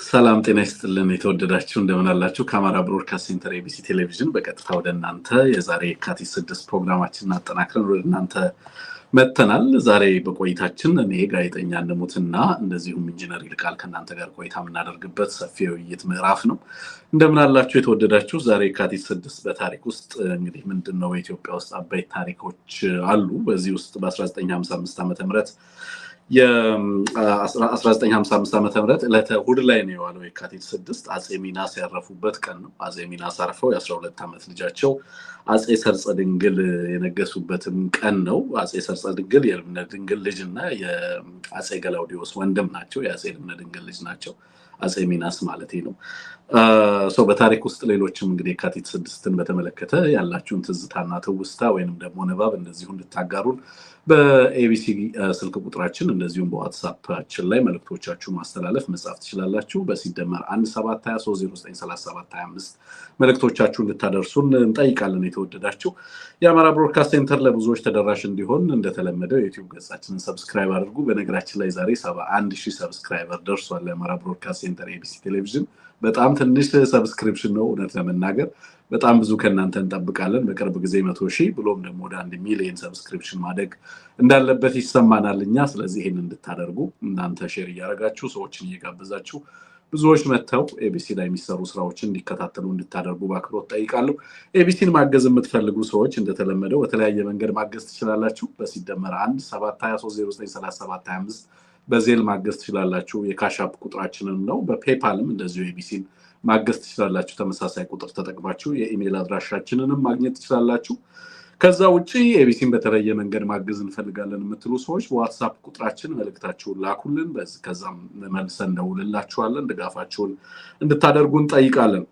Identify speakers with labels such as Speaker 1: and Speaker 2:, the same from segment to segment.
Speaker 1: ሰላም ጤና ይስጥልን የተወደዳችሁ እንደምን አላችሁ ከአማራ ብሮድካስት ሴንተር ኤቢሲ ቴሌቪዥን በቀጥታ ወደ እናንተ የዛሬ የካቲት 6 ፕሮግራማችንን አጠናክረን ወደ እናንተ መጥተናል። ዛሬ በቆይታችን እኔ ጋዜጠኛ እንደሙትና እንደዚሁም ኢንጂነር ይልቃል ከእናንተ ጋር ቆይታ የምናደርግበት ሰፊ ውይይት ምዕራፍ ነው። እንደምን አላችሁ የተወደዳችሁ። ዛሬ የካቲት 6 በታሪክ ውስጥ እንግዲህ ምንድነው በኢትዮጵያ ውስጥ አበይት ታሪኮች አሉ። በዚህ ውስጥ በ1955 ዓ.ም የ1955 ዓመተ ምህረት ዕለተ እሑድ ላይ ነው የዋለው የካቲት 6 አጼ ሚናስ ያረፉበት ቀን ነው። አጼ ሚናስ አርፈው የ12 ዓመት ልጃቸው አጼ ሰርጸ ድንግል የነገሱበትም ቀን ነው። አጼ ሰርጸ ድንግል የልብነ ድንግል ልጅና የአጼ ገላውዲዮስ ወንድም ናቸው። የአጼ ልብነ ድንግል ልጅ ናቸው አጼ ሚናስ ማለት ነው። በታሪክ ውስጥ ሌሎችም እንግዲህ የካቲት 6ን በተመለከተ ያላችሁን ትዝታና ትውስታ ወይንም ደግሞ ንባብ እንደዚሁ እንድታጋሩን በኤቢሲ ስልክ ቁጥራችን እንደዚሁም በዋትስአፓችን ላይ መልእክቶቻችሁ ማስተላለፍ መጻፍ ትችላላችሁ። በሲደመር 1723093725 መልእክቶቻችሁ እንድታደርሱን እንጠይቃለን። የተወደዳችሁ የአማራ ብሮድካስት ሴንተር ለብዙዎች ተደራሽ እንዲሆን እንደተለመደው የዩቲዩብ ገጻችንን ሰብስክራይብ አድርጉ። በነገራችን ላይ ዛሬ 71000 ሰብስክራይበር ደርሷል። የአማራ ብሮድካስት ሴንተር ኤቢሲ ቴሌቪዥን በጣም ትንሽ ሰብስክሪፕሽን ነው እውነት ለመናገር በጣም ብዙ ከእናንተ እንጠብቃለን። በቅርብ ጊዜ 100,000 ብሎም ደግሞ ወደ 1 ሚሊዮን ሰብስክሪፕሽን ማደግ እንዳለበት ይሰማናልኛ። ስለዚህ ይሄን እንድታደርጉ እናንተ ሼር እያደረጋችሁ ሰዎችን እየጋበዛችሁ ብዙዎች መተው ኤቢሲ ላይ የሚሰሩ ስራዎችን እንዲከታተሉ እንድታደርጉ በአክብሮት ጠይቃለሁ። ኤቢሲን ማገዝ የምትፈልጉ ሰዎች እንደተለመደው በተለያየ መንገድ ማገዝ ትችላላችሁ። በሲደመር 1723093725 በዜል ማገዝ ትችላላችሁ። የካሻፕ ቁጥራችንን ነው። በፔፓልም እንደዚሁ ኤቢሲን ማገዝ ትችላላችሁ። ተመሳሳይ ቁጥር ተጠቅማችሁ የኢሜል አድራሻችንንም ማግኘት ትችላላችሁ። ከዛ ውጪ ኤቢሲን በተለየ መንገድ ማገዝ እንፈልጋለን የምትሉ ሰዎች በዋትስአፕ ቁጥራችን መልእክታችሁን ላኩልን። ከዛም መልሰን እንደውልላችኋለን። ድጋፋችሁን እንድታደርጉን ጠይቃለን።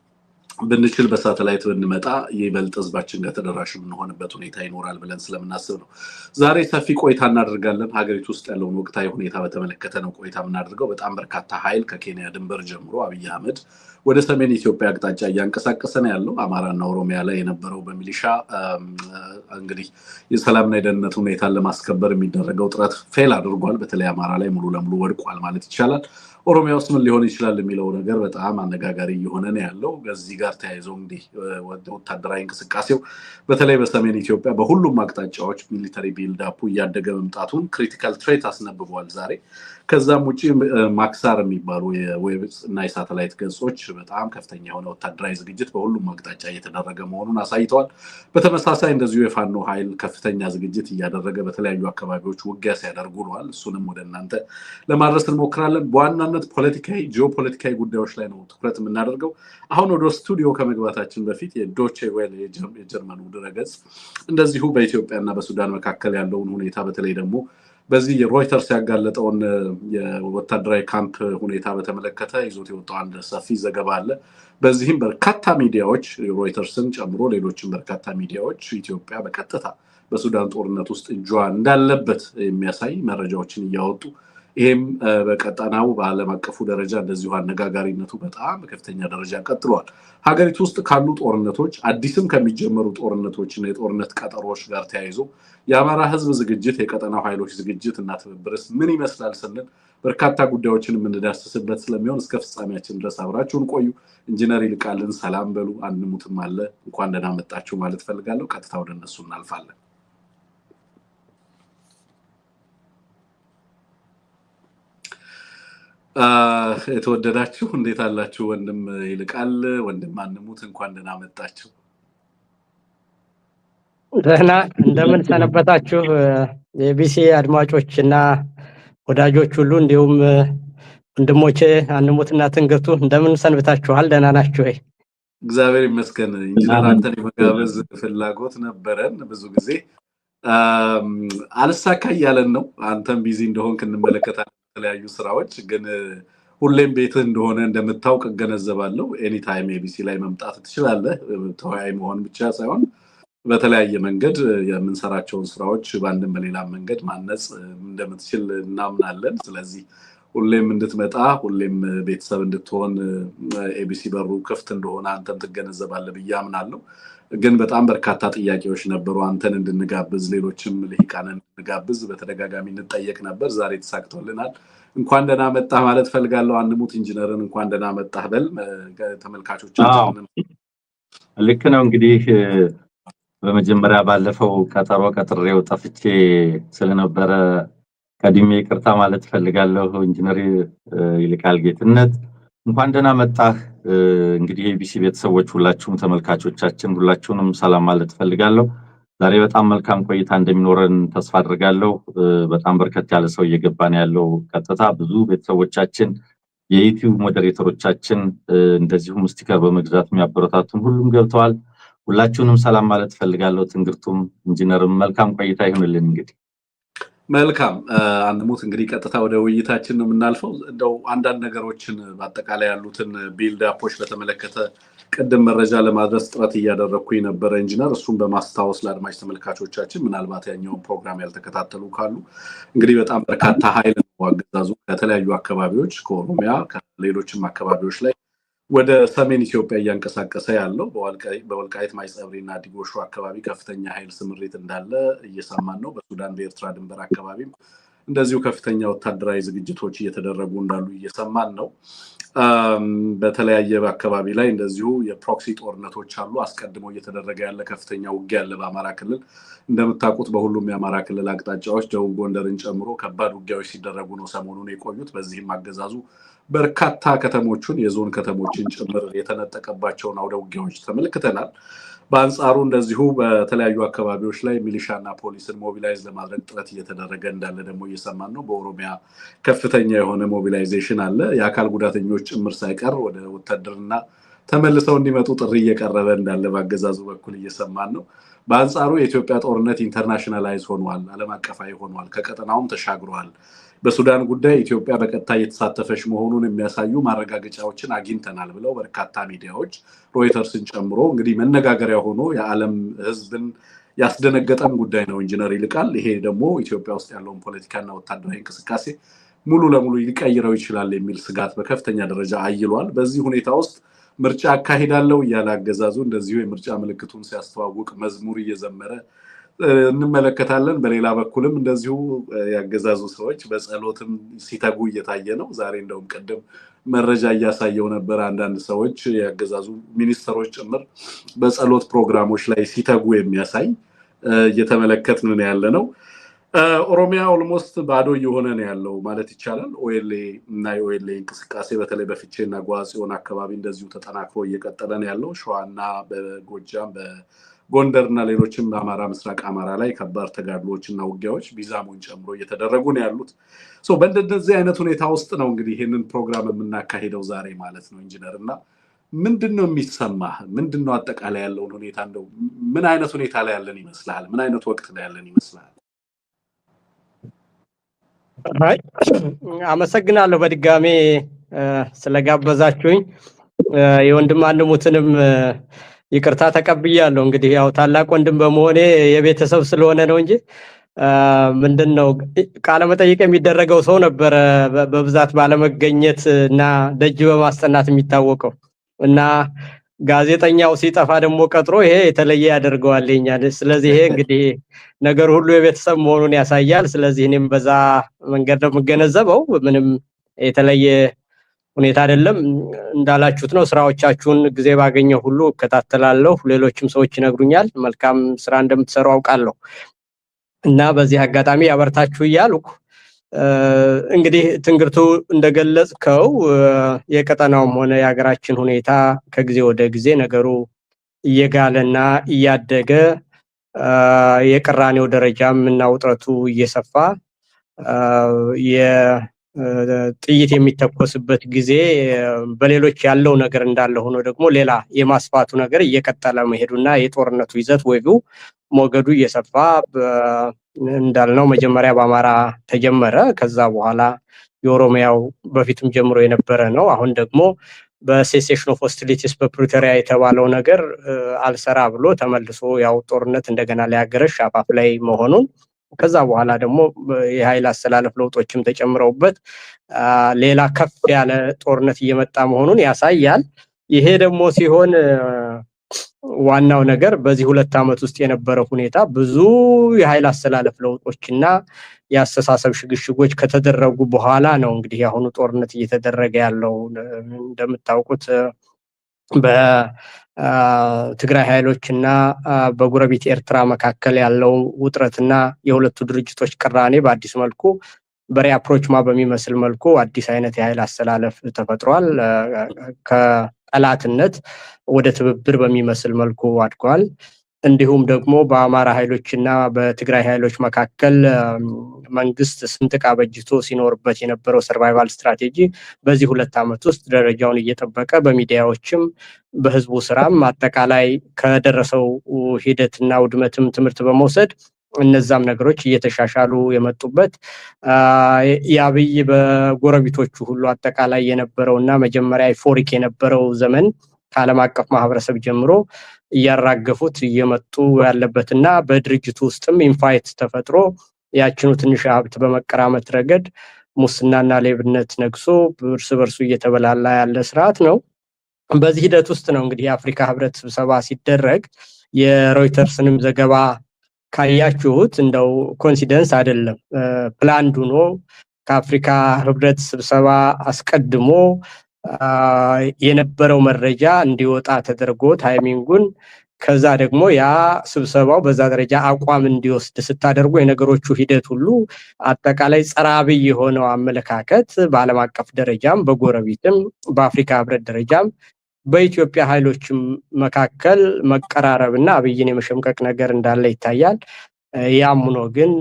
Speaker 1: ብንችል በሳተላይት ብንመጣ ይበልጥ ህዝባችን ጋር ተደራሽ የምንሆንበት ሁኔታ ይኖራል ብለን ስለምናስብ ነው ዛሬ ሰፊ ቆይታ እናደርጋለን። ሀገሪቱ ውስጥ ያለውን ወቅታዊ ሁኔታ በተመለከተ ነው ቆይታ የምናደርገው። በጣም በርካታ ኃይል ከኬንያ ድንበር ጀምሮ አብይ አህመድ ወደ ሰሜን ኢትዮጵያ አቅጣጫ እያንቀሳቀሰ ነው ያለው። አማራና ኦሮሚያ ላይ የነበረው በሚሊሻ እንግዲህ የሰላምና የደህንነት ሁኔታን ለማስከበር የሚደረገው ጥረት ፌል አድርጓል። በተለይ አማራ ላይ ሙሉ ለሙሉ ወድቋል ማለት ይቻላል። ኦሮሚያ ውስጥ ምን ሊሆን ይችላል የሚለው ነገር በጣም አነጋጋሪ እየሆነ ነው ያለው። ከዚህ ጋር ተያይዞ እንግዲህ ወታደራዊ እንቅስቃሴው በተለይ በሰሜን ኢትዮጵያ በሁሉም አቅጣጫዎች ሚሊተሪ ቢልዳፑ እያደገ መምጣቱን ክሪቲካል ትሬት አስነብቧል ዛሬ። ከዛም ውጪ ማክሳር የሚባሉ የዌብ እና የሳተላይት ገጾች በጣም ከፍተኛ የሆነ ወታደራዊ ዝግጅት በሁሉም አቅጣጫ እየተደረገ መሆኑን አሳይተዋል። በተመሳሳይ እንደዚሁ የፋኖ ኃይል ከፍተኛ ዝግጅት እያደረገ በተለያዩ አካባቢዎች ውጊያ ሲያደርጉ ነዋል። እሱንም ወደ እናንተ ለማድረስ እንሞክራለን። በዋናነት ፖለቲካዊ ጂኦፖለቲካዊ ጉዳዮች ላይ ነው ትኩረት የምናደርገው። አሁን ወደ ስቱዲዮ ከመግባታችን በፊት የዶቼ ዌለ የጀርመኑ ድረገጽ እንደዚሁ በኢትዮጵያና በሱዳን መካከል ያለውን ሁኔታ በተለይ ደግሞ በዚህ የሮይተርስ ያጋለጠውን የወታደራዊ ካምፕ ሁኔታ በተመለከተ ይዞት የወጣው አንድ ሰፊ ዘገባ አለ። በዚህም በርካታ ሚዲያዎች ሮይተርስን ጨምሮ ሌሎችም በርካታ ሚዲያዎች ኢትዮጵያ በቀጥታ በሱዳን ጦርነት ውስጥ እጇ እንዳለበት የሚያሳይ መረጃዎችን እያወጡ ይሄም በቀጠናው በዓለም አቀፉ ደረጃ እንደዚሁ አነጋጋሪነቱ በጣም በከፍተኛ ደረጃ ቀጥሏል። ሀገሪቱ ውስጥ ካሉ ጦርነቶች አዲስም ከሚጀመሩ ጦርነቶችና የጦርነት ቀጠሮዎች ጋር ተያይዞ የአማራ ህዝብ ዝግጅት የቀጠናው ኃይሎች ዝግጅት እና ትብብርስ ምን ይመስላል ስንል በርካታ ጉዳዮችን የምንዳስስበት ስለሚሆን እስከ ፍጻሜያችን ድረስ አብራችሁን ቆዩ። ኢንጂነር ይልቃልን ሰላም በሉ። አንሙትም አለ እንኳን ደህና መጣችሁ ማለት ፈልጋለሁ። ቀጥታ ወደ እነሱ እናልፋለን። የተወደዳችሁ እንዴት አላችሁ? ወንድም ይልቃል ወንድም አንሙት እንኳን ደህና መጣችሁ።
Speaker 2: ደህና እንደምን ሰነበታችሁ የቢሲ አድማጮችና ወዳጆች ሁሉ እንዲሁም ወንድሞቼ አንሙትና ትንግርቱ እንደምን ሰንብታችኋል? ደህና ናችሁ ወይ?
Speaker 1: እግዚአብሔር ይመስገን። ኢንጂነር አንተን የመጋበዝ ፍላጎት ነበረን ብዙ ጊዜ አልሳካ እያለን ነው። አንተም ቢዚ እንደሆንክ እንመለከታለን የተለያዩ ስራዎች፣ ግን ሁሌም ቤትህ እንደሆነ እንደምታውቅ እገነዘባለሁ። ኤኒ ታይም ኤቢሲ ላይ መምጣት ትችላለህ። ተወያይ መሆን ብቻ ሳይሆን በተለያየ መንገድ የምንሰራቸውን ስራዎች በአንድም በሌላም መንገድ ማነጽ እንደምትችል እናምናለን። ስለዚህ ሁሌም እንድትመጣ ሁሌም ቤተሰብ እንድትሆን ኤቢሲ በሩ ክፍት እንደሆነ አንተም ትገነዘባለህ ብዬ አምናለሁ። ግን በጣም በርካታ ጥያቄዎች ነበሩ አንተን እንድንጋብዝ ሌሎችም ልሂቃንን እንድንጋብዝ በተደጋጋሚ እንጠየቅ ነበር። ዛሬ ተሳክቶልናል። እንኳን ደህና መጣህ ማለት ፈልጋለሁ። አንሙት ኢንጂነርን እንኳን ደህና መጣህ በል ተመልካቾቻችንን።
Speaker 3: ልክ ነው እንግዲህ በመጀመሪያ ባለፈው ቀጥሬው ጠፍቼ ስለነበረ ቀድሜ ይቅርታ ማለት ፈልጋለሁ። ኢንጂነር ይልቃል ጌትነት እንኳን ደህና መጣህ። እንግዲህ የቢሲ ቤተሰቦች ሁላችሁም ተመልካቾቻችን ሁላችሁንም ሰላም ማለት ፈልጋለሁ። ዛሬ በጣም መልካም ቆይታ እንደሚኖረን ተስፋ አድርጋለሁ። በጣም በርከት ያለ ሰው እየገባን ያለው ቀጥታ ብዙ ቤተሰቦቻችን የዩቲዩብ ሞዴሬተሮቻችን እንደዚሁም ስቲከር በመግዛት የሚያበረታቱን ሁሉም ገብተዋል። ሁላችሁንም ሰላም ማለት ፈልጋለሁ። ትንግርቱም ኢንጂነርም መልካም ቆይታ ይሁንልን። እንግዲህ
Speaker 1: መልካም አንሙት እንግዲህ ቀጥታ ወደ ውይይታችን ነው የምናልፈው። እንደው አንዳንድ ነገሮችን በአጠቃላይ ያሉትን ቢልድ አፖች በተመለከተ ቅድም መረጃ ለማድረስ ጥረት እያደረኩኝ ነበረ ኢንጂነር። እሱን በማስታወስ ለአድማጭ ተመልካቾቻችን ምናልባት ያኛውን ፕሮግራም ያልተከታተሉ ካሉ እንግዲህ በጣም በርካታ ኃይል ነው አገዛዙ ከተለያዩ አካባቢዎች ከኦሮሚያ ከሌሎችም አካባቢዎች ላይ ወደ ሰሜን ኢትዮጵያ እያንቀሳቀሰ ያለው በወልቃይት ማይጸብሪና ዲጎሾ አካባቢ ከፍተኛ ኃይል ስምሪት እንዳለ እየሰማን ነው። በሱዳን በኤርትራ ድንበር አካባቢም እንደዚሁ ከፍተኛ ወታደራዊ ዝግጅቶች እየተደረጉ እንዳሉ እየሰማን ነው። በተለያየ አካባቢ ላይ እንደዚሁ የፕሮክሲ ጦርነቶች አሉ። አስቀድሞ እየተደረገ ያለ ከፍተኛ ውጊያ አለ በአማራ ክልል። እንደምታውቁት በሁሉም የአማራ ክልል አቅጣጫዎች ደቡብ ጎንደርን ጨምሮ ከባድ ውጊያዎች ሲደረጉ ነው ሰሞኑን የቆዩት። በዚህም አገዛዙ በርካታ ከተሞችን የዞን ከተሞችን ጭምር የተነጠቀባቸውን አውደ ውጊያዎች ተመልክተናል። በአንጻሩ እንደዚሁ በተለያዩ አካባቢዎች ላይ ሚሊሻና ፖሊስን ሞቢላይዝ ለማድረግ ጥረት እየተደረገ እንዳለ ደግሞ እየሰማን ነው። በኦሮሚያ ከፍተኛ የሆነ ሞቢላይዜሽን አለ። የአካል ጉዳተኞች ጭምር ሳይቀር ወደ ውትድርና ተመልሰው እንዲመጡ ጥሪ እየቀረበ እንዳለ በአገዛዙ በኩል እየሰማን ነው። በአንጻሩ የኢትዮጵያ ጦርነት ኢንተርናሽናላይዝ ሆኗል፣ ዓለም አቀፋዊ ሆኗል፣ ከቀጠናውም ተሻግሯል። በሱዳን ጉዳይ ኢትዮጵያ በቀጥታ እየተሳተፈች መሆኑን የሚያሳዩ ማረጋገጫዎችን አግኝተናል ብለው በርካታ ሚዲያዎች ሮይተርስን ጨምሮ እንግዲህ መነጋገሪያ ሆኖ የዓለም ሕዝብን ያስደነገጠም ጉዳይ ነው ኢንጂነር ይልቃል። ይሄ ደግሞ ኢትዮጵያ ውስጥ ያለውን ፖለቲካና ወታደራዊ እንቅስቃሴ ሙሉ ለሙሉ ሊቀይረው ይችላል የሚል ስጋት በከፍተኛ ደረጃ አይሏል። በዚህ ሁኔታ ውስጥ ምርጫ አካሂዳለሁ እያለ አገዛዙ እንደዚሁ የምርጫ ምልክቱን ሲያስተዋውቅ መዝሙር እየዘመረ እንመለከታለን። በሌላ በኩልም እንደዚሁ ያገዛዙ ሰዎች በጸሎትም ሲተጉ እየታየ ነው። ዛሬ እንደውም ቀደም መረጃ እያሳየው ነበር። አንዳንድ ሰዎች ያገዛዙ ሚኒስትሮች ጭምር በጸሎት ፕሮግራሞች ላይ ሲተጉ የሚያሳይ እየተመለከትን ያለ ነው። ኦሮሚያ ኦልሞስት ባዶ እየሆነ ነው ያለው ማለት ይቻላል። ኦኤልኤ እና የኦኤልኤ እንቅስቃሴ በተለይ በፊቼና ጓጽዮን አካባቢ እንደዚሁ ተጠናክሮ እየቀጠለ ነው ያለው። ሸዋና በጎጃም በጎንደር እና ሌሎችም በአማራ ምስራቅ አማራ ላይ ከባድ ተጋድሎች እና ውጊያዎች ቢዛሙን ጨምሮ እየተደረጉ ነው ያሉት። በእንደዚህ አይነት ሁኔታ ውስጥ ነው እንግዲህ ይህንን ፕሮግራም የምናካሂደው ዛሬ ማለት ነው ኢንጂነር። እና ምንድን ነው የሚሰማህ? ምንድን ነው አጠቃላይ ያለውን ሁኔታ እንደው ምን አይነት ሁኔታ ላይ ያለን ይመስልሃል? ምን አይነት ወቅት ላይ ያለን ይመስልሃል?
Speaker 2: አመሰግናለሁ በድጋሜ ስለጋበዛችሁኝ። የወንድም አንሙትንም ይቅርታ ተቀብያለሁ። እንግዲህ ያው ታላቅ ወንድም በመሆኔ የቤተሰብ ስለሆነ ነው እንጂ ምንድነው ቃለ መጠይቅ የሚደረገው ሰው ነበረ በብዛት ባለመገኘት እና ደጅ በማስጠናት የሚታወቀው እና ጋዜጠኛው ሲጠፋ ደግሞ ቀጥሮ ይሄ የተለየ ያደርገዋል የኛን። ስለዚህ ይሄ እንግዲህ ነገር ሁሉ የቤተሰብ መሆኑን ያሳያል። ስለዚህ እኔም በዛ መንገድ ነው የምገነዘበው። ምንም የተለየ ሁኔታ አይደለም። እንዳላችሁት ነው። ስራዎቻችሁን ጊዜ ባገኘው ሁሉ እከታተላለሁ። ሌሎችም ሰዎች ይነግሩኛል መልካም ስራ እንደምትሰሩ አውቃለሁ እና በዚህ አጋጣሚ ያበርታችሁ እያልኩ እንግዲህ ትንግርቱ እንደገለጽከው የቀጠናውም ሆነ የሀገራችን ሁኔታ ከጊዜ ወደ ጊዜ ነገሩ እየጋለና እያደገ የቅራኔው ደረጃም እና ውጥረቱ እየሰፋ የጥይት የሚተኮስበት ጊዜ በሌሎች ያለው ነገር እንዳለ ሆኖ ደግሞ ሌላ የማስፋቱ ነገር እየቀጠለ መሄዱና የጦርነቱ ይዘት ወይም ሞገዱ እየሰፋ እንዳልነው መጀመሪያ በአማራ ተጀመረ። ከዛ በኋላ የኦሮሚያው በፊትም ጀምሮ የነበረ ነው። አሁን ደግሞ በሴሴሽን ኦፍ ሆስቲሊቲስ በፕሪቶሪያ የተባለው ነገር አልሰራ ብሎ ተመልሶ ያው ጦርነት እንደገና ሊያገረሽ አፋፍ ላይ መሆኑን ከዛ በኋላ ደግሞ የኃይል አስተላለፍ ለውጦችም ተጨምረውበት ሌላ ከፍ ያለ ጦርነት እየመጣ መሆኑን ያሳያል። ይሄ ደግሞ ሲሆን ዋናው ነገር በዚህ 2 ዓመት ውስጥ የነበረው ሁኔታ ብዙ የኃይል አስተላለፍ ለውጦችና የአስተሳሰብ ሽግሽጎች ከተደረጉ በኋላ ነው እንግዲህ ያሁኑ ጦርነት እየተደረገ ያለው። እንደምታውቁት በትግራይ ኃይሎችና በጎረቤት ኤርትራ መካከል ያለው ውጥረትና የሁለቱ ድርጅቶች ቅራኔ በአዲስ መልኩ በሪአፕሮችማ በሚመስል መልኩ አዲስ አይነት የኃይል አስተላለፍ ተፈጥሯል። ከጠላትነት ወደ ትብብር በሚመስል መልኩ አድጓል። እንዲሁም ደግሞ በአማራ ኃይሎችና በትግራይ ኃይሎች መካከል መንግስት ስንጥቅ አበጅቶ ሲኖርበት የነበረው ሰርቫይቫል ስትራቴጂ በዚህ 2 ዓመት ውስጥ ደረጃውን እየጠበቀ በሚዲያዎችም በህዝቡ ስራም አጠቃላይ ከደረሰው ሂደትና ውድመትም ትምህርት በመውሰድ እነዛም ነገሮች እየተሻሻሉ የመጡበት የአብይ በጎረቤቶቹ ሁሉ አጠቃላይ የነበረውና መጀመሪያ ፎሪክ የነበረው ዘመን ከዓለም አቀፍ ማህበረሰብ ጀምሮ እያራገፉት እየመጡ ያለበትና በድርጅቱ ውስጥም ኢንፋይት ተፈጥሮ ያችኑ ትንሽ ሀብት በመቀራመት ረገድ ሙስናና ሌብነት ነግሶ እርስ በርሱ እየተበላላ ያለ ስርዓት ነው። በዚህ ሂደት ውስጥ ነው እንግዲህ የአፍሪካ ህብረት ስብሰባ ሲደረግ የሮይተርስንም ዘገባ ካያችሁት እንደው ኮንሲደንስ አይደለም፣ ፕላንድ ሆኖ ከአፍሪካ ህብረት ስብሰባ አስቀድሞ የነበረው መረጃ እንዲወጣ ተደርጎ ታይሚንጉን ከዛ ደግሞ ያ ስብሰባው በዛ ደረጃ አቋም እንዲወስድ ስታደርጉ የነገሮቹ ሂደት ሁሉ አጠቃላይ ጸረ አብይ የሆነው አመለካከት በዓለም አቀፍ ደረጃም በጎረቤትም በአፍሪካ ህብረት ደረጃም በኢትዮጵያ ኃይሎችም መካከል መቀራረብና አብይን የመሸምቀቅ ነገር እንዳለ ይታያል። ያም ሆኖ ግን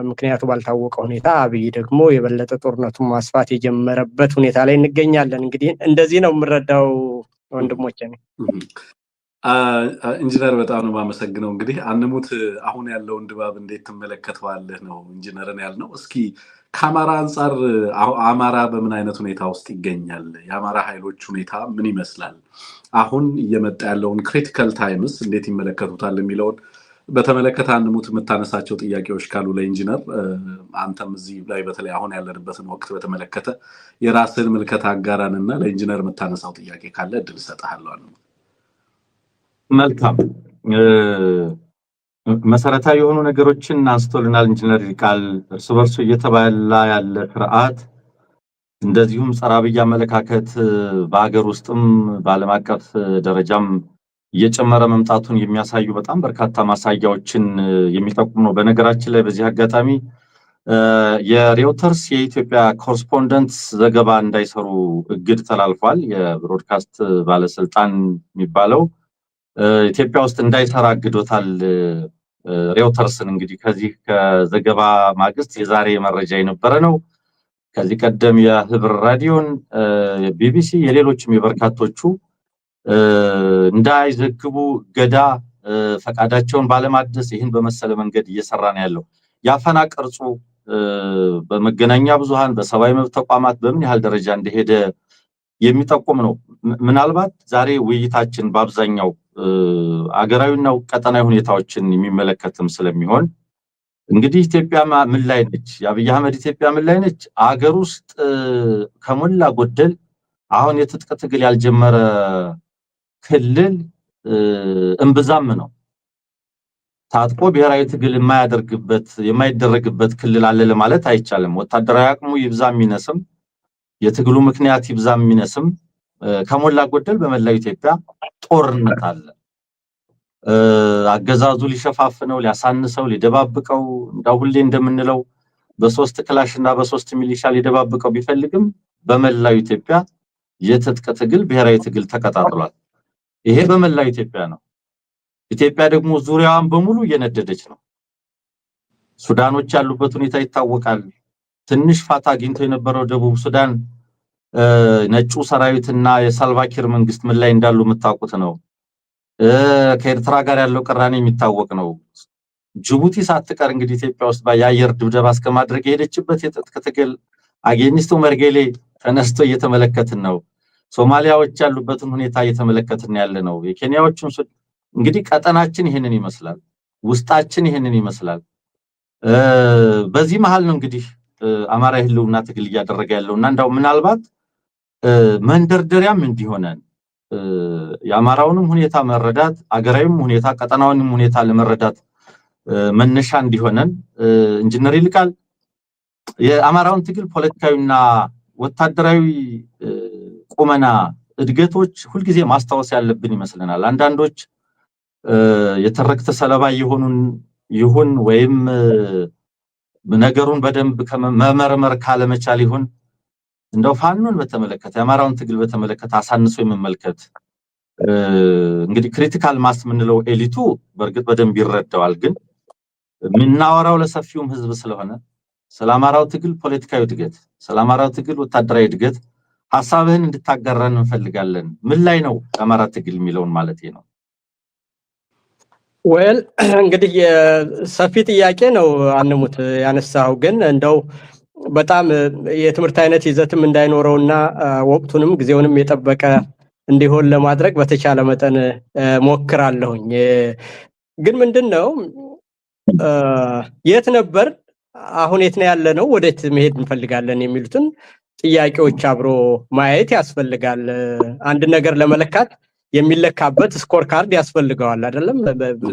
Speaker 2: ምክንያቱ ባልታወቀ ሁኔታ አብይ ደግሞ የበለጠ ጦርነቱን ማስፋት የጀመረበት ሁኔታ ላይ እንገኛለን። እንግዲህ እንደዚህ ነው የምረዳው ወንድሞቼ ነው።
Speaker 1: ኢንጂነር በጣም ነው የማመሰግነው። እንግዲህ አንሙት አሁን ያለውን ድባብ እንዴት ትመለከተዋለህ ነው ኢንጂነርን ያልነው። እስኪ ከአማራ አንጻር አማራ በምን አይነት ሁኔታ ውስጥ ይገኛል? የአማራ ኃይሎች ሁኔታ ምን ይመስላል? አሁን እየመጣ ያለውን ክሪቲካል ታይምስ እንዴት ይመለከቱታል የሚለውን በተመለከተ አንሙት የምታነሳቸው ጥያቄዎች ካሉ ለኢንጂነር፣ አንተም እዚህ ላይ በተለይ አሁን ያለንበትን ወቅት በተመለከተ የራስን ምልከታ አጋራንና ለኢንጂነር የምታነሳው ጥያቄ ካለ እድል እሰጥሃለሁ።
Speaker 3: መልካም፣ መሰረታዊ የሆኑ ነገሮችን አንስቶልናል ኢንጂነር ይልቃል። እርስ በርሱ እየተባላ ያለ ስርዓት፣ እንደዚሁም ጸረ አብይ አመለካከት በሀገር ውስጥም በዓለም አቀፍ ደረጃም እየጨመረ መምጣቱን የሚያሳዩ በጣም በርካታ ማሳያዎችን የሚጠቁም ነው። በነገራችን ላይ በዚህ አጋጣሚ የሬውተርስ የኢትዮጵያ ኮረስፖንደንት ዘገባ እንዳይሰሩ እግድ ተላልፏል። የብሮድካስት ባለስልጣን የሚባለው ኢትዮጵያ ውስጥ እንዳይሰራ አግዶታል ሬውተርስን። እንግዲህ ከዚህ ከዘገባ ማግስት የዛሬ መረጃ የነበረ ነው። ከዚህ ቀደም የህብር ራዲዮን፣ ቢቢሲ፣ የሌሎችም የበርካቶቹ እንዳይዘግቡ ገዳ ፈቃዳቸውን ባለማደስ ይህን በመሰለ መንገድ እየሰራ ነው ያለው። ያፈና ቅርጹ በመገናኛ ብዙሃን በሰብአዊ መብት ተቋማት በምን ያህል ደረጃ እንደሄደ የሚጠቁም ነው። ምናልባት ዛሬ ውይይታችን በአብዛኛው አገራዊና ቀጠናዊ ሁኔታዎችን የሚመለከትም ስለሚሆን እንግዲህ ኢትዮጵያ ምን ላይ ነች? የአብይ አህመድ ኢትዮጵያ ምን ላይ ነች? አገር ውስጥ ከሞላ ጎደል አሁን የትጥቅ ትግል ያልጀመረ ክልል እምብዛም ነው። ታጥቆ ብሔራዊ ትግል የማይደረግበት ክልል አለ ለማለት አይቻልም። ወታደራዊ አቅሙ ይብዛም ይነስም፣ የትግሉ ምክንያት ይብዛም ይነስም፣ ከሞላ ጎደል በመላው ኢትዮጵያ ጦርነት አለ። አገዛዙ ሊሸፋፍነው፣ ሊያሳንሰው፣ ሊደባብቀው እንዳው ሁሌ እንደምንለው በ3 ክላሽ እና በ3 ሚሊሻ ሊደባብቀው ቢፈልግም በመላው ኢትዮጵያ የትጥቅ ትግል ብሔራዊ ትግል ተቀጣጥሏል። ይሄ በመላው ኢትዮጵያ ነው። ኢትዮጵያ ደግሞ ዙሪያዋን በሙሉ እየነደደች ነው። ሱዳኖች ያሉበት ሁኔታ ይታወቃል። ትንሽ ፋታ አግኝቶ የነበረው ደቡብ ሱዳን ነጩ ሰራዊትና የሳልቫኪር መንግስት ምን ላይ እንዳሉ የምታውቁት ነው። ከኤርትራ ጋር ያለው ቅራኔ የሚታወቅ ነው። ጅቡቲ ሳትቀር እንግዲህ ኢትዮጵያ ውስጥ የአየር ድብደባ እስከማድረግ የሄደችበት የትጥቅ ትግል አጌኒስቶ መርጌሌ ተነስቶ እየተመለከትን ነው። ሶማሊያዎች ያሉበትን ሁኔታ እየተመለከትን ያለ ነው። የኬንያዎችን እንግዲህ ቀጠናችን ይሄንን ይመስላል፣ ውስጣችን ይሄንን ይመስላል። በዚህ መሃል ነው እንግዲህ አማራ ህልውና ትግል እያደረገ ያለውና እንዳው ምናልባት መንደርደሪያም እንዲሆነን የአማራውንም ሁኔታ መረዳት አገራዊም ሁኔታ ቀጠናውንም ሁኔታ ለመረዳት መነሻ እንዲሆነን ኢንጂነር ይልቃል የአማራውን ትግል ፖለቲካዊና ወታደራዊ ቁመና እድገቶች ሁልጊዜ ማስታወስ ያለብን ይመስለናል። አንዳንዶች የተረክተ ሰለባ ይሁን ወይም ነገሩን በደንብ መመርመር ካለመቻል ይሁን እንደው ፋኖን በተመለከተ የአማራውን ትግል በተመለከተ አሳንሶ የመመልከት እንግዲህ ክሪቲካል ማስ ምንለው ኤሊቱ በእርግጥ በደንብ ይረዳዋል። ግን ምናወራው ለሰፊውም ህዝብ ስለሆነ ሰላማራው ትግል ፖለቲካዊ እድገት ሰላማራው ትግል ወታደራዊ እድገት ሐሳብህን እንድታጋራን እንፈልጋለን። ምን ላይ ነው የአማራ ትግል የሚለውን ማለት ነው?
Speaker 2: ወል እንግዲህ የሰፊ ጥያቄ ነው አንሙት ያነሳው። ግን እንደው በጣም የትምህርት አይነት ይዘትም እንዳይኖረውና ወቅቱንም ጊዜውንም የጠበቀ እንዲሆን ለማድረግ በተቻለ መጠን ሞክራለሁኝ። ግን ምንድነው የት ነበር አሁን የት ነው ያለነው ወዴት መሄድ እንፈልጋለን የሚሉትን ጥያቄዎች አብሮ ማየት ያስፈልጋል። አንድ ነገር ለመለካት የሚለካበት ስኮር ካርድ ያስፈልገዋል አይደለም?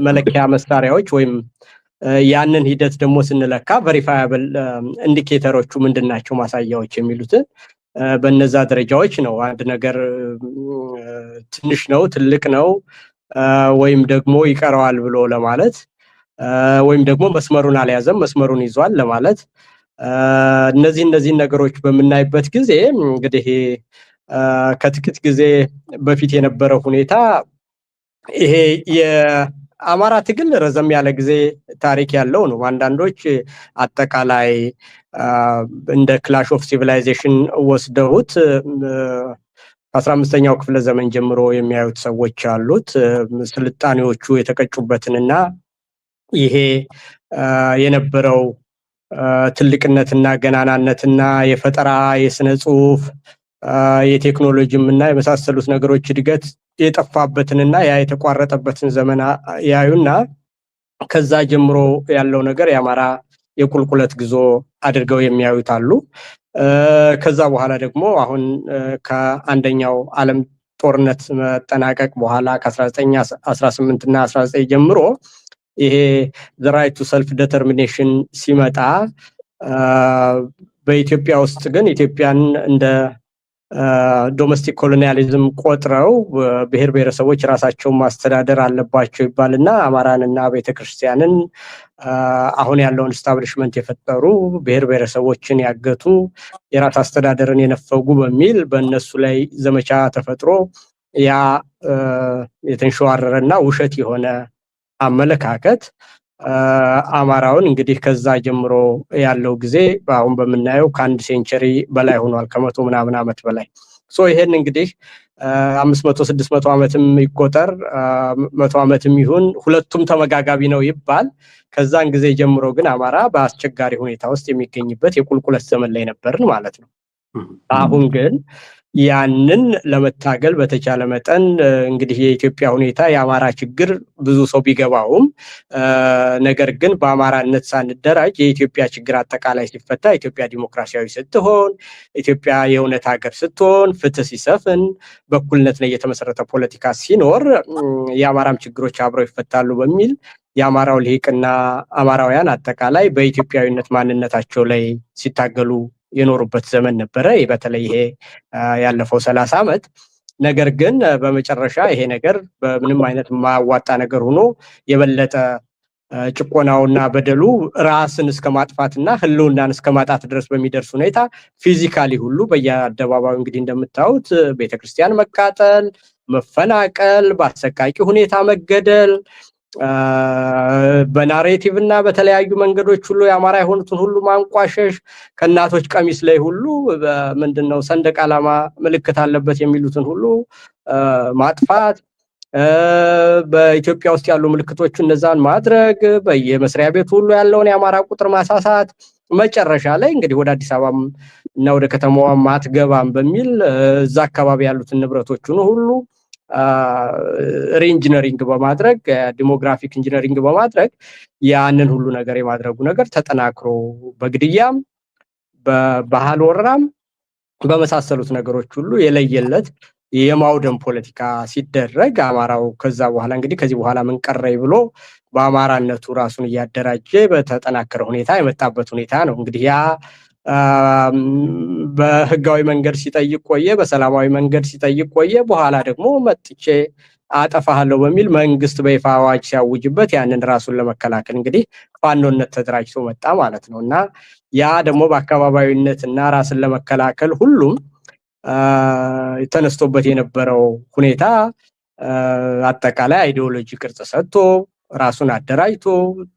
Speaker 2: መለኪያ መሳሪያዎች ወይም ያንን ሂደት ደግሞ ስንለካ ቬሪፋያብል ኢንዲኬተሮቹ ምንድናቸው ማሳያዎች የሚሉትን በእነዛ ደረጃዎች ነው አንድ ነገር ትንሽ ነው ትልቅ ነው ወይም ደግሞ ይቀረዋል ብሎ ለማለት ወይም ደግሞ መስመሩን አልያዘም መስመሩን ይዟል ለማለት እነዚህ ነገሮች በመናይበት ጊዜ እንግዲህ ከጥቂት ጊዜ በፊት የነበረው ሁኔታ ይሄ የአማራ ትግል ረዘም ያለ ጊዜ ታሪክ ያለው ነው። አንዳንዶች አጠቃላይ እንደ ክላሽ ኦፍ ሲቪላይዜሽን ወስደውት 15ኛው ክፍለ ዘመን ጀምሮ የሚያዩት ሰዎች አሉት። ስልጣኔዎቹ የተቀጩበትንና ይሄ የነበረው ትልቅነትና ገናናነትና የፈጠራ የስነ ጽሁፍ የቴክኖሎጂም እና የመሳሰሉት ነገሮች እድገት የጠፋበትንና ያ የተቋረጠበትን ዘመን ያዩና ከዛ ጀምሮ ያለው ነገር የአማራ የቁልቁለት ጉዞ አድርገው የሚያዩት አሉ። ከዛ በኋላ ደግሞ አሁን ከአንደኛው ዓለም ጦርነት መጠናቀቅ በኋላ ከ1918 እና 19 ጀምሮ ይሄ the right to self determination ሲመጣ በኢትዮጵያ ውስጥ ግን ኢትዮጵያን እንደ ዶሜስቲክ ኮሎኒያሊዝም ቆጥረው ብሔር ብሔረሰቦች ራሳቸውን ማስተዳደር አለባቸው ይባልና አማራንና ቤተክርስቲያንን አሁን ያለውን ስታብሊሽመንት የፈጠሩ ብሔር ብሔረሰቦችን ያገቱ የራስ አስተዳደርን የነፈጉ በሚል በእነሱ ላይ ዘመቻ ተፈጥሮ ያ የተንሸዋረረና ውሸት የሆነ አመለካከት አማራውን እንግዲህ ከዛ ጀምሮ ያለው ጊዜ አሁን በመናየው ከአንድ ሴንቸሪ በላይ ሆኗል ከመቶ ምናምን ዓመት በላይ ይሄን እንግዲህ 500 600 ዓመትም ይቆጠር 100 ዓመትም ይሁን ሁለቱም ተመጋጋቢ ነው ይባል ከዛን ጊዜ ጀምሮ ግን አማራ በአስቸጋሪ ሁኔታ ውስጥ የሚገኝበት የቁልቁለት ዘመን ላይ ነበርን ማለት ነው። አሁን ግን ያንን ለመታገል በተቻለ መጠን እንግዲህ የኢትዮጵያ ሁኔታ የአማራ ችግር ብዙ ሰው ቢገባውም ነገር ግን በአማራነት ሳንደራጅ የኢትዮጵያ ችግር አጠቃላይ ሲፈታ ኢትዮጵያ ዲሞክራሲያዊ ስትሆን ኢትዮጵያ የእውነት ሀገር ስትሆን ፍትህ ሲሰፍን በእኩልነት ላይ የተመሰረተ ፖለቲካ ሲኖር የአማራም ችግሮች አብረው ይፈታሉ በሚል የአማራው ልሂቅና አማራውያን አጠቃላይ በኢትዮጵያዊነት ማንነታቸው ላይ ሲታገሉ የኖሩበት ዘመን ነበረ በተለይ ይሄ ያለፈው 30 ዓመት። ነገር ግን በመጨረሻ ይሄ ነገር በምንም አይነት ማዋጣ ነገር ሆኖ የበለጠ ጭቆናውና በደሉ ራስን እስከማጥፋትና ህልውናን እስከማጣት ድረስ በሚደርስ ሁኔታ ፊዚካሊ ሁሉ በየአደባባዩ እንግዲህ እንደምታዩት ቤተክርስቲያን መቃጠል፣ መፈናቀል፣ በአሰቃቂ ሁኔታ መገደል በናሬቲቭ እና በተለያዩ መንገዶች ሁሉ የአማራ የሆኑትን ሁሉ ማንቋሸሽ ከእናቶች ቀሚስ ላይ ሁሉ ምንድነው ሰንደቅ ዓላማ ምልክት አለበት የሚሉትን ሁሉ ማጥፋት በኢትዮጵያ ውስጥ ያሉ ምልክቶች እነዛን ማድረግ በየመስሪያ ቤቱ ሁሉ ያለውን የአማራ ቁጥር ማሳሳት መጨረሻ ላይ እንግዲህ ወደ አዲስ አበባ እና ወደ ከተማዋ ማትገባም በሚል እዛ አካባቢ ያሉትን ንብረቶችን ሁሉ ሪኢንጂነሪንግ በማድረግ ዲሞግራፊክ ኢንጂነሪንግ በማድረግ ያንን ሁሉ ነገር የማድረጉ ነገር ተጠናክሮ በግድያም በባህል ወረራም በመሳሰሉት ነገሮች ሁሉ የለየለት የማውደም ፖለቲካ ሲደረግ አማራው ከዛ በኋላ እንግዲህ ከዚህ በኋላ ምን ቀረይ ብሎ በአማራነቱ ራሱን እያደራጀ በተጠናከረ ሁኔታ የመጣበት ሁኔታ ነው። እንግዲህ ያ በህጋዊ መንገድ ሲጠይቅ ቆየ፣ በሰላማዊ መንገድ ሲጠይቅ ቆየ። በኋላ ደግሞ መጥቼ አጠፋለሁ በሚል መንግስት በይፋ አዋጅ ሲያውጅበት ያንን ራሱን ለመከላከል እንግዲህ ፋኖነት ተደራጅቶ መጣ ማለት ነው። እና ያ ደግሞ በአካባቢዊነት እና ራስን ለመከላከል ሁሉም ተነስቶበት የነበረው ሁኔታ አጠቃላይ አይዲዮሎጂ ቅርጽ ሰጥቶ ራሱን አደራጅቶ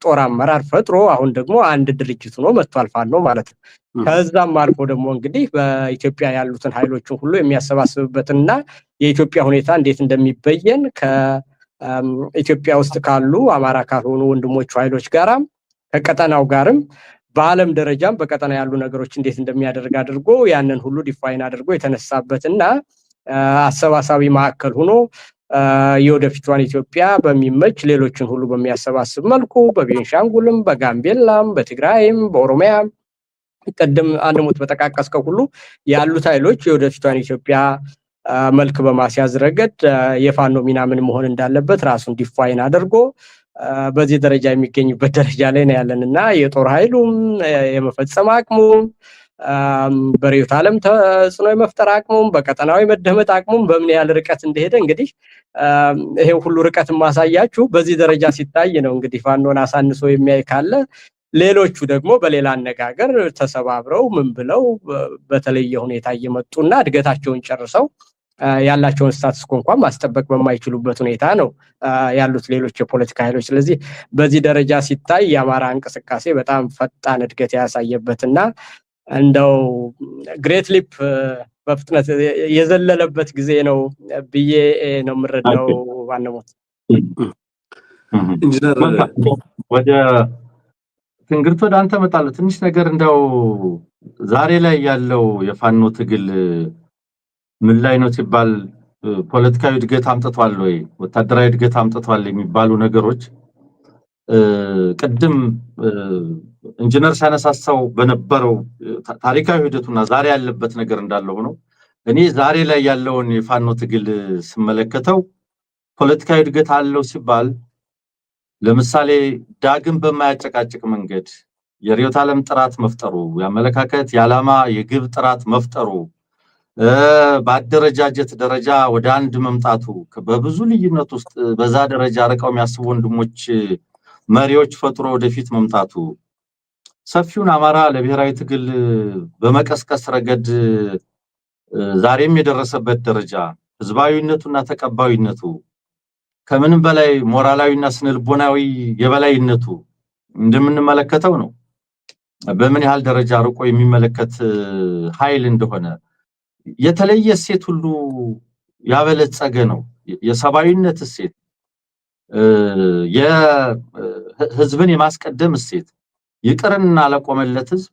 Speaker 2: ጦር አመራር ፈጥሮ አሁን ደግሞ አንድ ድርጅት ሆኖ መጥቷል ፋኖ ማለት ነው። ከዛም አልፎ ደግሞ እንግዲህ በኢትዮጵያ ያሉትን ኃይሎችን ሁሉ የሚያሰባስብበትና የኢትዮጵያ ሁኔታ እንዴት እንደሚበየን ከኢትዮጵያ ውስጥ ካሉ አማራ ካልሆኑ ወንድሞቹ ኃይሎች ጋራም ከቀጠናው ጋርም በዓለም ደረጃም በቀጠና ያሉ ነገሮች እንዴት እንደሚያደርግ አድርጎ ያንን ሁሉ ዲፋይን አድርጎ የተነሳበትና አሰባሳቢ ማዕከል ሆኖ የወደፊቷን ኢትዮጵያ በሚመች ሌሎችን ሁሉ በሚያሰባስብ መልኩ በቤንሻንጉልም በጋምቤላም በትግራይም በኦሮሚያም ቀደም አንድሞት በተቃቀስከው ሁሉ ያሉት ኃይሎች የወደፊቷን ኢትዮጵያ መልክ በማስያዝ ረገድ የፋኖ ሚና ምን መሆን እንዳለበት ራሱን ዲፋይን አድርጎ በዚህ ደረጃ የሚገኝበት ደረጃ ላይ ነው ያለንና የጦር ኃይሉም የመፈጸም አቅሙም በሪዮት ዓለም ተጽዕኖ የመፍጠር አቅሙም በቀጠናዊ መደመጥ አቅሙም በምን ያህል ርቀት እንደሄደ እንግዲህ ይሄ ሁሉ ርቀት ማሳያችሁ በዚህ ደረጃ ሲታይ ነው። እንግዲህ ፋኖን አሳንሶ የሚያይ ካለ ሌሎቹ ደግሞ በሌላ አነጋገር ተሰባብረው ምን ብለው በተለየ ሁኔታ እየመጡና እድገታቸውን ጨርሰው ያላቸውን ስታትስ እንኳን ማስጠበቅ በማይችሉበት ሁኔታ ነው ያሉት ሌሎች የፖለቲካ ኃይሎች። ስለዚህ በዚህ ደረጃ ሲታይ የአማራ እንቅስቃሴ በጣም ፈጣን እድገት ያሳየበትና እንደው ግሬት ሊፕ በፍጥነት የዘለለበት ጊዜ ነው ብዬ ነው የምረዳው። ባነሞት
Speaker 3: ኢንጂነር ወደ ትንግርት ወደ አንተ መጣለ ትንሽ ነገር እንደው ዛሬ ላይ ያለው የፋኖ ትግል ምን ላይ ነው ሲባል ፖለቲካዊ እድገት አምጥቷል ወይ ወታደራዊ እድገት አምጥቷል የሚባሉ ነገሮች ቅድም ኢንጂነር ሳነሳሳው በነበረው ታሪካዊ ሂደቱና ዛሬ ያለበት ነገር እንዳለው ነው። እኔ ዛሬ ላይ ያለውን የፋኖ ትግል ስመለከተው ፖለቲካዊ እድገት አለው ሲባል ለምሳሌ ዳግም በማያጨቃጭቅ መንገድ የሪዮት ዓለም ጥራት መፍጠሩ፣ የአመለካከት የዓላማ የግብ ጥራት መፍጠሩ፣ በአደረጃጀት ደረጃ ወደ አንድ መምጣቱ፣ በብዙ ልዩነት ውስጥ በዛ ደረጃ ርቀው የሚያስቡ ወንድሞች መሪዎች ፈጥሮ ወደፊት መምጣቱ፣ ሰፊውን አማራ ለብሔራዊ ትግል በመቀስቀስ ረገድ ዛሬም የደረሰበት ደረጃ ህዝባዊነቱና ተቀባይነቱ ከምንም በላይ ሞራላዊና ስነልቦናዊ የበላይነቱ እንደምንመለከተው ነው። በምን ያህል ደረጃ ርቆ የሚመለከት ኃይል እንደሆነ የተለየ እሴት ሁሉ ያበለጸገ ነው። የሰባዊነት እሴት፣ የህዝብን የማስቀደም እሴት፣ ይቅርና ለቆመለት ህዝብ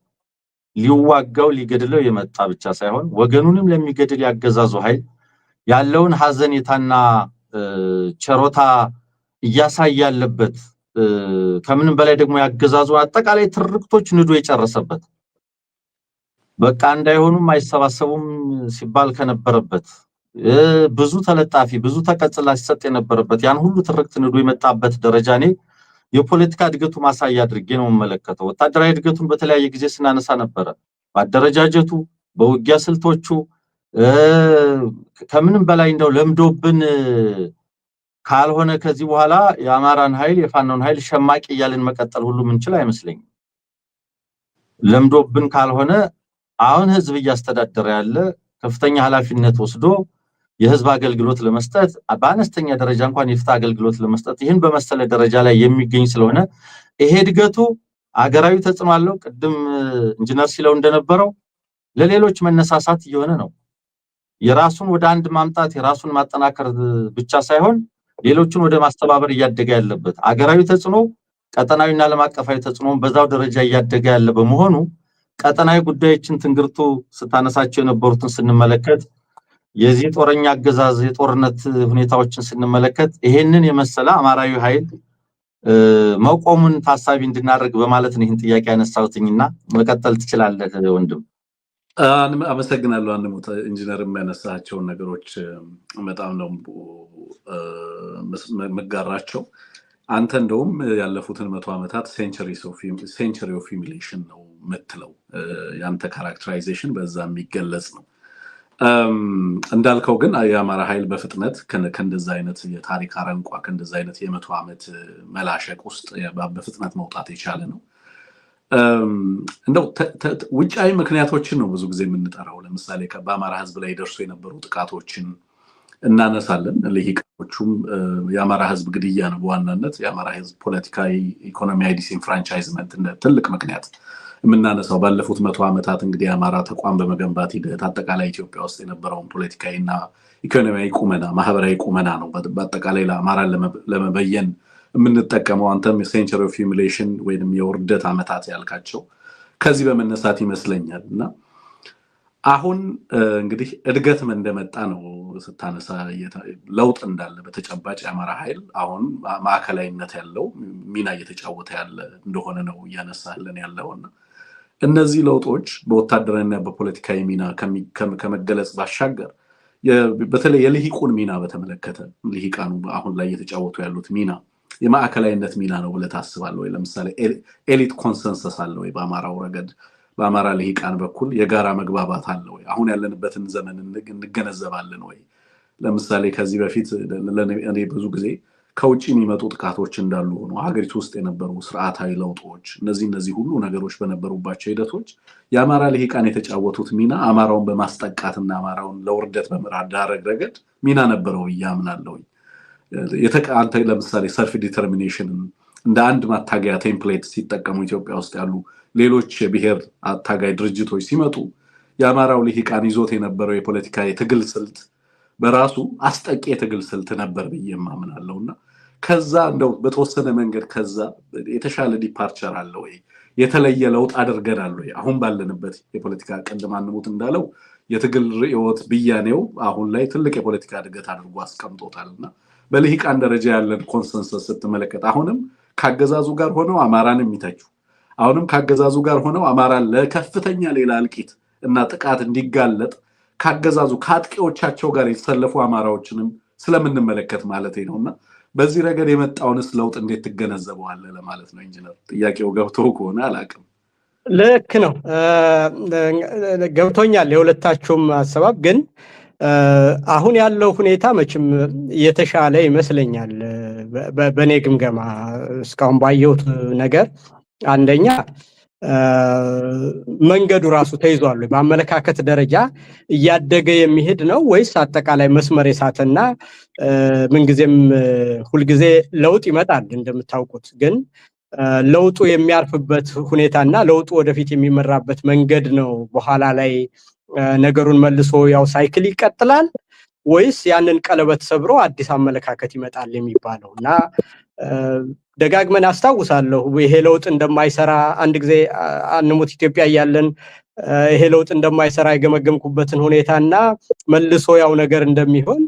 Speaker 3: ሊዋጋው ሊገድለው የመጣ ብቻ ሳይሆን ወገኑንም ለሚገድል ያገዛዙ ኃይል ያለውን ሐዘኔታና ቸሮታ እያሳየ ያለበት ከምንም በላይ ደግሞ ያገዛዙ አጠቃላይ ትርክቶች ንዶ የጨረሰበት በቃ እንዳይሆኑም አይሰባሰቡም ሲባል ከነበረበት ብዙ ተለጣፊ ብዙ ተቀጽላ ሲሰጥ የነበረበት ያን ሁሉ ትርክት ንዶ የመጣበት ደረጃ ነው የፖለቲካ እድገቱ ማሳያ አድርጌ ነው መመለከተው። ወታደራዊ እድገቱን በተለያየ ጊዜ ስናነሳ ነበር። በአደረጃጀቱ በውጊያ ስልቶቹ ከምንም በላይ እንደው ለምዶብን ካልሆነ ከዚህ በኋላ የአማራን ኃይል የፋኖን ኃይል ሸማቂ እያልን መቀጠል ሁሉ ምንችል አይመስለኝም። ለምዶብን ካልሆነ አሁን ህዝብ እያስተዳደረ ያለ ከፍተኛ ኃላፊነት ወስዶ የህዝብ አገልግሎት ለመስጠት በአነስተኛ ደረጃ እንኳን የፍትህ አገልግሎት ለመስጠት ይህን በመሰለ ደረጃ ላይ የሚገኝ ስለሆነ ይሄ እድገቱ አገራዊ ተጽዕኖ አለው። ቅድም ኢንጂነር ሲለው እንደነበረው ለሌሎች መነሳሳት እየሆነ ነው። የራሱን ወደ አንድ ማምጣት የራሱን ማጠናከር ብቻ ሳይሆን ሌሎችን ወደ ማስተባበር እያደገ ያለበት አገራዊ ተጽዕኖ ቀጠናዊና ዓለም አቀፋዊ ተጽዕኖ በዛው ደረጃ እያደገ ያለ በመሆኑ ቀጠናዊ ጉዳዮችን ትንግርቱ ስታነሳቸው የነበሩትን ስንመለከት የዚህ ጦረኛ አገዛዝ የጦርነት ሁኔታዎችን ስንመለከት ይሄንን የመሰለ አማራዊ ኃይል መቆሙን ታሳቢ እንድናደርግ በማለት ነው ይህን ጥያቄ ያነሳሁትኝና መቀጠል ትችላለህ ወንድም።
Speaker 1: አመሰግናለሁ አንሙት ኢንጂነር የሚያነሳቸው ነገሮች በጣም ነው መጋራቸው። አንተ እንደውም ያለፉትን 100 ዓመታት ሴንቸሪ ኦፍ ሂሚሌሽን ነው የምትለው። ያንተ ካራክተራይዜሽን በዛ የሚገለጽ ነው። እንዳልከው ግን የአማራ ኃይል በፍጥነት ከእንደዛ አይነት የታሪክ አረንቋ ከእንደዛ አይነት የ100 ዓመት መላሸቅ ውስጥ በፍጥነት መውጣት የቻለ ነው። እንደው ውጫዊ ምክንያቶችን ነው ብዙ ጊዜ የምንጠራው። ለምሳሌ በአማራ ህዝብ ላይ ደርሶ የነበሩ ጥቃቶችን እናነሳለን። ልሂቃኖቹም የአማራ ህዝብ ግድያ ነው በዋናነት የአማራ ህዝብ ፖለቲካዊ፣ ኢኮኖሚያዊ ዲስኢንፍራንቻይዝመንት እንደ ትልቅ ምክንያት የምናነሳው። ባለፉት 100 ዓመታት እንግዲህ የአማራ ተቋም በመገንባት ሂደት አጠቃላይ ኢትዮጵያ ውስጥ የነበረውን ፖለቲካዊና ኢኮኖሚያዊ ቁመና፣ ማህበራዊ ቁመና ነው በአጠቃላይ ለአማራን ለመበየን የምንጠቀመው። አንተም ሴንቸሪ ኦፍ ሂሚሌሽን ወይንም የውርደት ዓመታት ያልካቸው ከዚህ በመነሳት ይመስለኛል። እና አሁን እንግዲህ እድገት እንደመጣ ነው ስታነሳ፣ ለውጥ እንዳለ በተጨባጭ የአማራ ኃይል አሁን ማዕከላዊነት ያለው ሚና እየተጫወተ ያለ እንደሆነ ነው እያነሳለን ያለውና እነዚህ ለውጦች በወታደራዊና በፖለቲካዊ ሚና ከመገለጽ ባሻገር በተለይ የልሂቁን ሚና በተመለከተ ልሂቃኑ አሁን ላይ እየተጫወቱ ያሉት ሚና የማዕከላዊነት ሚና ነው ብለህ ታስባለህ ወይ? ለምሳሌ ኤሊት ኮንሰንሰስ አለ ወይ? በአማራው ረገድ በአማራ ልሂቃን በኩል የጋራ መግባባት አለ ወይ? አሁን ያለንበትን ዘመን እንገነዘባለን ወይ? ለምሳሌ ከዚህ በፊት እኔ ብዙ ጊዜ ከውጭ የሚመጡ ጥቃቶች እንዳሉ ሆኖ ሀገሪቱ ውስጥ የነበሩ ስርዓታዊ ለውጦች እነዚህ ሁሉ ነገሮች በነበሩባቸው ሂደቶች የአማራ ልሂቃን የተጫወቱት ሚና አማራውን በማስጠቃትና አማራውን ለውርደት በመዳረግ ረገድ ሚና ነበረው እያምናለሁ። አንተ ለምሳሌ ሰልፍ ዲተርሚኔሽን እንደ አንድ ማታገያ ቴምፕሌት ሲጠቀሙ ኢትዮጵያ ውስጥ ያሉ ሌሎች የብሔር አታጋይ ድርጅቶች ሲመጡ የአማራው ልሂቃን ይዞት የነበረው የፖለቲካ የትግል ስልት በራሱ አስጠቂ የትግል ስልት ነበር ብዬ ማምናለሁና ከዛ እንደው በተወሰነ መንገድ ከዛ የተሻለ ዲፓርቸር አለ ወይ? የተለየ ለውጥ አድርገናል ወይ? አሁን ባለንበት የፖለቲካ ቅድም አንሙት እንዳለው የትግል ርዕዮት ብያኔው አሁን ላይ ትልቅ የፖለቲካ እድገት አድርጎ አስቀምጦታልና በልሂቃን ደረጃ ያለን ኮንሰንሰስ ስትመለከት አሁንም ካገዛዙ ጋር ሆነው አማራን የሚተቹ አሁንም ካገዛዙ ጋር ሆነው አማራን ለከፍተኛ ሌላ እልቂት እና ጥቃት እንዲጋለጥ ካገዛዙ ከአጥቂዎቻቸው ጋር የተሰለፉ አማራዎችንም ስለምንመለከት ማለት ነውና በዚህ ረገድ የመጣውንስ ለውጥ እንዴት ትገነዘበዋለህ ለማለት ነው። ኢንጂነር ጥያቄው ገብቶ ከሆነ አላውቅም።
Speaker 2: ልክ ነው፣ ገብቶኛል የሁለታችሁም ሐሳብ። ግን አሁን ያለው ሁኔታ መቼም የተሻለ ይመስለኛል በኔ ግምገማ እስካሁን ባየሁት ነገር። አንደኛ መንገዱ ራሱ ተይዟል። በአመለካከት ደረጃ እያደገ የሚሄድ ነው ወይስ አጠቃላይ መስመር የሳተና ምንጊዜም ሁልጊዜ ለውጥ ይመጣል እንደምታውቁት፣ ግን ለውጡ የሚያርፍበት ሁኔታና ለውጡ ወደፊት የሚመራበት መንገድ ነው በኋላ ላይ ነገሩን መልሶ ያው ሳይክል ይቀጥላል ወይስ ያንን ቀለበት ሰብሮ አዲስ አመለካከት ይመጣል የሚባለው? እና ደጋግመን አስታውሳለሁ ይሄ ለውጥ እንደማይሰራ አንድ ጊዜ አንሙት ኢትዮጵያ እያለን ይሄ ለውጥ እንደማይሰራ የገመገምኩበትን ሁኔታና መልሶ ያው ነገር እንደሚሆን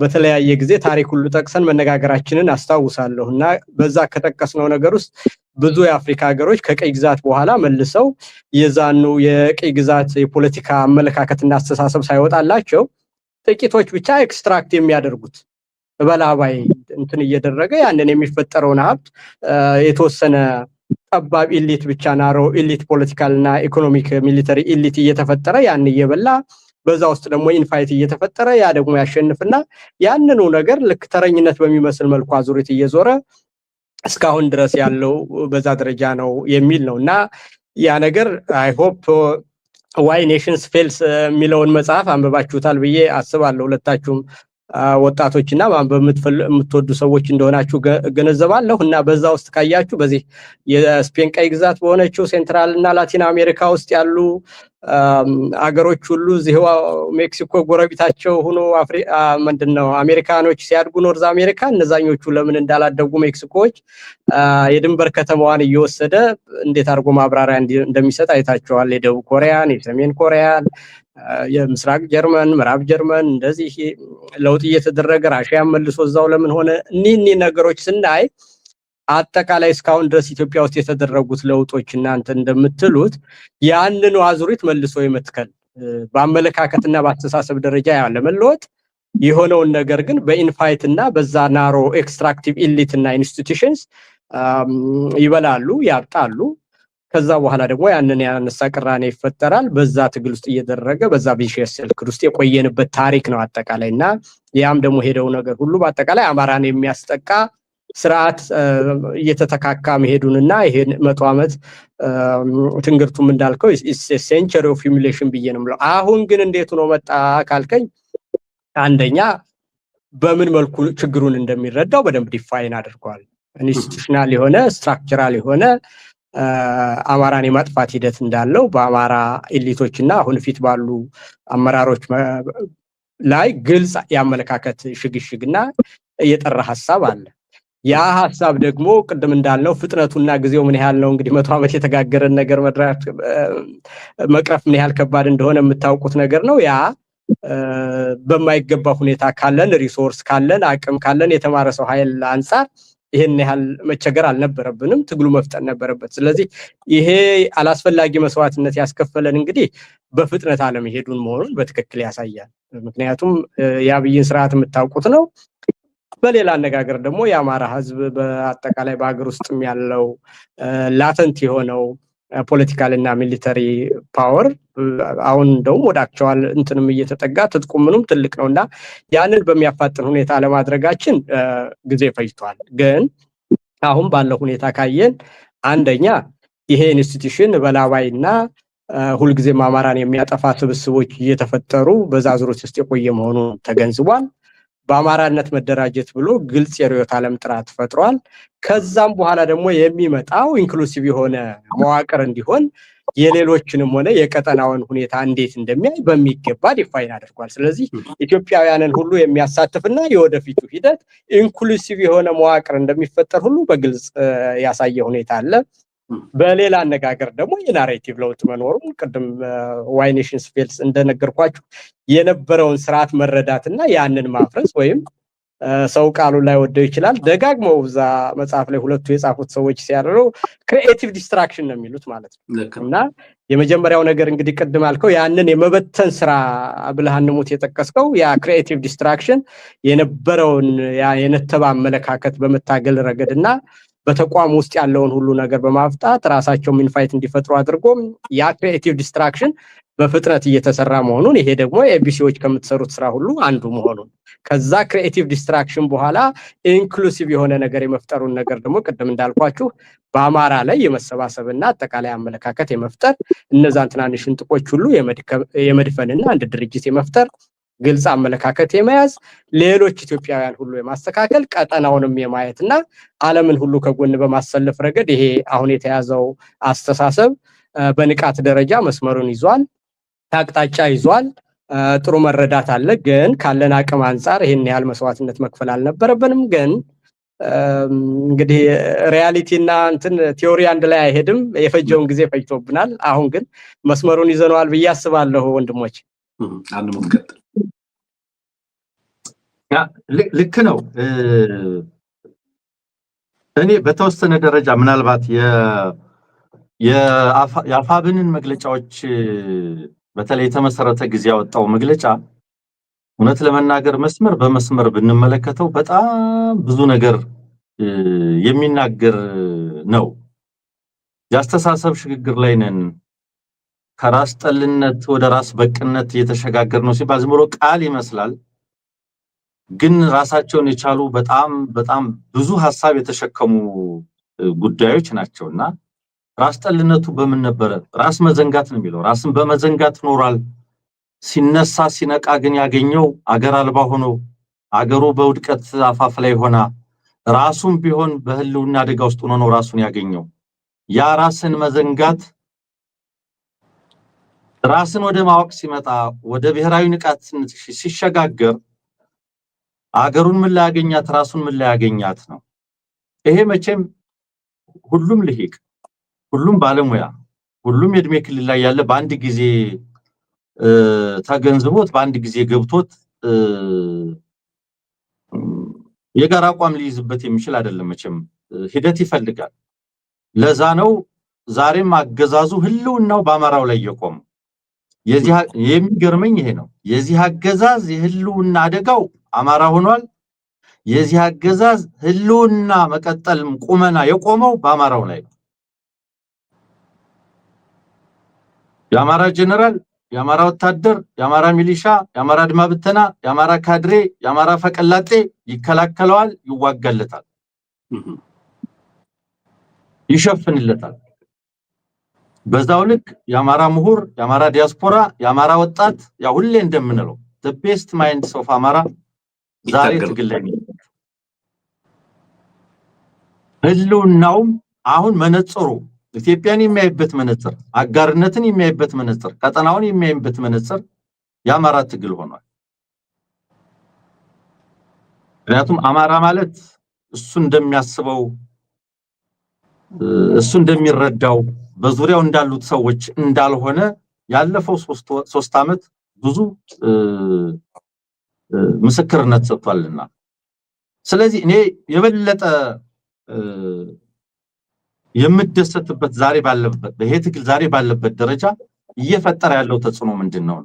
Speaker 2: በተለያየ ጊዜ ታሪክ ሁሉ ጠቅሰን መነጋገራችንን አስታውሳለሁ። እና በዛ ከጠቀስነው ነገር ውስጥ ብዙ የአፍሪካ ሀገሮች ከቀይ ግዛት በኋላ መልሰው የዛኑ የቀይ ግዛት የፖለቲካ አመለካከትና አስተሳሰብ ሳይወጣላቸው ጥቂቶች ብቻ ኤክስትራክት የሚያደርጉት በላባይ እንትን እየደረገ ያንን የሚፈጠረውን ሀብት የተወሰነ ጠባብ ኢሊት ብቻ ናሮ ኢሊት ፖለቲካልና ኢኮኖሚክ ሚሊተሪ ኢሊት እየተፈጠረ ያን እየበላ በዛ ውስጥ ደግሞ ኢንፋይት እየተፈጠረ ያ ደግሞ ያሸንፍና ያንኑ ነገር ልክ ተረኝነት በሚመስል መልኩ አዙሪት እየዞረ እስካሁን ድረስ ያለው በዛ ደረጃ ነው የሚል ነውና ያ ነገር አይ ሆፕ ዋይ ኔሽንስ ፌልስ የሚለውን መጽሐፍ አንብባችሁታል ብዬ አስባለሁ። ሁለታችሁም ወጣቶችና ማንበብ የምትወዱ ሰዎች እንደሆናችሁ ገነዘባለሁ። እና በዛ ውስጥ ካያችሁ በዚህ የስፔን ቀይ ግዛት በሆነችው ሴንትራል እና ላቲን አሜሪካ ውስጥ ያሉ አገሮች ሁሉ እዚህው ሜክሲኮ ጎረቤታቸው ሆኖ ምንድነው አሜሪካኖች ሲያድጉ ኖርዝ አሜሪካ እነዛኞቹ ለምን እንዳላደጉ ሜክሲኮዎች የድንበር ከተማዋን እየወሰደ እንዴት አድርጎ ማብራሪያ እንደሚሰጥ አይታችኋል። የደቡብ ኮሪያን፣ የሰሜን ኮሪያን፣ የምስራቅ ጀርመን፣ ምዕራብ ጀርመን እንደዚህ ለውጥ እየተደረገ ራሽያ መልሶ እዛው ለምን ሆነ እኒህ ነገሮች ስናይ አጠቃላይ እስካሁን ድረስ ኢትዮጵያ ውስጥ የተደረጉት ለውጦች እናንተ እንደምትሉት ያንኑ አዙሪት መልሶ የመትከል በአመለካከትና በአስተሳሰብ ደረጃ ያለ መለወጥ የሆነውን ነገር ግን በኢንፋይት እና በዛ ናሮ ኤክስትራክቲቭ ኢሊት እና ኢንስቲትዩሽንስ ይበላሉ ያጣሉ። ከዛ በኋላ ደግሞ ያንን ያነሳ ቅራኔ ይፈጠራል። በዛ ትግል ውስጥ እየደረገ በዛ ቪሺየስ ሰርክል ውስጥ የቆየንበት ታሪክ ነው አጠቃላይና ያም ደግሞ ሄደው ነገር ሁሉ በአጠቃላይ አማራን የሚያስጠቃ ስርዓት እየተተካካ መሄዱንና ይሄን 100 ዓመት ትንግርቱም እንዳልከው ሴንቸሪ ኦፍ ሂሚሌሽን ብዬ ነው የምለው። አሁን ግን እንዴት ነው መጣ ካልከኝ አንደኛ በምን መልኩ ችግሩን እንደሚረዳው በደንብ ዲፋይን አድርጓል። ኢንስቲትዩሽናል የሆነ ስትራክቸራል የሆነ አማራን የማጥፋት ሂደት እንዳለው በአማራ ኤሊቶችና አሁን ፊት ባሉ አመራሮች ላይ ግልጽ ያመለካከት ሽግሽግና የጠራ ሐሳብ አለ። ያ ሐሳብ ደግሞ ቅድም እንዳልነው ፍጥነቱና ጊዜው ምን ያህል ነው እንግዲህ 100 ዓመት የተጋገረን ነገር መቅረፍ ምን ያህል ከባድ እንደሆነ የምታውቁት ነገር ነው። ያ በማይገባ ሁኔታ ካለን ሪሶርስ ካለን አቅም ካለን የተማረ ሰው ኃይል አንፃር ይሄን ያህል መቸገር አልነበረብንም፣ ትግሉ መፍጠን ነበረበት። ስለዚህ ይሄ አላስፈላጊ መስዋዕትነት ያስከፈለን እንግዲህ በፍጥነት አለመሄዱን መሆኑን በትክክል ያሳያል። ምክንያቱም የአብይን ስርዓት የምታውቁት ነው። በሌላ አነጋገር ደግሞ የአማራ ህዝብ በአጠቃላይ በአገር ውስጥም ያለው ላተንት የሆነው ፖለቲካል እና ሚሊተሪ ፓወር አሁን እንደውም ወደ አክቹዋል እንትንም እየተጠጋ ትጥቁም ምንም ትልቅ ነውና ያንን በሚያፋጥን ሁኔታ ለማድረጋችን ጊዜ ፈጅቷል። ግን አሁን ባለው ሁኔታ ካየን አንደኛ ይሄ ኢንስቲትዩሽን በላባይና ሁልጊዜም አማራን የሚያጠፋ ስብስቦች እየተፈጠሩ በዛ ዙሪያ ውስጥ የቆየ መሆኑን ተገንዝቧል። በአማራነት መደራጀት ብሎ ግልጽ የርዕዮተ ዓለም ጥራት ፈጥሯል። ከዛም በኋላ ደግሞ የሚመጣው ኢንክሉሲቭ የሆነ መዋቅር እንዲሆን የሌሎችንም ሆነ የቀጠናውን ሁኔታ እንዴት እንደሚያይ በሚገባ ዲፋይን አድርጓል። ስለዚህ ኢትዮጵያውያንን ሁሉ የሚያሳትፍና የወደፊቱ ሂደት ኢንክሉሲቭ የሆነ መዋቅር እንደሚፈጠር ሁሉ በግልጽ ያሳየ ሁኔታ አለ። በሌላ አነጋገር ደግሞ የናሬቲቭ ለውጥ መኖሩን ቅድም ዋይ ኔሽንስ ፌልስ እንደነገርኳችሁ የነበረውን ስርዓት መረዳትና ያንን ማፍረስ ወይም ሰው ቃሉ ላይ ወደው ይችላል ደጋግመው እዛ መጽሐፍ ላይ ሁለቱ የጻፉት ሰዎች ሲያደርጉ ክሪኤቲቭ ዲስትራክሽን ነው የሚሉት ማለት ነው። እና የመጀመሪያው ነገር እንግዲህ ቅድም አልከው ያንን የመበተን ስራ ብለሃንሙት የጠቀስከው ያ ክሪኤቲቭ ዲስትራክሽን የነበረውን ያ የነተባ አመለካከት በመታገል ረገድና በተቋም ውስጥ ያለውን ሁሉ ነገር በማፍጣት ራሳቸው ኢንፋይት እንዲፈጥሩ አድርጎ ያ ክሪኤቲቭ ዲስትራክሽን በፍጥነት እየተሰራ መሆኑን ይሄ ደግሞ ኤቢሲዎች ከምትሰሩት ስራ ሁሉ አንዱ መሆኑን ከዛ ክሪኤቲቭ ዲስትራክሽን በኋላ ኢንክሉሲቭ የሆነ ነገር የመፍጠሩን ነገር ደግሞ ቅድም እንዳልኳችሁ በአማራ ላይ የመሰባሰብና አጠቃላይ አመለካከት የመፍጠር እነዛን ትናንሽ እንጥቆች ሁሉ የመድፈንና አንድ ድርጅት የመፍጠር ግልጽ አመለካከት የመያዝ ሌሎች ኢትዮጵያውያን ሁሉ የማስተካከል ቀጠናውንም የማየትና ዓለምን ሁሉ ከጎን በማሰለፍ ረገድ ይሄ አሁን የተያዘው አስተሳሰብ በንቃት ደረጃ መስመሩን ይዟል፣ አቅጣጫ ይዟል። ጥሩ መረዳት አለ። ግን ካለን አቅም አንፃር ይሄን ያህል መስዋዕትነት መክፈል አልነበረብንም። ግን እንግዲህ ሪያሊቲና እንትን ቲዮሪ አንድ ላይ አይሄድም። የፈጀውን ጊዜ ፈጅቶብናል። አሁን ግን መስመሩን ይዘነዋል ብዬ አስባለሁ ወንድሞች።
Speaker 3: ልክ ነው። እኔ በተወሰነ ደረጃ ምናልባት የአፋብንን መግለጫዎች በተለይ የተመሰረተ ጊዜ ያወጣው መግለጫ እውነት ለመናገር መስመር በመስመር ብንመለከተው በጣም ብዙ ነገር የሚናገር ነው። ያስተሳሰብ ሽግግር ላይ ነን፣ ከራስ ጠልነት ወደ ራስ በቅነት እየተሸጋገር ነው ሲባል ዝም ብሎ ቃል ይመስላል። ግን ራሳቸውን የቻሉ በጣም ብዙ ሐሳብ የተሸከሙ ጉዳዮች ናቸውና ራስ ጠልነቱ በምን ነበረ? ራስ መዘንጋት ነው የሚለው። ራስን በመዘንጋት ኖሯል። ሲነሳ ሲነቃ ግን ያገኘው አገር አልባ ሆኖ አገሩ በውድቀት አፋፍ ላይ ሆና ራሱም ቢሆን በህልውና አደጋ ውስጥ ሆኖ ነው ራሱን ያገኘው። ያ ራስን መዘንጋት ራስን ወደ ማወቅ ሲመጣ ወደ ብሔራዊ ንቃት ሲሸጋገር አገሩን ምን ላይ ያገኛት ራሱን ምን ላይ ያገኛት ነው። ይሄ መቼም ሁሉም ልሂቅ፣ ሁሉም ባለሙያ፣ ሁሉም የእድሜ ክልል ላይ ያለ በአንድ ጊዜ ተገንዝቦት በአንድ ጊዜ ገብቶት የጋራ አቋም ሊይዝበት የሚችል አይደለም። መቼም ሂደት ይፈልጋል። ለዛ ነው ዛሬም አገዛዙ ህልውናው በአማራው ላይ የቆመው። የዚህ የሚገርመኝ ይሄ ነው። የዚህ አገዛዝ የህልውና አደጋው አማራ ሆኗል። የዚህ አገዛዝ ህልውና መቀጠልም ቁመና የቆመው በአማራው ላይ ነው። የአማራ ጀነራል፣ የአማራ ወታደር፣ የአማራ ሚሊሻ፣ የአማራ አድማ ብተና፣ የአማራ ካድሬ፣ የአማራ ፈቀላጤ ይከላከለዋል፣ ይዋጋለታል፣ ይሸፍንለታል። በዛው ልክ የአማራ ምሁር፣ የአማራ ዲያስፖራ፣ የአማራ ወጣት ያ ሁሌ እንደምንለው the best minds of አማራ ዛሬ ትግል ላይ ነው። ህልውናውም አሁን መነጽሩ ኢትዮጵያን የሚያይበት መነጽር፣ አጋርነትን የሚያይበት መነጽር፣ ቀጠናውን የሚያይበት መነጽር የአማራ ትግል ሆኗል። ምክንያቱም አማራ ማለት እሱ እንደሚያስበው እሱ እንደሚረዳው በዙሪያው እንዳሉት ሰዎች እንዳልሆነ ያለፈው 3 ዓመት ብዙ ምስክርነት ሰጥቷልና ስለዚህ እኔ የበለጠ የምደሰትበት ዛሬ ባለበት በሄ ትግል ዛሬ ባለበት ደረጃ እየፈጠረ ያለው ተጽዕኖ ምንድነው?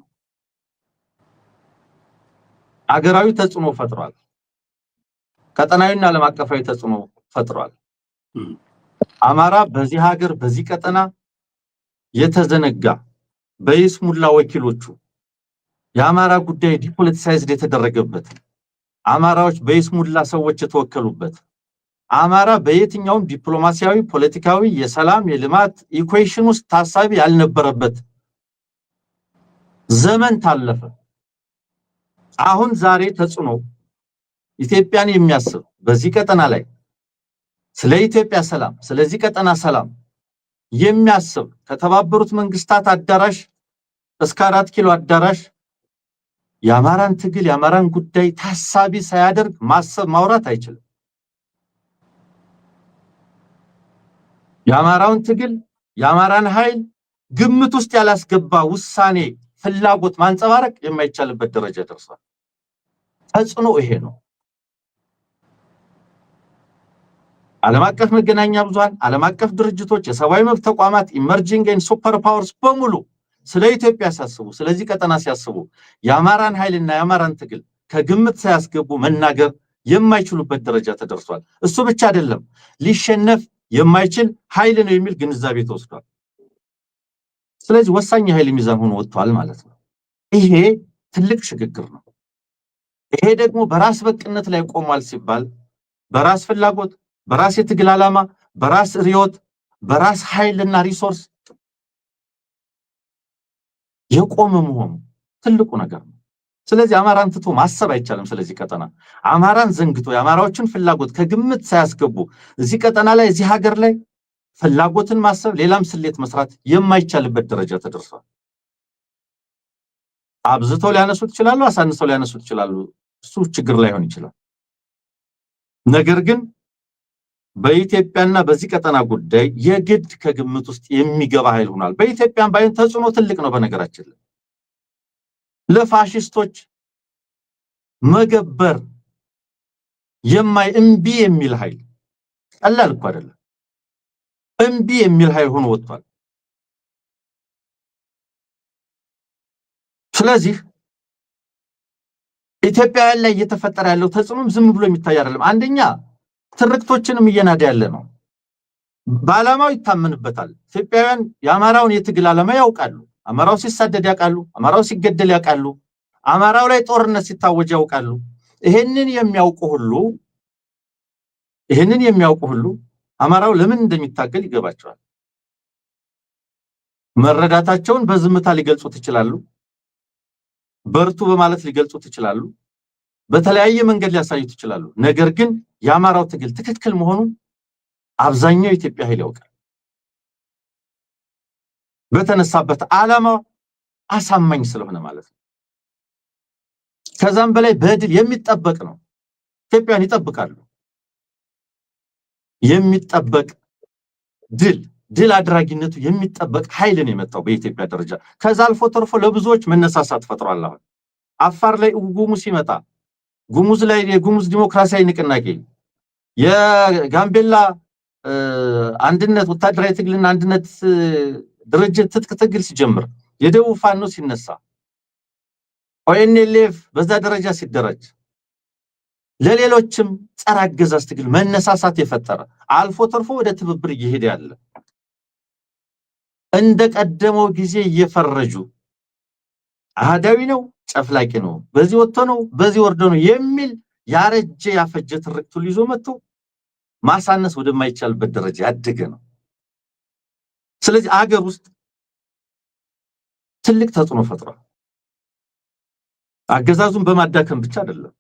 Speaker 3: አገራዊ ተጽዕኖ ፈጥሯል። ቀጠናዊና ዓለም አቀፋዊ ተጽዕኖ ፈጥሯል። አማራ በዚህ ሀገር በዚህ ቀጠና የተዘነጋ በይስሙላ ወኪሎቹ የአማራ ጉዳይ ዲፖለቲሳይዝድ የተደረገበት አማራዎች በይስሙላ ሰዎች የተወከሉበት አማራ በየትኛውም ዲፕሎማሲያዊ፣ ፖለቲካዊ፣ የሰላም፣ የልማት ኢኩዌሽን ውስጥ ታሳቢ ያልነበረበት ዘመን ታለፈ። አሁን ዛሬ ተጽዕኖ ኢትዮጵያን የሚያስብ በዚህ ቀጠና ላይ ስለ ኢትዮጵያ ሰላም ስለዚህ ቀጠና ሰላም የሚያስብ ከተባበሩት መንግስታት አዳራሽ እስከ 4 ኪሎ አዳራሽ የአማራን ትግል የአማራን ጉዳይ ታሳቢ ሳያደርግ ማሰብ ማውራት አይችልም። የአማራውን ትግል የአማራን ኃይል ግምት ውስጥ ያላስገባ ውሳኔ ፍላጎት ማንጸባረቅ የማይቻልበት ደረጃ ደርሷል። ተጽዕኖ ይሄ ነው። ዓለም አቀፍ መገናኛ ብዙሃን፣ ዓለም አቀፍ ድርጅቶች፣ የሰብአዊ መብት ተቋማት፣ ኢመርጂንግ ኤንድ ሱፐር ፓወርስ በሙሉ ስለ ኢትዮጵያ ሲያስቡ ስለዚህ ቀጠና ሲያስቡ የአማራን ኃይልና የአማራን ትግል ከግምት ሳያስገቡ መናገር የማይችሉበት ደረጃ ተደርሷል። እሱ ብቻ አይደለም፣ ሊሸነፍ የማይችል ኃይል ነው የሚል ግንዛቤ ተወስዷል። ስለዚህ ወሳኝ ኃይል ሚዛን ሆኖ ወጥቷል ማለት ነው። ይሄ ትልቅ ሽግግር ነው። ይሄ ደግሞ በራስ በቅነት ላይ ቆሟል ሲባል በራስ ፍላጎት፣ በራስ የትግል ዓላማ፣ በራስ ሪዮት፣ በራስ ኃይልና ሪሶርስ የቆመ መሆኑ ትልቁ ነገር ነው። ስለዚህ አማራን ትቶ ማሰብ አይቻልም። ስለዚህ ቀጠና አማራን ዘንግቶ የአማራዎችን ፍላጎት ከግምት ሳያስገቡ እዚህ ቀጠና ላይ እዚህ ሀገር ላይ ፍላጎትን ማሰብ ሌላም ስሌት መስራት የማይቻልበት ደረጃ ተደርሷል። አብዝተው ሊያነሱት ይችላሉ፣ አሳንሰው ሊያነሱት ይችላሉ። እሱ ችግር ላይሆን ይችላል። ነገር ግን በኢትዮጵያና በዚህ ቀጠና ጉዳይ የግድ ከግምት ውስጥ የሚገባ ኃይል ሆኗል። በኢትዮጵያም ባይን ተጽዕኖ ትልቅ ነው። በነገራችን ላይ ለፋሽስቶች መገበር እምቢ የሚል ኃይል ቀላል እኮ አይደለም። እምቢ የሚል ኃይል ሆኖ ወጥቷል። ስለዚህ ኢትዮጵያውያን ላይ እየተፈጠረ ያለው ተጽዕኖም ዝም ብሎ የሚታይ አይደለም። አንደኛ ትርክቶችንም እየናደ ያለ ነው። በዓላማው ይታመንበታል። ኢትዮጵያውያን የአማራውን የትግል ዓላማ ያውቃሉ። አማራው ሲሳደድ ያውቃሉ። አማራው ሲገደል ያውቃሉ። አማራው ላይ ጦርነት ሲታወጅ ያውቃሉ። ይሄንን የሚያውቁ ሁሉ አማራው ለምን እንደሚታገል ይገባቸዋል። መረዳታቸውን በዝምታ ሊገልጹት ይችላሉ። በርቱ በማለት ሊገልጹት ይችላሉ። በተለያየ መንገድ ሊያሳዩት ይችላሉ። ነገር ግን የአማራው ትግል ትክክል መሆኑን አብዛኛው የኢትዮጵያ ኃይል ያውቃል። በተነሳበት ዓላማ አሳማኝ ስለሆነ ማለት ነው። ከዛም በላይ በድል የሚጠበቅ ነው። ኢትዮጵያን ይጠብቃሉ። የሚጠበቅ ድል አድራጊነቱ የሚጠበቅ ኃይል ነው የመጣው በኢትዮጵያ ደረጃ። ከዛ አልፎ ተርፎ ለብዙዎች መነሳሳት ፈጥሯል። አሁን አፋር ላይ ጉሙዝ ሲመጣ ጉሙዝ ላይ የጉሙዝ ዲሞክራሲያዊ ንቅናቄ የጋምቤላ አንድነት ወታደራዊ ትግልና አንድነት ድርጅት ትጥቅ ትግል ሲጀምር የደቡብ ፋኖ ሲነሳ ኦኤንኤልኤፍ በዛ ደረጃ ሲደረጅ ለሌሎችም ጸረ አገዛዝ ትግል መነሳሳት የፈጠረ አልፎ ተርፎ ወደ ትብብር እየሄደ ያለ እንደቀደመው ጊዜ እየፈረጁ አህዳዊ ነው ጨፍላቂ ነው በዚህ ወጥቶ ነው በዚህ ወርዶ ነው የሚል ያረጀ ያፈጀ ትርክቱ ይዞ መጥቶ ማሳነስ ወደማይቻልበት ደረጃ ያደገ ነው። ስለዚህ አገር ውስጥ ትልቅ ተጽዕኖ ፈጥሯል። አገዛዙን በማዳከም ብቻ አይደለም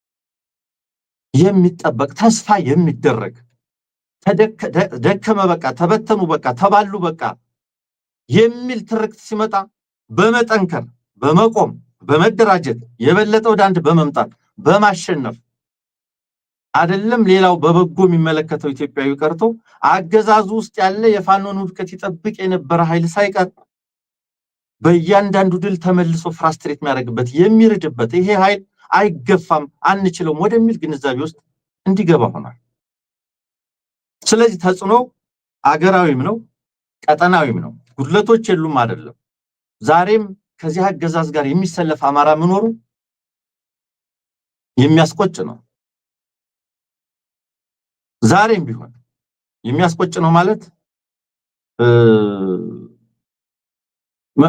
Speaker 3: የሚጠበቅ ተስፋ የሚደረግ ደከመ በቃ ተበተኑ በቃ ተባሉ በቃ የሚል ትርክት ሲመጣ በመጠንከር በመቆም በመደራጀት የበለጠ ወደ አንድ በመምጣት በማሸነፍ አይደለም ሌላው በበጎ የሚመለከተው ኢትዮጵያዊ ቀርቶ አገዛዙ ውስጥ ያለ የፋኖን ውድቀት ይጠብቅ የነበረ ኃይል ሳይቀር በእያንዳንዱ ድል ተመልሶ ፍራስትሬት የሚያደርግበት የሚርድበት ይሄ ኃይል አይገፋም አንችለውም ወደሚል ግንዛቤ ውስጥ እንዲገባ ሆኗል። ስለዚህ ተጽዕኖ አገራዊም ነው ቀጠናዊም ነው። ጉድለቶች የሉም አይደለም። ዛሬም ከዚህ አገዛዝ ጋር የሚሰለፍ አማራ መኖሩ የሚያስቆጭ ነው። ዛሬም ቢሆን የሚያስቆጭ ነው ማለት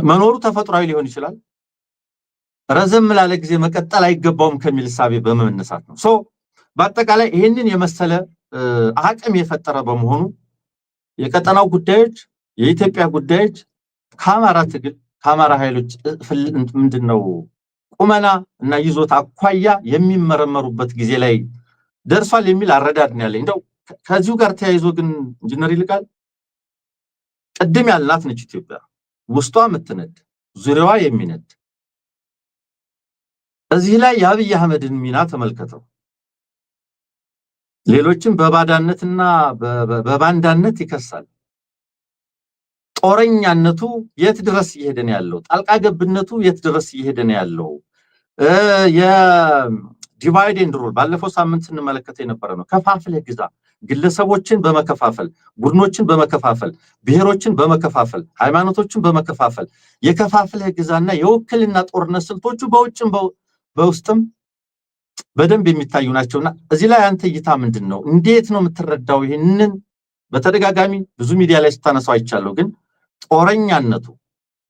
Speaker 3: መኖሩ ተፈጥሯዊ ሊሆን ይችላል። ረዘም ላለ ጊዜ መቀጠል አይገባውም ከሚል ሐሳብ በመነሳት ነው። በአጠቃላይ ይሄንን የመሰለ አቅም የፈጠረ በመሆኑ የቀጠናው ጉዳዮች የኢትዮጵያ ጉዳዮች ከአማራ ትግል ከአማራ ኃይሎች ምንድነው ቁመና እና ይዞታ አኳያ የሚመረመሩበት ጊዜ ላይ ደርሷል የሚል አረዳድ ነው ያለኝ። እንደው ከዚሁ ጋር ተያይዞ ግን ኢንጂነር ይልቃል ቅድም ያልናት ነች ኢትዮጵያ ውስጧ የምትነድ ዙሪያዋ የሚነድ እዚህ ላይ የአብይ አህመድን ሚና ተመልከተው። ሌሎችን በባዳነትና በባንዳነት ይከሳል። ጦረኛነቱ የት ድረስ እየሄደ ነው ያለው? ጣልቃ ገብነቱ የት ድረስ እየሄደ ነው ያለው? የዲቫይድ ኤንድ ሩል ባለፈው ሳምንት ስንመለከተው የነበረ ነው። ከፋፍለህ ግዛ፣ ግለሰቦችን በመከፋፈል ቡድኖችን በመከፋፈል ብሔሮችን በመከፋፈል ሃይማኖቶችን በመከፋፈል የከፋፍለህ ግዛና የውክልና ጦርነት ስልቶቹ በውጭም በውስጥም በደንብ የሚታዩ ናቸውና እዚህ ላይ አንተ እይታ ምንድነው? እንዴት ነው የምትረዳው? ይሄንን በተደጋጋሚ ብዙ ሚዲያ ላይ ስታነሳው አይቻለሁ። ግን ጦረኛነቱ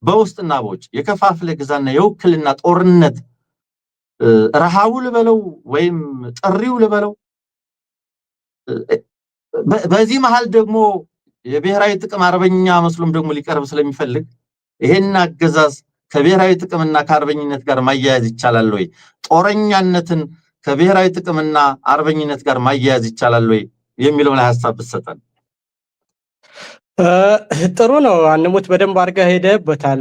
Speaker 3: በውስጥና በውጭ የከፋፍለህ ግዛና የውክልና ጦርነት ረሃቡ ልበለው ወይም ጥሪው ልበለው በዚህ መሃል ደግሞ የብሔራዊ ጥቅም አርበኛ መስሎም ደግሞ ሊቀርብ ስለሚፈልግ ይሄን አገዛዝ ከብሔራዊ ጥቅምና ከአርበኝነት ጋር ማያያዝ ይቻላል ወይ? ጦረኛነትን ከብሔራዊ ጥቅምና አርበኝነት ጋር ማያያዝ ይቻላል ወይ የሚለው ላይ ሐሳብ ብትሰጠን።
Speaker 2: ጥሩ ነው። አንሙት በደንብ አድርገህ ሄደህበታል።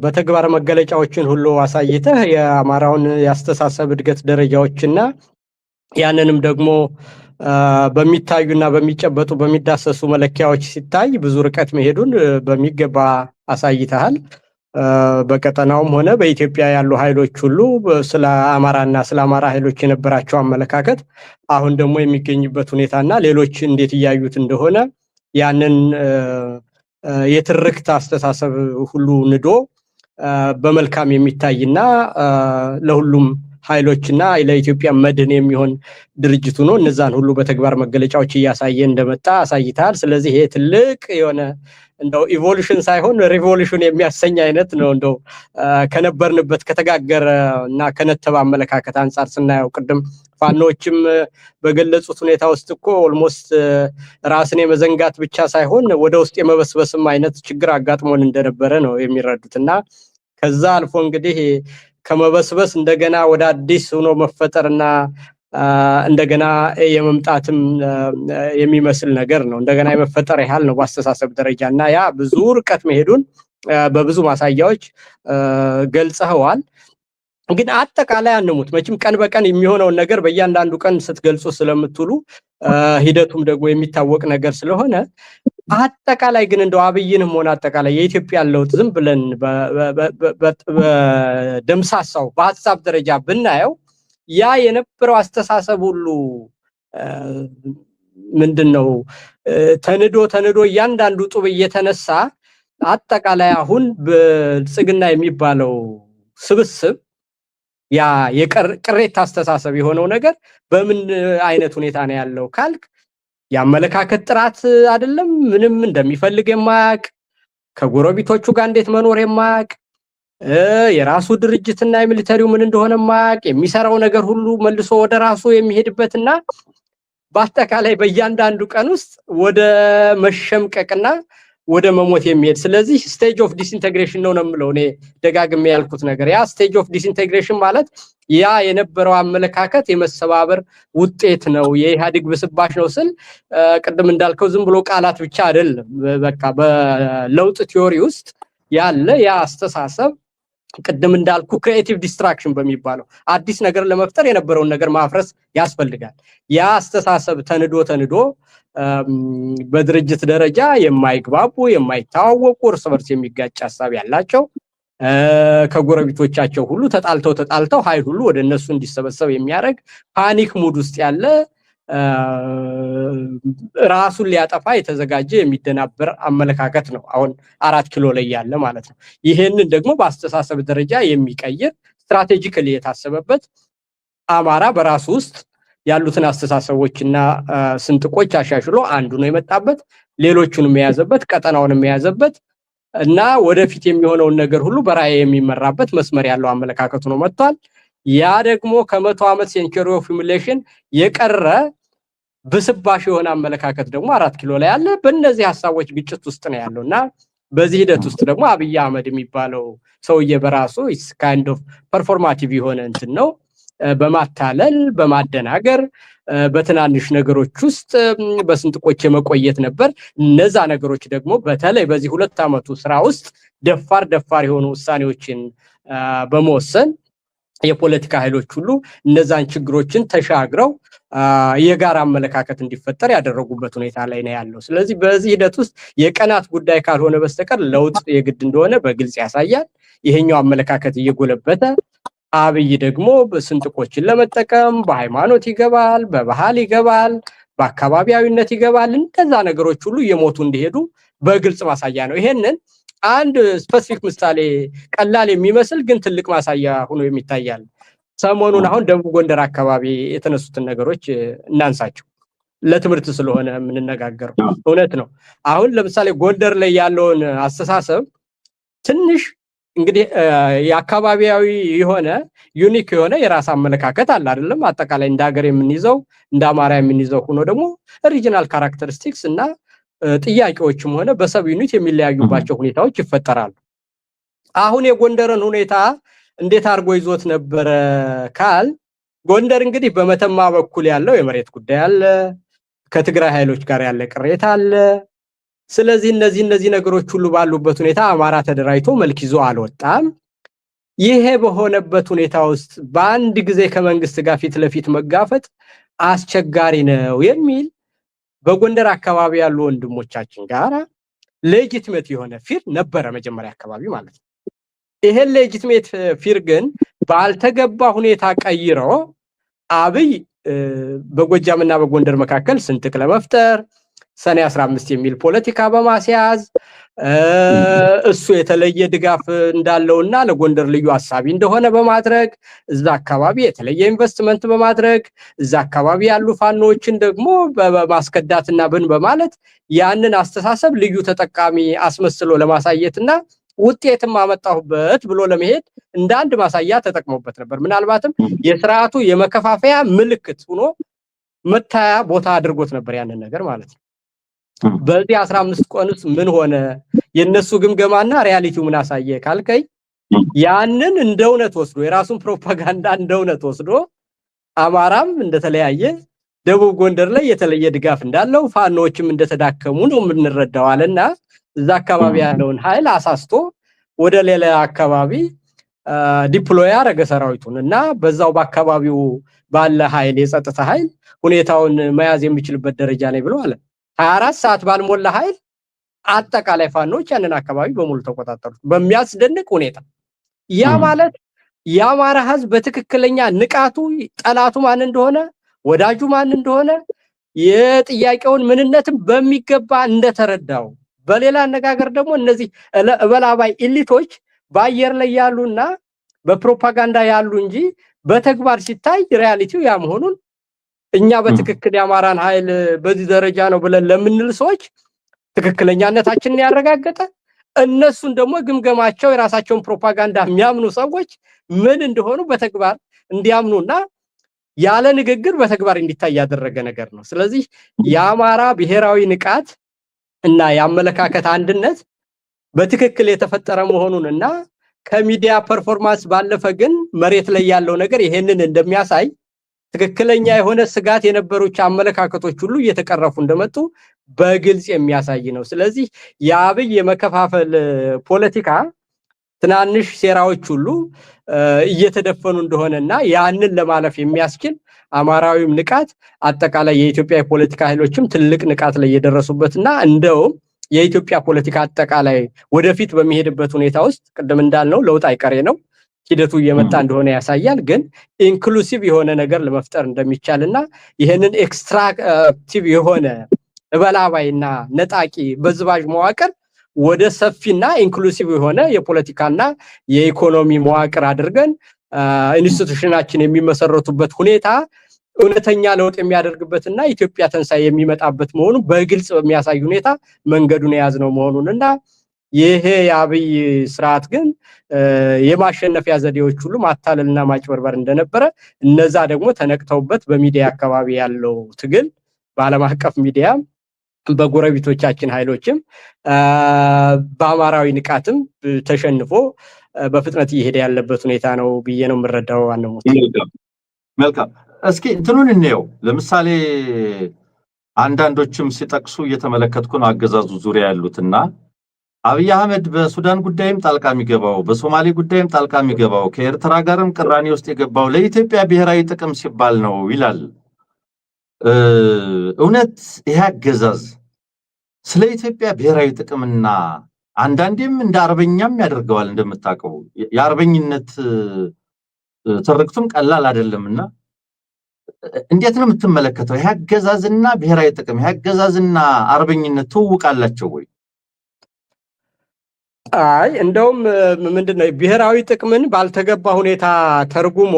Speaker 2: በተግባር መገለጫዎችን ሁሉ አሳይተህ የአማራውን ያስተሳሰብ እድገት ደረጃዎችና ያንንም ደግሞ በሚታዩና በሚጨበጡ በሚዳሰሱ መለኪያዎች ሲታይ ብዙ ርቀት መሄዱን በሚገባ አሳይተሃል። በቀጠናውም ሆነ በኢትዮጵያ ያሉ ኃይሎች ሁሉ ስለ አማራና ስለ አማራ ኃይሎች የነበራቸው አመለካከት አሁን ደግሞ የሚገኝበት ሁኔታና ሌሎች እንዴት እያዩት እንደሆነ ያንን የትርክት አስተሳሰብ ሁሉ ንዶ በመልካም የሚታይና ለሁሉም ኃይሎችና ለኢትዮጵያ መድህን የሚሆን ድርጅቱ ነው። እነዛን ሁሉ በተግባር መገለጫዎች እያሳየ እንደመጣ አሳይታል። ስለዚህ ይሄ ትልቅ የሆነ እንደው ኢቮሉሽን ሳይሆን ሪቮሉሽን የሚያሰኝ አይነት ነው። እንደው ከነበርንበት ከተጋገረ እና ከነተበ አመለካከት አንጻር ስናየው ቅድም ፋኖችም በገለጹት ሁኔታ ውስጥ እኮ ኦልሞስት ራስን የመዘንጋት ብቻ ሳይሆን ወደ ውስጥ የመበስበስም አይነት ችግር አጋጥሞን እንደነበረ ነው የሚረዱትና ከዛ አልፎ እንግዲህ ከመበስበስ እንደገና ወደ አዲስ ሆኖ መፈጠርና እንደገና የመምጣትም የሚመስል ነገር ነው። እንደገና የመፈጠር ያህል ነው በአስተሳሰብ ደረጃና ያ ብዙ ርቀት መሄዱን በብዙ ማሳያዎች ገልጸዋል። ግን አጠቃላይ አንሙት መቼም ቀን በቀን የሚሆነውን ነገር በእያንዳንዱ ቀን ስትገልጹ ስለምትሉ ሂደቱም ደግሞ የሚታወቅ ነገር ስለሆነ አጠቃላይ ግን እንደው አብይንም ሆነ አጠቃላይ የኢትዮጵያ ለውጥ ዝም ብለን በደምሳሳው በሐሳብ ደረጃ ብናየው ያ የነበረው አስተሳሰብ ሁሉ ምንድነው ተንዶ እያንዳንዱ ጡብ እየተነሳ አጠቃላይ አሁን ብልጽግና የሚባለው ስብስብ ያ የቅሬታ አስተሳሰብ የሆነው ነገር በምን አይነት ሁኔታ ነው ያለው ካልክ ያመለካከት ጥራት አይደለም ምንም እንደሚፈልግ የማያቅ ከጎረቤቶቹ ጋር እንዴት መኖር የማያቅ የራሱ ድርጅትና የሚሊተሪው ምን እንደሆነ የማያቅ የሚሰራው ነገር ሁሉ መልሶ ወደ ራሱ የሚሄድበትና በአጠቃላይ በእያንዳንዱ ቀን ውስጥ ወደ መሸምቀቅና ወደ መሞት የሚሄድ ስለዚህ ስቴጅ ኦፍ ዲስኢንቴግሬሽን ነው የምለው እኔ ደጋግሜ ያልኩት ነገር ያ ስቴጅ ኦፍ ዲስኢንቴግሬሽን ማለት ያ የነበረው አመለካከት የመሰባበር ውጤት ነው የኢህአዴግ ብስባሽ ነው ስል ቅድም እንዳልከው ዝም ብሎ ቃላት ብቻ አይደለም በቃ በለውጥ ቲዮሪ ውስጥ ያለ ያ አስተሳሰብ ቅድም እንዳልኩ ክሪኤቲቭ ዲስትራክሽን በሚባለው አዲስ ነገር ለመፍጠር የነበረውን ነገር ማፍረስ ያስፈልጋል ያ አስተሳሰብ ተንዶ በድርጅት ደረጃ የማይግባቡ የማይታወቁ እርስ በርስ የሚጋጭ ሐሳብ ያላቸው ከጎረቤቶቻቸው ሁሉ ተጣልተው ኃይል ሁሉ ወደ እነሱ እንዲሰበሰብ የሚያደርግ ፓኒክ ሙድ ውስጥ ያለ ራሱን ሊያጠፋ የተዘጋጀ የሚደናበር አመለካከት ነው አሁን 4 ኪሎ ላይ ያለ ማለት ነው ይሄንን ደግሞ በአስተሳሰብ ደረጃ የሚቀይር ስትራቴጂካሊ የታሰበበት አማራ በራሱ ውስጥ ያሉትን አስተሳሰቦችና ስንጥቆች አሻሽሎ አንዱ ነው የመጣበት ሌሎቹንም የያዘበት ቀጠናውንም የያዘበት እና ወደፊት የሚሆነውን ነገር ሁሉ በራዕይ የሚመራበት መስመር ያለው አመለካከቱ ነው መጥቷል ያ ደግሞ ከ100 ዓመት ሴንቸሪ ኦፍ ኢሙሌሽን የቀረ ብስባሽ የሆነ አመለካከት ደግሞ 4 ኪሎ ላይ ያለ በእነዚህ ሐሳቦች ግጭት ውስጥ ነው ያለውና በዚህ ሂደት ውስጥ ደግሞ አብይ አህመድ የሚባለው ሰውዬ በራሱ is kind of performative የሆነ እንትን ነው በማታለል በማደናገር በትናንሽ ነገሮች ውስጥ በስንጥቆች የመቆየት ነበር እነዛ ነገሮች ደግሞ በተለይ በዚህ 2 ዓመቱ ስራ ውስጥ ደፋር የሆኑ ውሳኔዎችን በመወሰን የፖለቲካ ኃይሎች ሁሉ እነዛን ችግሮችን ተሻግረው የጋራ አመለካከት እንዲፈጠር ያደረጉበት ሁኔታ ላይ ነው ያለው ስለዚህ በዚህ ሂደት ውስጥ የቀናት ጉዳይ ካልሆነ በስተቀር ለውጥ የግድ እንደሆነ በግልጽ ያሳያል ይሄኛው አመለካከት እየጎለበተ አብይ ደግሞ በስንጥቆችን ለመጠቀም በሃይማኖት ይገባል በባህል ይገባል በአካባቢያዊነት ይገባል እንደዛ ነገሮች ሁሉ እየሞቱ እንዲሄዱ በግልጽ ማሳያ ነው ይሄንን አንድ ስፔሲፊክ ምሳሌ ቀላል የሚመስል ግን ትልቅ ማሳያ ሆኖ የሚታያል ሰሞኑን አሁን ደቡብ ጎንደር አካባቢ የተነሱትን ነገሮች እናንሳቸው ለትምህርት ስለሆነ የምንነጋገረው እውነት ነው አሁን ለምሳሌ ጎንደር ላይ ያለውን አስተሳሰብ ትንሽ እንግዲህ የአካባቢያዊ የሆነ ዩኒክ የሆነ የራስ አመለካከት አለ አይደለም አጠቃላይ እንደ ሀገር የምንይዘው እንደ አማራ የምንይዘው ሆኖ ደግሞ ሪጂናል ካራክተሪስቲክስ እና ጥያቄዎችም ሆነ በሰብ ዩኒት የሚለያዩባቸው ሁኔታዎች ይፈጠራሉ አሁን የጎንደርን ሁኔታ እንዴት አርጎ ይዞት ነበር ካል ጎንደር እንግዲህ በመተማ በኩል ያለው የመሬት ጉዳይ አለ ከትግራይ ኃይሎች ጋር ያለ ቅሬታ አለ ስለዚህ እነዚህ ነገሮች ሁሉ ባሉበት ሁኔታ አማራ ተደራጅቶ መልክ ይዞ አልወጣም ይሄ በሆነበት ሁኔታ ውስጥ በአንድ ጊዜ ከመንግስት ጋር ፊት ለፊት መጋፈጥ አስቸጋሪ ነው የሚል በጎንደር አካባቢ ያሉ ወንድሞቻችን ጋር ሌጂቲሜት የሆነ ፊር ነበረ መጀመሪያ አካባቢ ማለት ነው ይሄ ሌጂቲሜት ፊር ግን ባልተገባ ሁኔታ ቀይሮ አብይ በጎጃምና በጎንደር መካከል ስንጥቅ ለመፍጠር ሰኔ 15 የሚል ፖለቲካ በማስያዝ እሱ የተለየ ድጋፍ እንዳለውና ለጎንደር ልዩ ሐሳቢ እንደሆነ በማድረግ እዛ አካባቢ የተለየ ኢንቨስትመንት በማድረግ እዛ አካባቢ ያሉ ፋኖችን ደግሞ በማስከዳትና በማለት ያንን አስተሳሰብ ልዩ ተጠቃሚ አስመስሎ ለማሳየትና ውጤትም አመጣሁበት ብሎ ለመሄድ እንደ አንድ ማሳያ ተጠቅሞበት ነበር ምናልባትም የሥርዓቱ የመከፋፈያ ምልክት ሆኖ መታያ ቦታ አድርጎት ነበር ያንን ነገር ማለት ነው በዚህ 15 ቀንስ ምን ሆነ የነሱ ግምገማና ሪያሊቲው ምን አሳየ ካልከይ ያንን እንደውነት ወስዶ የራሱን ፕሮፓጋንዳ እንደውነት ወስዶ አማራም እንደተለያየ ደቡብ ጎንደር ላይ የተለየ ድጋፍ እንዳለው ፋኖችም እንደተዳከሙ ነው ምንረዳዋልና እዛ አካባቢ ያለውን ኃይል አሳስቶ ወደ ሌላ አካባቢ ዲፕሎይ ያረገ ሰራዊቱንና በዛው በአካባቢው ባለ ኃይል የጸጥታ ኃይል ሁኔታውን መያዝ የሚችልበት ደረጃ ላይ ብሎ አለ 24 ሰዓት ባልሞላ ኃይል አጠቃላይ ፋኖች ያንን አካባቢ በሙሉ ተቆጣጣሩ በሚያስደንቅ ሁኔታ ያ ማለት የአማራ ህዝብ በትክክለኛ ንቃቱ ጠላቱ ማን እንደሆነ ወዳጁ ማን እንደሆነ የጥያቄውን ምንነትም በሚገባ እንደተረዳው በሌላ አነጋገር ደግሞ እነዚህ እበላባይ ኤሊቶች በአየር ላይ ያሉና በፕሮፓጋንዳ ያሉ እንጂ በተግባር ሲታይ ሪያሊቲው ያ መሆኑን እኛ በትክክል የአማራን ኃይል በዚህ ደረጃ ነው ብለን ለምንል ሰዎች ትክክለኛነታችንን ያረጋገጠ እነሱን ደግሞ ግምገማቸው የራሳቸውን ፕሮፓጋንዳ የሚያምኑ ሰዎች ምን እንደሆኑ በተግባር እንዲያምኑና ያለ ንግግር በተግባር እንዲታይ ያደረገ ነገር ነው። ስለዚህ የአማራ ብሔራዊ ንቃት እና የአመለካከት አንድነት በትክክል የተፈጠረ መሆኑንና ከሚዲያ ፐርፎርማንስ ባለፈ ግን መሬት ላይ ያለው ነገር ይሄንን እንደሚያሳይ ትክክለኛ የሆነ ስጋት የነበሩት አመለካከቶች ሁሉ እየተቀረፉ እንደመጡ በግልጽ የሚያሳይ ነው። ስለዚህ የአብይ የመከፋፈል ፖለቲካ ትናንሽ ሴራዎች ሁሉ እየተደፈኑ እንደሆነና ያንን ለማለፍ የሚያስችል አማራዊም ንቃት አጠቃላይ የኢትዮጵያ የፖለቲካ ኃይሎችም ትልቅ ንቃት ላይ የደረሱበትና እንደውም የኢትዮጵያ ፖለቲካ አጠቃላይ ወደፊት በሚሄድበት ሁኔታ ውስጥ ቅድም እንዳልነው ለውጥ አይቀሬ ነው፣ ሂደቱ እየመጣ እንደሆነ ያሳያል። ግን ኢንክሉሲቭ የሆነ ነገር ለመፍጠር እንደሚቻልና ይሄንን ኤክስትራክቲቭ የሆነ እበላባይና ነጣቂ በዝባዥ መዋቅር ወደ ሰፊና ኢንክሉሲቭ የሆነ የፖለቲካና የኢኮኖሚ መዋቅር አድርገን ኢንስቲትዩሽናችን የሚመሰረቱበት ሁኔታ እውነተኛ ለውጥ የሚያደርግበትና ኢትዮጵያ ተንሳይ የሚመጣበት መሆኑ በግልጽ በሚያሳይ ሁኔታ መንገዱን የያዝነው መሆኑንና ይሄ የአብይ ስርዓት ግን የማሸነፊያ ዘዴዎች ሁሉ ማታለልና ማጭበርበር እንደነበረ እነዛ ደግሞ ተነቅተውበት በሚዲያ አካባቢ ያለው ትግል በዓለም አቀፍ ሚዲያ በጎረቤቶቻችን ኃይሎችም በአማራዊ ንቃትም ተሸንፎ በፍጥነት እየሄደ ያለበት ሁኔታ ነው ብዬ ነው የምረዳው። አንሞት
Speaker 3: መልካም። እስኪ እንትኑን እንየው። ለምሳሌ አንዳንዶችም ሲጠቅሱ እየተመለከትኩ ነው አገዛዙ ዙሪያ ያሉትና አብይ አህመድ በሱዳን ጉዳይም ጣልቃ የሚገባው በሶማሌ ጉዳይም ጣልቃ የሚገባው ከኤርትራ ጋርም ቅራኔ ውስጥ የገባው ለኢትዮጵያ ብሔራዊ ጥቅም ሲባል ነው ይላል። እውነት ይሄ አገዛዝ ስለ ኢትዮጵያ ብሔራዊ ጥቅምና አንዳንዴም እንደ አርበኛም ያደርገዋል። እንደምታውቀው የአርበኝነት ትርክቱም ቀላል አይደለምና እንዴት ነው የምትመለከተው? ይሄ አገዛዝና ብሔራዊ ጥቅም ይሄ አገዛዝና አርበኝነት ትውውቃላቸው ወይ?
Speaker 2: አይ እንደውም ምንድነው ብሔራዊ ጥቅምን ባልተገባ ሁኔታ ተርጉሞ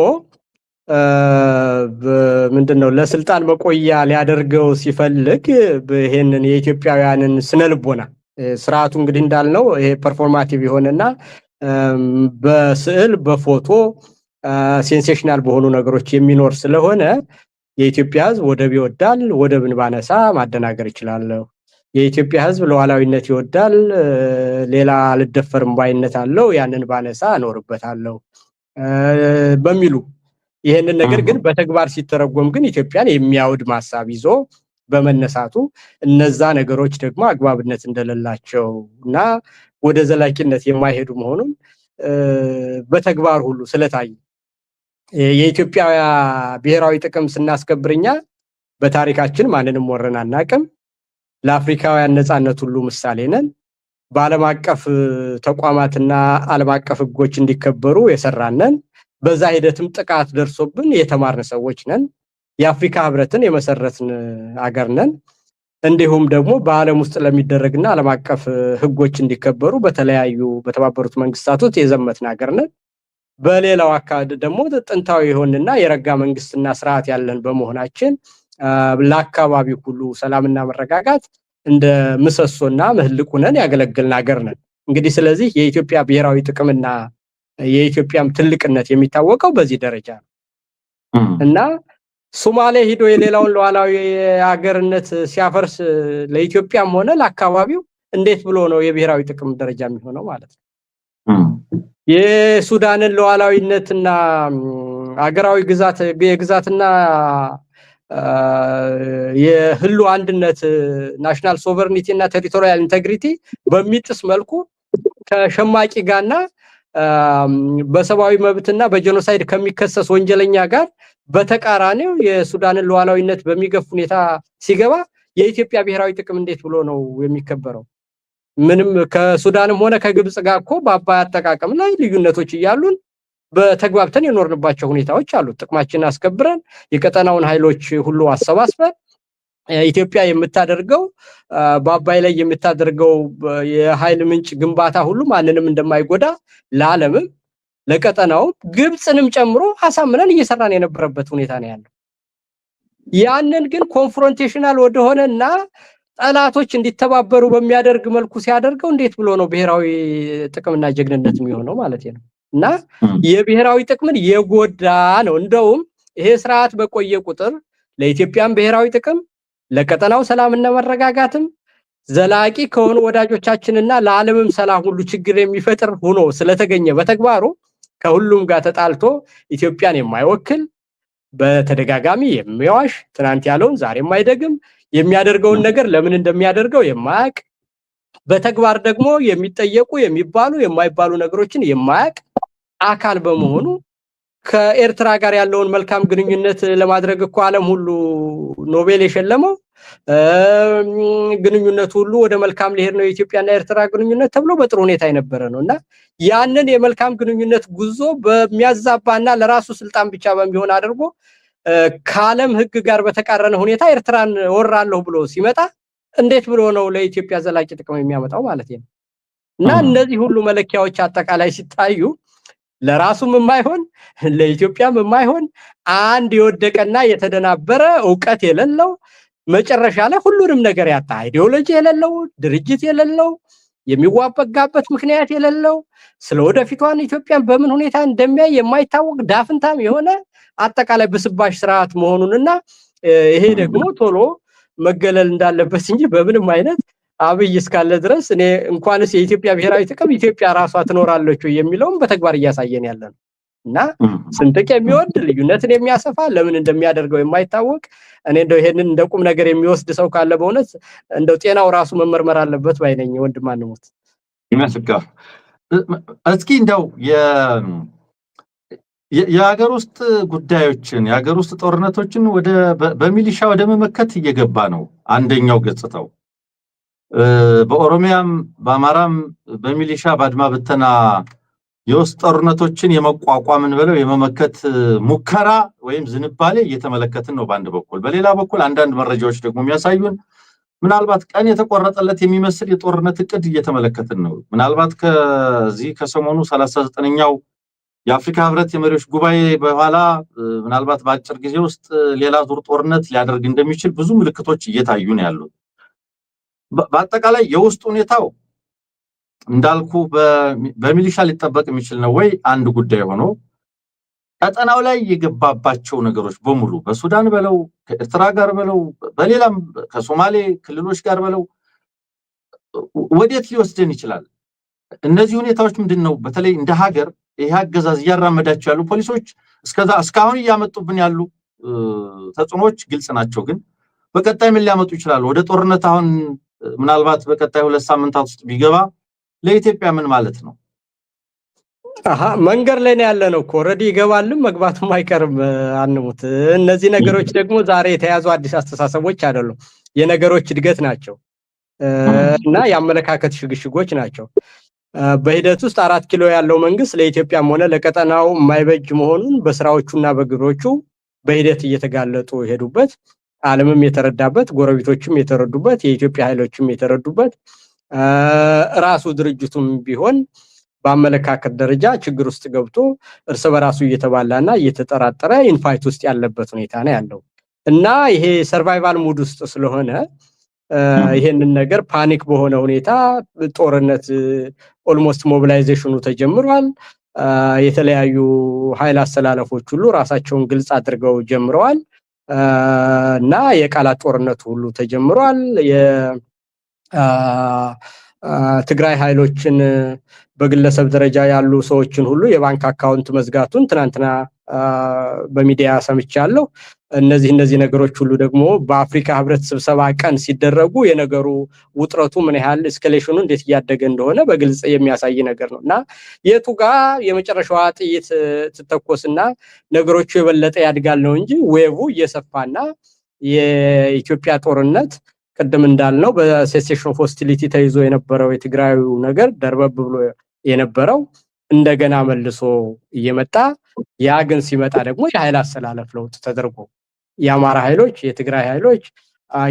Speaker 2: ምንድነው ለስልጣን መቆያ ሊያደርገው ሲፈልግ ይሄንን የኢትዮጵያውያንን ስነልቦና ስርዓቱ እንግዲህ እንዳልነው ይሄ ፐርፎርማቲቭ የሆነና በስዕል በፎቶ ሴንሴሽናል በሆኑ ነገሮች የሚኖር ስለሆነ የኢትዮጵያ ሕዝብ ወደብ ይወዳል፣ ወደብን ባነሳ ማደናገር ይችላል፣ የኢትዮጵያ ሕዝብ ሉዓላዊነት ይወዳል፣ ሌላ አልደፈርም ባይነት አለው፣ ያንን ባነሳ እኖርበታለሁ በሚሉ ይሄንን ነገር ግን በተግባር ሲተረጎም ግን ኢትዮጵያን የሚያውድ ማሳብ ይዞ በመነሳቱ እነዛ ነገሮች ደግሞ አግባብነት እንደሌላቸው እና ወደ ዘላቂነት የማይሄዱ መሆኑን በተግባር ሁሉ ስለታየ የኢትዮጵያ ብሔራዊ ጥቅም ስናስከብርኛ በታሪካችን ማንንም ወረን አናቅም፣ ለአፍሪካውያን ነፃነት ሁሉ ምሳሌ ነን፣ በዓለም አቀፍ ተቋማትና ዓለም አቀፍ ህጎች እንዲከበሩ የሰራነን፣ በዛ ሂደትም ጥቃት ደርሶብን የተማርን ሰዎች ነን፣ የአፍሪካ ህብረትን የመሰረትን አገር ነን፣ እንዲሁም ደግሞ በዓለም ውስጥ ለሚደረግና ዓለም አቀፍ ህጎች እንዲከበሩ በተለያዩ በተባበሩት መንግስታት ውስጥ የዘመትን አገር ነን። በሌላው አካባቢ ደግሞ ጥንታዊ የሆነና የረጋ መንግስትና ስርዓት ያለን በመሆናችን ለአካባቢው ሁሉ ሰላምና መረጋጋት እንደ ምሰሶና ምህልቅ ሆነን ያገለግልን አገር ነን። እንግዲህ ስለዚህ የኢትዮጵያ ብሔራዊ ጥቅምና የኢትዮጵያም ትልቅነት የሚታወቀው በዚህ ደረጃ ነው እና ሶማሌ ሂዶ የሌላውን ሉዓላዊ ሀገርነት ሲያፈርስ ለኢትዮጵያም ሆነ ለአካባቢው እንዴት ብሎ ነው የብሔራዊ ጥቅም ደረጃ የሚሆነው ማለት ነው? የሱዳንን ሉዓላዊነትና አገራዊ የግዛትና የህሉ አንድነት ናሽናል ሶቨርኒቲ እና ቴሪቶሪያል ኢንቴግሪቲ በሚጥስ መልኩ ከሸማቂ ጋርና በሰብአዊ መብትና በጄኖሳይድ ከሚከሰስ ወንጀለኛ ጋር በተቃራኒው የሱዳንን ሉዓላዊነት በሚገፍ ሁኔታ ሲገባ የኢትዮጵያ ብሔራዊ ጥቅም እንዴት ብሎ ነው የሚከበረው? ምንም ከሱዳንም ሆነ ከግብጽ ጋር እኮ በአባይ አጠቃቀም ላይ ልዩነቶች እያሉን በተግባብተን የኖርንባቸው ሁኔታዎች አሉ። ጥቅማችንን አስከብረን የቀጠናውን ኃይሎች ሁሉ አሰባስበን ኢትዮጵያ የምታደርገው በአባይ ላይ የምታደርገው የኃይል ምንጭ ግንባታ ሁሉ ማንንም እንደማይጎዳ ለዓለምም ለቀጠናው ግብጽንም ጨምሮ አሳምነን እየሰራን የነበረበት ሁኔታ ነው ያለው። ያንን ግን ኮንፍሮንቴሽናል ወደሆነና ጠላቶች እንዲተባበሩ በሚያደርግ መልኩ ሲያደርገው እንዴት ብሎ ነው ብሔራዊ ጥቅምና ጀግንነት የሚሆነው ማለት ነው? እና የብሔራዊ ጥቅምን የጎዳ ነው። እንደውም ይሄ ስርዓት በቆየ ቁጥር ለኢትዮጵያም ብሔራዊ ጥቅም ለቀጠናው ሰላምና መረጋጋትም ዘላቂ ከሆኑ ወዳጆቻችንና ለዓለምም ሰላም ሁሉ ችግር የሚፈጥር ሆኖ ስለተገኘ በተግባሩ ከሁሉም ጋር ተጣልቶ ኢትዮጵያን የማይወክል በተደጋጋሚ የሚዋሽ ትናንት ያለውን ዛሬ የማይደግም የሚያደርገውን ነገር ለምን እንደሚያደርገው የማያቅ በተግባር ደግሞ የሚጠየቁ የሚባሉ የማይባሉ ነገሮችን የማያቅ አካል በመሆኑ ከኤርትራ ጋር ያለውን መልካም ግንኙነት ለማድረግ እኮ ዓለም ሁሉ ኖቤል የሸለመው ግንኙነት ሁሉ ወደ መልካም ሊሄድ ነው የኢትዮጵያና ኤርትራ ግንኙነት ተብሎ በጥሩ ሁኔታ የነበረ ነውና ያንን የመልካም ግንኙነት ጉዞ በሚያዛባና ለራሱ ስልጣን ብቻ በሚሆን አድርጎ ከዓለም ሕግ ጋር በተቃረነ ሁኔታ ኤርትራን ወራለሁ ብሎ ሲመጣ እንዴት ብሎ ነው ለኢትዮጵያ ዘላቂ ጥቅም የሚያመጣው ማለት ነው? እና እነዚህ ሁሉ መለኪያዎች አጠቃላይ ሲታዩ ለራሱም የማይሆን ለኢትዮጵያም የማይሆን አንድ የወደቀና የተደናበረ ዕውቀት የሌለው መጨረሻ ላይ ሁሉንም ነገር ያጣ አይዲዮሎጂ የሌለው ድርጅት የሌለው የሚዋበጋበት ምክንያት የሌለው ስለወደፊቷን ኢትዮጵያን በምን ሁኔታ እንደሚያይ የማይታወቅ ዳፍንታም የሆነ አጠቃላይ በስባሽ ስርዓት መሆኑንና ይሄ ደግሞ ቶሎ መገለል እንዳለበት እንጂ በምንም አይነት አብይ እስካለ ድረስ እኔ እንኳንስ የኢትዮጵያ ብሔራዊ ጥቅም ኢትዮጵያ ራሷ ትኖራለች የሚለውም በተግባር እያሳየን ያለ ነው እና ስንጥቅ የሚወድ ልዩነትን የሚያሰፋ ለምን እንደሚያደርገው የማይታወቅ እኔ እንደው ይሄንን እንደ ቁም ነገር የሚወስድ ሰው ካለ በእውነት እንደው ጤናው ራሱ መመርመር አለበት ባይነኝ ወንድም አንሙት
Speaker 3: ይመስልካል። እስኪ እንደው የሀገር ውስጥ ጉዳዮችን የሀገር ውስጥ ጦርነቶችን ወደ በሚሊሻ ወደ መመከት እየገባ ነው አንደኛው ገጽታው። በኦሮሚያም በአማራም በሚሊሻ ባድማ በተና የውስጥ ጦርነቶችን የመቋቋምን ብለው የመመከት ሙከራ ወይም ዝንባሌ እየተመለከትን ነው በአንድ በኩል። በሌላ በኩል አንዳንድ መረጃዎች ደግሞ የሚያሳዩን ምናልባት ቀን የተቆረጠለት የሚመስል የጦርነት እቅድ እየተመለከትን ነው። ምናልባት ከዚህ ከሰሞኑ 39ኛው የአፍሪካ ህብረት የመሪዎች ጉባኤ በኋላ ምናልባት በአጭር ጊዜ ውስጥ ሌላ ዙር ጦርነት ሊያደርግ እንደሚችል ብዙ ምልክቶች እየታዩ ነው ያሉት። በአጠቃላይ የውስጥ ሁኔታው እንዳልኩ በሚሊሻ ሊጠበቅ የሚችል ነው ወይ አንድ ጉዳይ ሆኖ ቀጠናው ላይ የገባባቸው ነገሮች በሙሉ በሱዳን በለው ከኤርትራ ጋር በለው በሌላም ከሶማሌ ክልሎች ጋር በለው ወዴት ሊወስደን ይችላል? እነዚህ ሁኔታዎች ምንድነው? በተለይ እንደ ሀገር ይሄ አገዛዝ እያራመዳቸው ያሉ ፖሊሶች እስካሁን እያመጡብን ያሉ ተጽዕኖዎች ግልጽ ናቸው። ግን በቀጣይ ምን ሊያመጡ ይችላሉ? ወደ ጦርነት አሁን ምናልባት በቀጣይ 2 ሳምንታት ውስጥ ቢገባ ለኢትዮጵያ ምን ማለት ነው?
Speaker 2: መንገድ ላይ ነው ያለነው እኮ ኦሬዲ ይገባልም መግባቱም አይቀርም አንሙት። እነዚህ ነገሮች ደግሞ ዛሬ የተያዙ አዲስ አስተሳሰቦች አይደሉም፣ የነገሮች እድገት ናቸው እና የአመለካከት ሽግሽጎች ናቸው። በሂደት ውስጥ 4 ኪሎ ያለው መንግስት ለኢትዮጵያም ሆነ ለቀጠናው የማይበጅ መሆኑን በስራዎቹና በግብሮቹ በሂደት እየተጋለጡ ሄዱበት፣ ዓለምም የተረዳበት፣ ጎረቤቶችም የተረዱበት፣ የኢትዮጵያ ኃይሎችም የተረዱበት፣ ራሱ ድርጅቱም ቢሆን በአመለካከት ደረጃ ችግር ውስጥ ገብቶ እርስ በራሱ እየተባላና እየተጠራጠረ ኢንፋይት ውስጥ ያለበት ሁኔታ ነው ያለው እና ይሄ ሰርቫይቫል ሙድ ውስጥ ስለሆነ ይሄንን ነገር ፓኒክ በሆነ ሁኔታ ጦርነት ኦልሞስት ሞቢላይዜሽኑ ተጀምሯል። የተለያዩ ኃይል አስተላለፎች ሁሉ ራሳቸውን ግልጽ አድርገው ጀምረዋል እና የቃላት ጦርነቱ ሁሉ ተጀምሯል። የትግራይ ኃይሎችን በግለሰብ ደረጃ ያሉ ሰዎችን ሁሉ የባንክ አካውንት መዝጋቱን ትናንትና በሚዲያ ሰምቻለሁ። እነዚህ ነገሮች ሁሉ ደግሞ በአፍሪካ ህብረት ስብሰባ ቀን ሲደረጉ የነገሩ ውጥረቱ ምን ያህል እስከሌሽኑ እንዴት እያደገ እንደሆነ በግልጽ የሚያሳይ ነገር ነውና የቱ ጋር የመጨረሻዋ ጥይት ትተኮስና ነገሮቹ የበለጠ ያድጋል ነው እንጂ ዌቭ እየሰፋና የኢትዮጵያ ጦርነት ቀደም እንዳልነው በሴሴሽን ኦፍ ሆስቲሊቲ ተይዞ የነበረው የትግራዩ ነገር ደርበብ ብሎ የነበረው እንደገና መልሶ እየመጣ ያ ግን ሲመጣ ደግሞ የኃይል አሰላለፍ ለውጥ ተደርጎ የአማራ ኃይሎች የትግራይ ኃይሎች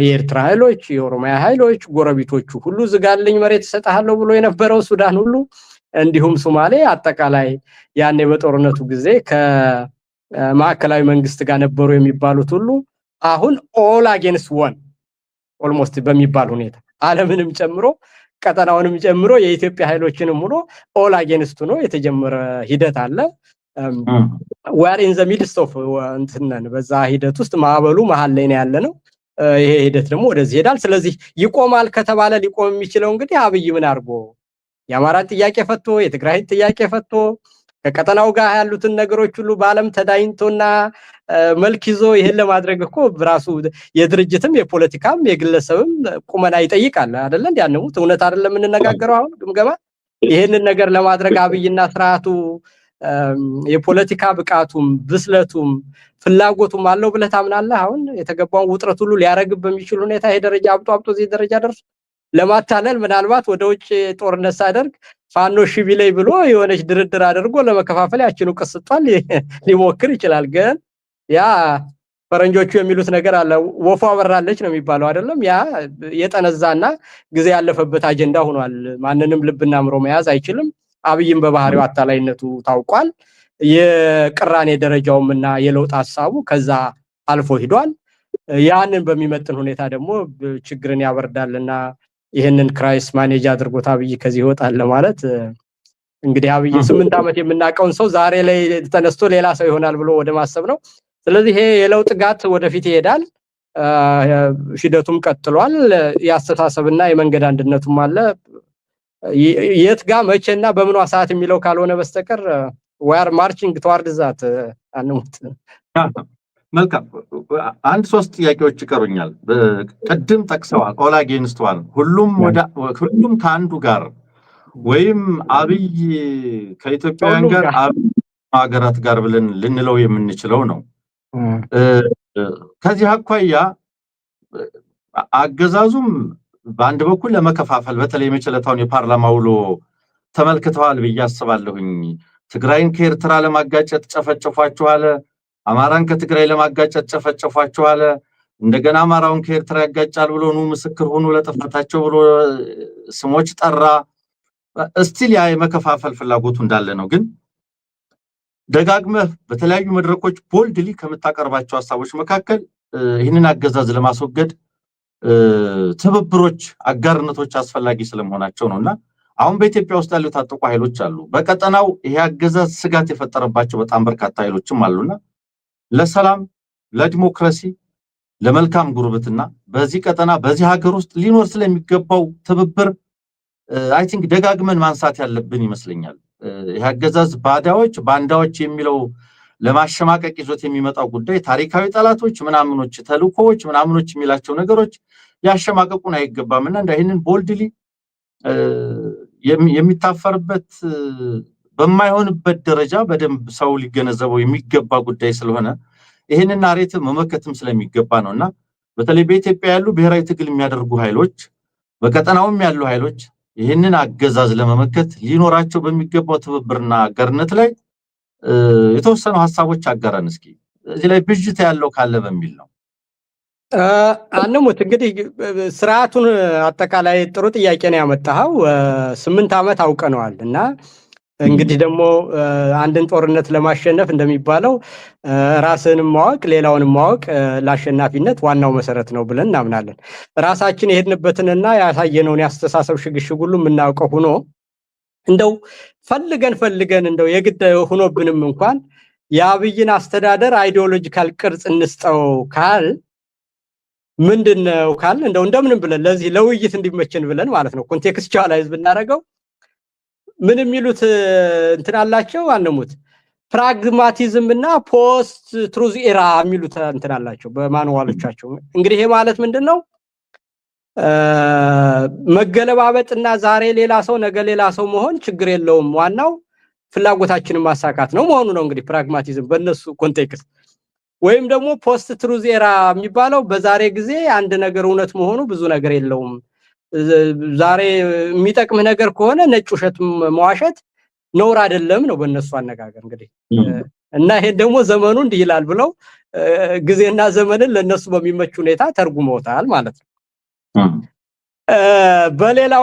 Speaker 2: የኤርትራ ኃይሎች የኦሮሚያ ኃይሎች ጎረቤቶቹ ሁሉ ዝጋልኝ መሬት ሰጣለው ብሎ የነበረው ሱዳን ሁሉ እንዲሁም ሶማሌ አጠቃላይ ያኔ በጦርነቱ ጊዜ ከማዕከላዊ መንግስት ጋር ነበሩ የሚባሉት ሁሉ አሁን ኦል አጌንስት ዋን ኦልሞስት በሚባል ሁኔታ ዓለምንም ጨምሮ ቀጠናውንም ጨምሮ የኢትዮጵያ ኃይሎችንም ሆኖ ኦል አጌንስት ነው የተጀመረ ሂደት አለ we are in the midst of እንትነን በዛ ሂደት ውስጥ ማዕበሉ መሃል ላይ ነው ያለነው ይሄ ሂደት ደግሞ ወደዚህ ሄዳል ስለዚህ ይቆማል ከተባለ ሊቆም የሚችለው እንግዲህ አብይ ምን አርጎ የአማራ ጥያቄ ፈቶ የትግራይ ጥያቄ ፈቶ ከቀጠናው ጋር ያሉትን ነገሮች ሁሉ በአለም ተዳይንቶና መልክ ይዞ ይሄን ለማድረግ እኮ በራሱ የድርጅትም የፖለቲካም የግለሰብም ቁመና ይጠይቃል አይደል እንዴ ያንሙት እውነት አይደለም እንነጋገረው አሁን ግምገማ ይሄንን ነገር ለማድረግ አብይና ስርዓቱ የፖለቲካ ብቃቱም ብስለቱም ፍላጎቱም አለው ብለህ ታምናለህ አሁን የተገባው ውጥረት ሁሉ ሊያረግ በሚችል ሁኔታ ይሄ ደረጃ አብጦ እዚህ ደረጃ ደርሶ ለማታለል ምናልባት ወደ ውጭ ጦርነት ሳደርግ ፋኖ ሺቢላይ ብሎ የሆነች ድርድር አድርጎ ለመከፋፈል ያችኑ ቀስጧል ሊሞክር ይችላል ግን ያ ፈረንጆቹ የሚሉት ነገር አለ ወፏ በራለች ነው የሚባለው አይደለም ያ የጠነዛና ጊዜ ያለፈበት አጀንዳ ሆኗል ማንንም ልብና አምሮ መያዝ አይችልም አብይም በባህሪው አታላይነቱ ታውቋል የቅራኔ ደረጃውምና የለውጥ ሐሳቡ ከዛ አልፎ ሄዷል ያንን በሚመጥን ሁኔታ ደግሞ ችግርን ያበርዳልና ይሄንን ክራይስ ማኔጅ አድርጎት አብይ ከዚህ ይወጣል ማለት እንግዲህ አብይ 8 አመት የምናቀውን ሰው ዛሬ ላይ ተነስቶ ሌላ ሰው ይሆናል ብሎ ወደ ማሰብ ነው ስለዚህ ይሄ የለውጥ ጋት ወደፊት ይሄዳል ሂደቱም ቀጥሏል ያስተሳሰብና የመንገድ አንድነቱም አለ የት ጋር መቼና በምን ሰዓት የሚለው ካልሆነ በስተቀር we are marching toward that አንሙት
Speaker 3: መልካም አንድ ሶስት ጥያቄዎች ይቀሩኛል ቀድም ጠቅሰዋል ኦል አጌንስት ዋን ሁሉም ከአንዱ ጋር ወይም አብይ ከኢትዮጵያውያን ጋር ሀገራት ጋር ብለን ልንለው የምንችለው ነው ከዚህ አኳያ አገዛዙም በአንድ በኩል ለመከፋፈል በተለይ መቸለታውን የፓርላማ ውሎ ተመልክተዋል በያስባለሁኝ ትግራይን ከኤርትራ ለማጋጨት ጨፈጨፏቸዋል አማራን ከትግራይ ለማጋጨት ጨፈጨፏቸዋል እንደገና አማራውን ከኤርትራ ያጋጫል ብሎ ነው ምስክር ሆኖ ለጥፋታቸው ብሎ ስሞች ጠራ እስቲል ያ የመከፋፈል ፍላጎቱ እንዳለ ነው ግን ደጋግመህ በተለያዩ መድረኮች ቦልድሊ ከምታቀርባቸው ሐሳቦች መካከል ይህንን አገዛዝ ለማስወገድ ትብብሮች አጋርነቶች አስፈላጊ ስለመሆናቸው ነውና አሁን በኢትዮጵያ ውስጥ ያሉ ታጠቁ ኃይሎች አሉ በቀጠናው ይሄ አገዛዝ ስጋት የፈጠረባቸው በጣም በርካታ ኃይሎችም አሉና ለሰላም ለዲሞክራሲ ለመልካም ጉርብትና በዚህ ቀጠና በዚህ ሀገር ውስጥ ሊኖር ስለሚገባው ትብብር አይ ቲንክ ደጋግመን ማንሳት ያለብን ይመስለኛል ይሄ አገዛዝ ባንዳዎች የሚለው ለማሸማቀቅ ይዞት የሚመጣው ጉዳይ ታሪካዊ ጠላቶች ምናምኖች ተልኮዎች ምናምኖች የሚላቸው ነገሮች ያሸማቀቁን አይገባምና እንደይሄንን ቦልድሊ የሚታፈርበት በማይሆንበት ደረጃ በደንብ ሰው ሊገነዘበው የሚገባ ጉዳይ ስለሆነ ይሄንን ናሬቲቭ መመከትም ስለሚገባ ነውና በተለይ በኢትዮጵያ ያሉ ብሔራዊ ትግል የሚያደርጉ ኃይሎች በቀጠናውም ያሉ ኃይሎች ይሄንን አገዛዝ ለመመከት ሊኖራቸው በሚገባው ትብብርና አጋርነት ላይ የተወሰኑ ሐሳቦች አጋራን እስኪ እዚህ ላይ ብጅት ያለው ካለ በሚል ነው
Speaker 2: አንሙት እንግዲህ ስርዓቱን አጠቃላይ ጥሩ ጥያቄ ነው ያመጣው 8 አመት አውቀነዋልና እንግዲህ ደግሞ አንድን ጦርነት ለማሸነፍ እንደሚባለው ራስንም ማወቅ ሌላውንም ማወቅ ለአሸናፊነት ዋናው መሰረት ነው ብለን እናምናለን ራሳችን የሄድንበትንና ያሳየነውን ያስተሳሰብ ሽግሽግ ሁሉ የምናውቀው ሆኖ እንደው ፈልገን እንደው የግድ ሆኖብንም እንኳን የአብይን አስተዳደር አይዲዮሎጂካል ቅርጽ እንስጠው ካል ምንድነው ካል እንደምንም ብለን ለዚህ ለውይይት እንዲመቸን ብለን ማለት ነው ኮንቴክስቹዋላይዝ ብናረጋው ምን የሚሉት እንትን አላቸው አንሙት ፕራግማቲዝም እና ፖስት ትሩዝ ኤራ የሚሉት እንትን አላቸው በማኑዋሎቻቸው እንግዲህ ይሄ ማለት ምንድነው መገለባበጥና ዛሬ ሌላ ሰው ነገ ሌላ ሰው መሆን ችግር የለውም ዋናው ፍላጎታችንን ማሳካት ነው መሆኑ ነው እንግዲህ ፕራግማቲዝም በእነሱ ኮንቴክስት ወይም ደግሞ ፖስት ትሩዝ ኤራ የሚባለው በዛሬ ጊዜ አንድ ነገር እውነት መሆኑ ብዙ ነገር የለውም ዛሬ የሚጠቅም ነገር ከሆነ ነጭ ውሸት መዋሸት ነውር አይደለም ነው በእነሱ አነጋገር እንግዲህ እና ይሄ ደግሞ ዘመኑ እንዲህ ይላል ብለው ጊዜና ዘመንን ለነሱ በሚመች ሁኔታ ተርጉመውታል ማለት ነው። በሌላ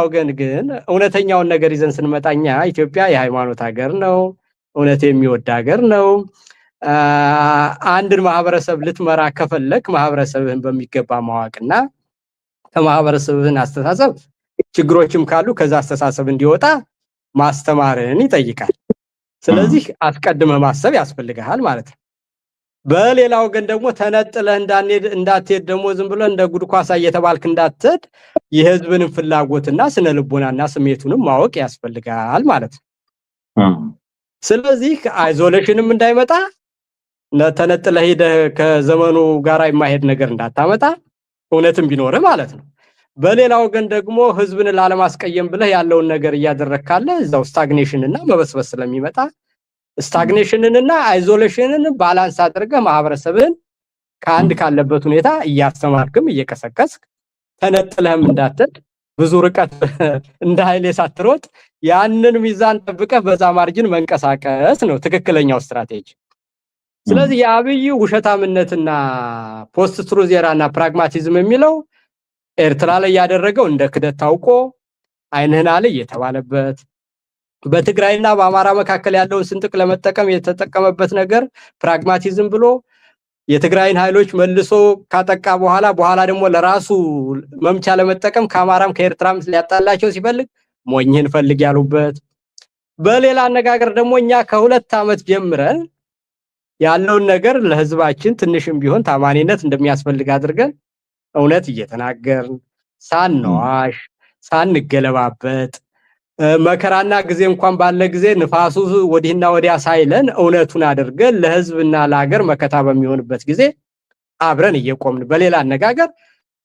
Speaker 2: ወገን ግን እውነተኛውን ነገር ይዘን ስንመጣኛ ኢትዮጵያ የሃይማኖት ሀገር ነው፣ እውነት የሚወድ ሀገር ነው። አንድን ማህበረሰብ ልትመራ ከፈለክ ማህበረሰብህን በሚገባ ማወቅና ከማህበረሰብህን አስተሳሰብ ችግሮችም ካሉ ከዛ አስተሳሰብ እንዲወጣ ማስተማርን ይጠይቃል። ስለዚህ አስቀድመህ ማሰብ ያስፈልጋል ማለት ነው። በሌላ ወገን ደግሞ ተነጥለህ እንዳትሄድ ደግሞ ዝም ብለህ እንደ ጉድ ኳሳ እየተባልክ እንዳትሄድ የህዝብን ፍላጎትና ስነ ልቦናና ስሜቱንም ማወቅ ያስፈልጋል ማለት ነው። ስለዚህ አይዞሌሽንም እንዳይመጣ ተነጥለህ ሄደህ ከዘመኑ ጋር የማይሄድ ነገር እንዳታመጣ እውነትም ቢኖርህ ማለት ነው። በሌላ ወገን ደግሞ ህዝብን ላለማስቀየም ብለህ ያለውን ነገር እያደረካለ እዛው ስታግኔሽንና መበስበስ ስለሚመጣ ስታግኔሽንንና አይዞሌሽንን ባላንስ አድርገህ ማህበረሰብን ከአንድ ካለበት ሁኔታ እያስተማርክም እየቀሰቀስክ ተነጥለህም እንዳትሄድ ብዙ ርቀት እንደ ኃይሌ ሳትሮጥ ያንን ሚዛን ጠብቀህ በዛ ማርጅን መንቀሳቀስ ነው ትክክለኛው ስትራቴጂ። ስለዚህ የአብይ ውሸታምነትና ፖስት ትሩዝ ኤራና ፕራግማቲዝም የሚለው ኤርትራ ላይ ያደረገው እንደ ክደት ታውቆ አይንህን አለ እየተባለበት በትግራይና በአማራ መካከል ያለውን ስንጥቅ ለመጠቀም የተጠቀመበት ነገር ፕራግማቲዝም ብሎ የትግራይን ኃይሎች መልሶ ካጠቃ በኋላ ደግሞ ለራሱ መምቻ ለመጠቀም ከአማራም ከኤርትራም ሊያጣላቸው ሲፈልግ ሞኝህን ፈልግ ያሉበት። በሌላ አነጋገር ደግሞ እኛ ከ2 ዓመት ጀምረን ያለውን ነገር ለህዝባችን ትንሽም ቢሆን ታማኒነት እንደሚያስፈልግ አድርገን እውነት እየተናገርን ሳንዋሽ ሳንገለባበጥ መከራና ጊዜ እንኳን ባለ ጊዜ ንፋሱ ወዲህና ወዲያ ሳይለን እውነቱን አድርገን ለህዝብና ለሀገር መከታ በሚሆንበት ጊዜ አብረን እየቆምን በሌላ አነጋገር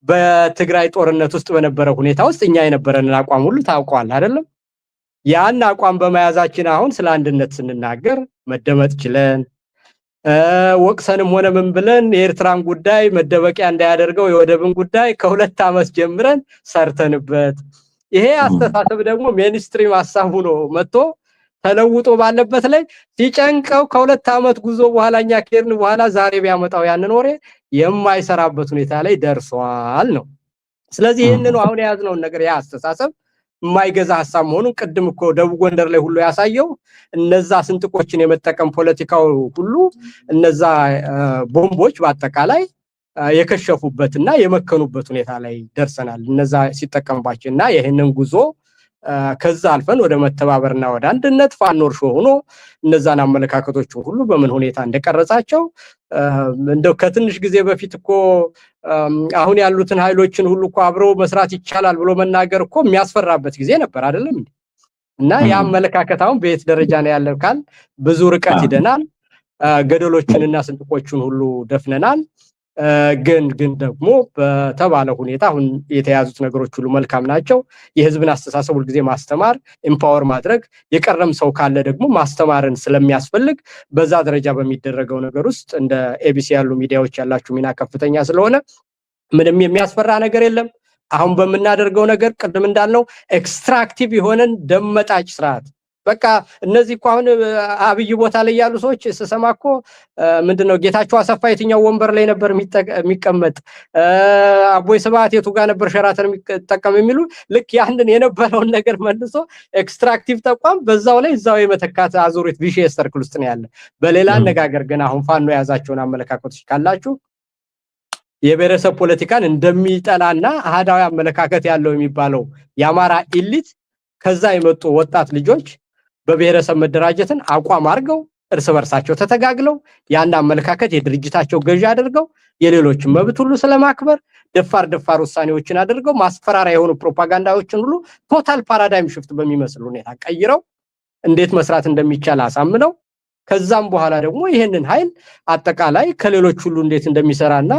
Speaker 2: በትግራይ ጦርነት ውስጥ በነበረ ሁኔታ ውስጥ እኛ የነበረንን አቋም ሁሉ ታውቋል አይደለም? ያን አቋም በመያዛችን አሁን ስለ አንድነት ስንናገር መደመጥ ችለን ወቅሰንም ሆነ ምን ብለን የኤርትራን ጉዳይ መደበቂያ እንዳያደርገው የወደብን ጉዳይ ከ2 ዓመት ጀምረን ሰርተንበት ይሄ አስተሳሰብ ደግሞ ሜንስትሪም ሐሳቡ ነው መጥቶ ተለውጦ ባለበት ላይ ሲጨንቀው ከ2 ዓመት ጉዞ በኋላኛ ከሄድን በኋላ ዛሬ ቢያመጣው ያንን ወሬ የማይሰራበት ሁኔታ ላይ ደርሷል ነው። ስለዚህ ይሄንን አሁን ያዝነው ነገር ያ አስተሳሰብ የማይገዛ ሐሳብ መሆኑን ቅድም እኮ ደቡብ ጎንደር ላይ ሁሉ ያሳየው እነዛ ስንጥቆችን የመጠቀም ፖለቲካው ሁሉ እነዛ ቦምቦች በአጠቃላይ የከሸፉበትና የመከኑበት ሁኔታ ላይ ደርሰናል እነዛ ሲጠቀምባቸውና ይሄንን ጉዞ ከዛ አልፈን ወደ መተባበርና ወደ አንድነት ፋኖር ሆኖ እነዛን አመለካከቶች ሁሉ በምን ሁኔታ እንደቀረጻቸው እንደው ከትንሽ ጊዜ በፊት እኮ አሁን ያሉትን ኃይሎችን ሁሉ እኮ አብረው መስራት ይቻላል ብሎ መናገር እኮ የሚያስፈራበት ጊዜ ነበር አይደለም? እና ያ አመለካከት አሁን በየት ደረጃ ነው ያለው ካል ብዙ ርቀት ሄደናል። ገደሎችንና ስንጥቆችን ሁሉ ደፍነናል። ግን ደግሞ በተባለ ሁኔታ አሁን የተያዙት ነገሮች ሁሉ መልካም ናቸው። የህዝብን አስተሳሰብ ሁሉ ጊዜ ማስተማር ኤምፓወር ማድረግ የቀረም ሰው ካለ ደግሞ ማስተማርን ስለሚያስፈልግ በዛ ደረጃ በሚደረገው ነገር ውስጥ እንደ ኤቢሲ ያሉ ሚዲያዎች ያላችሁ ሚና ከፍተኛ ስለሆነ ምንም የሚያስፈራ ነገር የለም። አሁን በመናደርገው ነገር ቅድም እንዳልነው ኤክስትራክቲቭ የሆነን ደመጣጭ ስርዓት በቃ እነዚህ እኮ አሁን አብይ ቦታ ላይ ያሉ ሰዎች ስሰማኮ ምንድነው ጌታቸው አሰፋ የትኛው ወንበር ላይ ነበር የሚቀመጥ አቦይ ስብሐት የቱ ጋር ነበር ሸራተን የሚጠቀም የሚሉ ልክ ያንን የነበረውን ነገር መልሶ ኤክስትራክቲቭ ተቋም በዛው ላይ እዛው የመተካት አዙሪት ቪሺየስ ሰርክል ውስጥ ነው ያለ። በሌላ አነጋገር ግን አሁን ፋኖ ያዛቸውን አመለካከቶች ካላችሁ የብሔረሰብ ፖለቲካን እንደሚጠላና አሃዳዊ አመለካከት ያለው የሚባለው የአማራ ኢሊት ከዛ የመጡ ወጣት ልጆች በብሔረሰብ መደራጀትን አቋም አድርገው እርስ በርሳቸው ተተጋግለው ያን አመለካከት የድርጅታቸው ገዢ አድርገው የሌሎችን መብት ሁሉ ስለማክበር ደፋር ውሳኔዎችን አድርገው ማስፈራሪያ የሆኑ ፕሮፓጋንዳዎችን ሁሉ ቶታል ፓራዳይም ሽፍት በሚመስል ሁኔታ ቀይረው እንዴት መስራት እንደሚቻል አሳምነው ከዛም በኋላ ደግሞ ይሄንን ኃይል አጠቃላይ ከሌሎች ሁሉ እንዴት እንደሚሰራና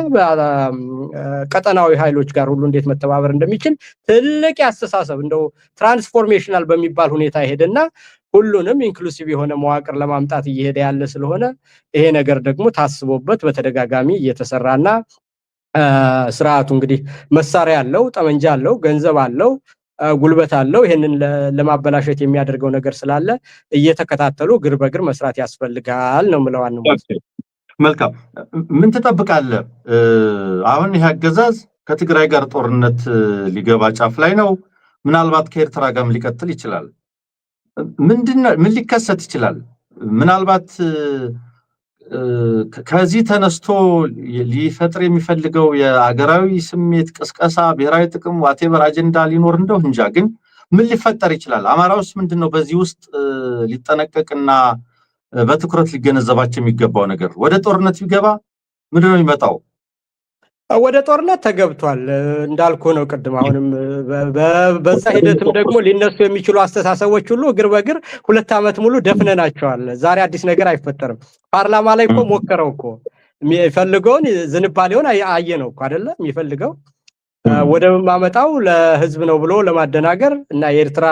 Speaker 2: ቀጠናዊ ኃይሎች ጋር ሁሉ እንዴት መተባበር እንደሚችል ትልቅ ያስተሳሰብ እንደው ትራንስፎርሜሽናል በሚባል ሁኔታ ይሄድና ሁሉንም ኢንክሉሲቭ የሆነ መዋቅር ለማምጣት እየሄደ ያለ ስለሆነ ይሄ ነገር ደግሞ ታስቦበት በተደጋጋሚ እየተሰራና ስርዓቱ እንግዲህ መሳሪያ አለው፣ ጠመንጃ አለው፣ ገንዘብ አለው፣ ጉልበት አለው። ይሄንን ለማበላሸት የሚያደርገው ነገር ስላለ እየተከታተሉ ግር በግር መስራት ያስፈልጋል ነው ምለዋን ነው።
Speaker 3: መልካም ምን ትጠብቃለህ? አሁን ይህ አገዛዝ ከትግራይ ጋር ጦርነት ሊገባ ጫፍ ላይ ነው። ምናልባት ከኤርትራ ጋርም ሊቀጥል ይችላል። ምን ሊከሰት ይችላል? ምናልባት ከዚህ ተነስቶ ሊፈጥር የሚፈልገው የአገራዊ ስሜት ቅስቀሳ፣ ብሔራዊ ጥቅም ዋቴቨር አጀንዳ ሊኖር እንደው እንጃ። ግን ምን ሊፈጠር ይችላል? አማራውስ ምንድነው በዚህ ውስጥ ሊጠነቀቅና በትኩረት ሊገነዘባቸው የሚገባው ነገር? ወደ ጦርነት ቢገባ ምንድነው የሚመጣው?
Speaker 2: ወደ ጦርነት ተገብቷል እንዳልኩ ነው ቅድም። አሁንም በዛ ሂደትም ደግሞ ሊነሱ የሚችሉ አስተሳሰቦች ሁሉ እግር በእግር 2 ዓመት ሙሉ ደፍነናቸዋል። ዛሬ አዲስ ነገር አይፈጠርም። ፓርላማ ላይ እኮ ሞከረው እኮ የሚፈልገውን ዝንባሌውን አየ ነው እኮ አይደለም የሚፈልገው ወደ ማመጣው ለህዝብ ነው ብሎ ለማደናገር እና የኤርትራ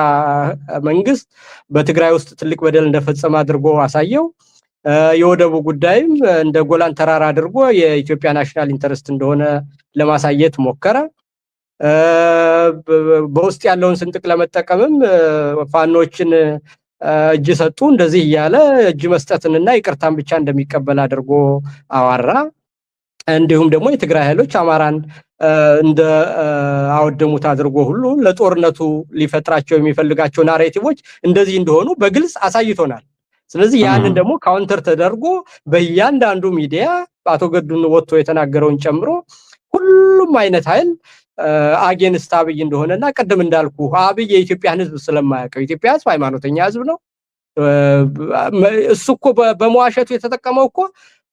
Speaker 2: መንግስት በትግራይ ውስጥ ትልቅ በደል እንደፈጸመ አድርጎ አሳየው። የወደቡ ጉዳይም እንደ ጎላን ተራራ አድርጎ የኢትዮጵያ ናሽናል ኢንተረስት እንደሆነ ለማሳየት ሞከረ። በውስጥ ያለውን ስንጥቅ ለመጠቀምም ፋኖችን እጅ ሰጡ። እንደዚህ እያለ እጅ መስጠትንና ይቅርታን ብቻ እንደሚቀበል አድርጎ አዋራ። እንዲሁም ደግሞ የትግራይ ኃይሎች አማራን እንደ አወደሙት አድርጎ ሁሉ ለጦርነቱ ሊፈጥራቸው የሚፈልጋቸው ናሬቲቮች እንደዚህ እንደሆኑ በግልጽ አሳይቶናል። ስለዚህ ያንን ደግሞ ካውንተር ተደርጎ በእያንዳንዱ ሚዲያ አቶ ገዱን ወጥቶ የተናገረውን ጨምሮ ሁሉም አይነት ኃይል አጌንስት አብይ እንደሆነና ቅድም እንዳልኩ አብይ የኢትዮጵያን ህዝብ ስለማያውቀው ኢትዮጵያ ህዝብ ሃይማኖተኛ ህዝብ ነው። እሱ እኮ በመዋሸቱ የተጠቀመው እኮ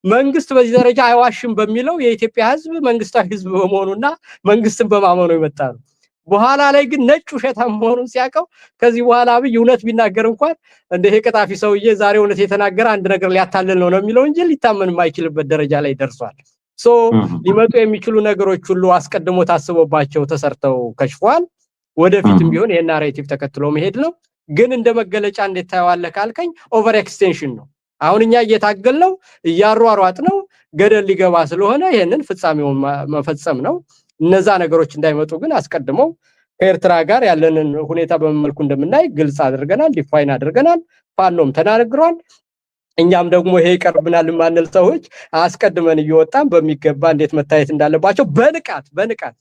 Speaker 2: መንግስት በዚህ ደረጃ አይዋሽም በሚለው የኢትዮጵያ ህዝብ መንግስታዊ ህዝብ በመሆኑና መንግስትን በማመኑ የመጣ ነው። በኋላ ላይ ግን ነጭ ውሸታም መሆኑን ሲያቀው ከዚህ በኋላ አብይ እውነት ቢናገር እንኳን እንደ ቀጣፊ ሰውዬ ዛሬ እውነት የተናገረ አንድ ነገር ሊያታልል ነው የሚለው እንጂ ሊታመን የማይችልበት ደረጃ ላይ ደርሷል። ሊመጡ የሚችሉ ነገሮች ሁሉ አስቀድሞ ታስቦባቸው ተሰርተው ከሽፏል። ወደፊትም ቢሆን ይሄን ናሬቲቭ ተከትሎ መሄድ ነው። ግን እንደ መገለጫ እንዴት ታየዋለህ ካልከኝ ኦቨር ኤክስቴንሽን ነው። አሁን እኛ እየታገልነው እያሯሯጥ ነው ገደል ሊገባ ስለሆነ ይሄንን ፍጻሜውን መፈጸም ነው። እነዛ ነገሮች እንዳይመጡ ግን አስቀድመው ከኤርትራ ጋር ያለንን ሁኔታ በመልኩ እንደምናይ ግልጽ አድርገናል፣ ዲፋይን አድርገናል። ፋኖም ተናግሯል። እኛም ደግሞ ይሄ ይቀርብናል ማንል ሰዎች አስቀድመን እየወጣን በሚገባ እንዴት መታየት እንዳለባቸው በንቃት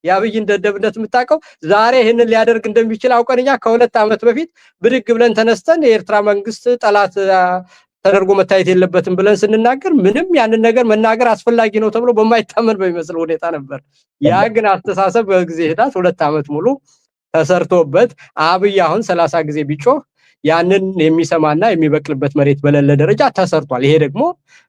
Speaker 2: የአብይን ደደብነት የምታውቀው ዛሬ ይሄንን ሊያደርግ እንደሚችል አውቀን እኛ ከ2 ዓመት በፊት ብድግ ብለን ተነስተን የኤርትራ መንግስት ጠላት ተደርጎ መታየት የለበትም ብለን ስንናገር ምንም ያንን ነገር መናገር አስፈላጊ ነው ተብሎ በማይታመን በሚመስል ሁኔታ ነበር። ያ ግን አስተሳሰብ በጊዜ ሂደት 2 ዓመት ሙሉ ተሰርቶበት አብይ አሁን 30 ጊዜ ቢጮህ ያንን የሚሰማና የሚበቅልበት መሬት በሌለ ደረጃ ተሰርቷል። ይሄ ደግሞ